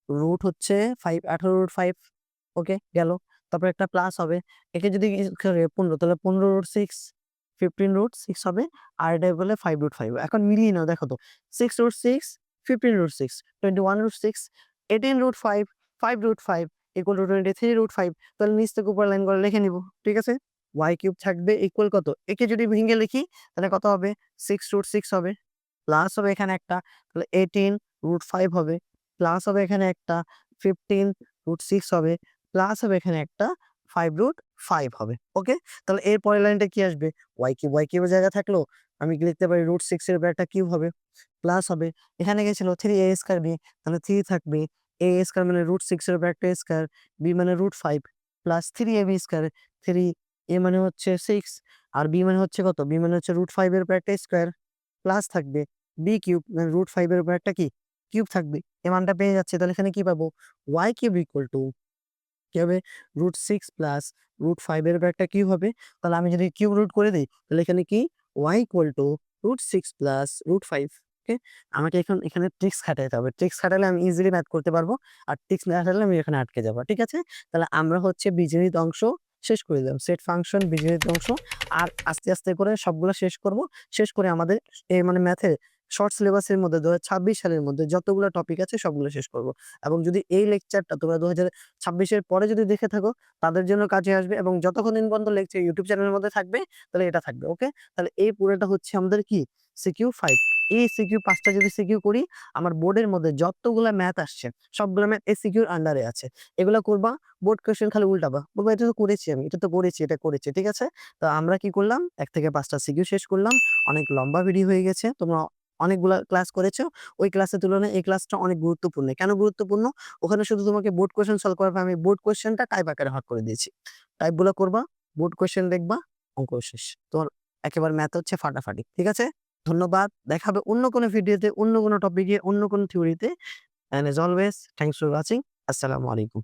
রুট হচ্ছে 5, 18 রুট 5। ওকে গেল, তারপর একটা প্লাস হবে, একে যদি 15 তাহলে 15 রুট 6, 15 রুট 6 হবে, আর এটা বলে 5 রুট 5। এখন মিলিয়ে নাও, দেখো তো 6 root 6, 15 root 6, 21 root 6, 18 root 5, 5 root 5 equal টু 23 রুট 5। তাহলে নিচ থেকে উপর লাইন করে লিখে নিব, ঠিক আছে। y কিউব থাকবে ইকুয়াল কত, একে যদি ভেঙে লিখি তাহলে কত হবে, 6 রুট 6 হবে, প্লাস হবে এখানে একটা, তাহলে 18 রুট 5 হবে, প্লাস হবে এখানে একটা 15 রুট 6 হবে, প্লাস হবে এখানে একটা 5 রুট 5 হবে। ওকে, তাহলে এর পরের লাইনটা কি আসবে, y কিউব, y কিউবের জায়গা থাকলো আমি কি লিখতে পারি, রুট 6 এর উপর একটা কিউব হবে, প্লাস হবে এখানে গেছিল 3a স্কয়ার b, তাহলে 3 থাকবে, a স্কয়ার মানে রুট 6 এর উপর একটা স্কয়ার, b মানে রুট 5 প্লাস 3ab স্কয়ার, 3 a মানে হচ্ছে 6 আর b মানে হচ্ছে কত, b মানে হচ্ছে রুট 5 এর উপর একটা স্কয়ার, প্লাস থাকবে b কিউব মানে রুট 5 এর উপর একটা কি কিউব থাকবে, এই মানটা পেয়ে যাচ্ছে। তাহলে এখানে কি পাবো, y কিউব ইকুয়াল টু কি হবে, রুট 6 প্লাস রুট 5 এর উপর একটা কিউব হবে। তাহলে আমি যদি কিউব রুট করে দেই তাহলে এখানে কি y equal to root 6 plus root 5। Okay, আমাকে এখন এখানে ট্রিক্স খাটাতে হবে, ট্রিক্স খাটালে আমি ইজিলি ম্যাথ করতে পারবো, আর ট্রিক্স না খাটালে আমি এখানে আটকে যাবো, ঠিক আছে। তাহলে আমরা হচ্ছে বীজগণিত অংশ শেষ করে দিলাম, সেট ফাংশন বীজগণিত অংশ, আর আস্তে আস্তে করে সবগুলো শেষ করব, শেষ করে আমাদের মানে ম্যাথের শর্ট সিলেবাসের মধ্যে 2026 সালের মধ্যে যতগুলো টপিক আছে সবগুলো শেষ করব। এবং যদি এই লেকচারটা তোমরা 2026 এর পরে যদি দেখে থাকো তাদের জন্য কাজে আসবে, এবং যতক্ষণ দিন পর্যন্ত লেকচার ইউটিউব চ্যানেলের মধ্যে থাকবে তাহলে এটা থাকবে। ওকে, তাহলে এই পুরোটা হচ্ছে আমাদের কি সিকিউ 5। এই সিকিউ 5টা যদি সিকিউ করি, আমার বোর্ডের মধ্যে যতগুলা ম্যাথ আসছে সবগুলো ম্যাথ এই সিকিউর আন্ডারে আছে, এগুলো করবা, বোর্ড কোশ্চেন খালি উল্টাবা, বলবা এটা তো করেছি আমি, এটা তো করেছি, এটা করেছি, ঠিক আছে। তো আমরা কি করলাম, 1 থেকে 5টা সিকিউ শেষ করলাম, অনেক লম্বা ভিডিও হয়ে গেছে, তোমরা অনেকগুলা ক্লাস করেছো, ওই ক্লাসের তুলনায় এই ক্লাসটা অনেক গুরুত্বপূর্ণ। কেন গুরুত্বপূর্ণ, ওখানে শুধু তোমাকে বোর্ড কোয়েশ্চেন সলভ করার পর আমি বোর্ড কোয়েশ্চেনটা টাইপ আকারে ভাগ করে দিয়েছি, টাইপ গুলো করবা, বোর্ড কোয়েশ্চেন দেখবা, অঙ্ক শেষ, তোমার একেবারে ম্যাথ হচ্ছে ফাটাফাটি, ঠিক আছে। ধন্যবাদ, দেখা হবে অন্য কোনো ভিডিওতে, অন্য কোনো টপিকে, অন্য কোনো থিওরিতে। And as always thanks for watching. আসসালামু আলাইকুম।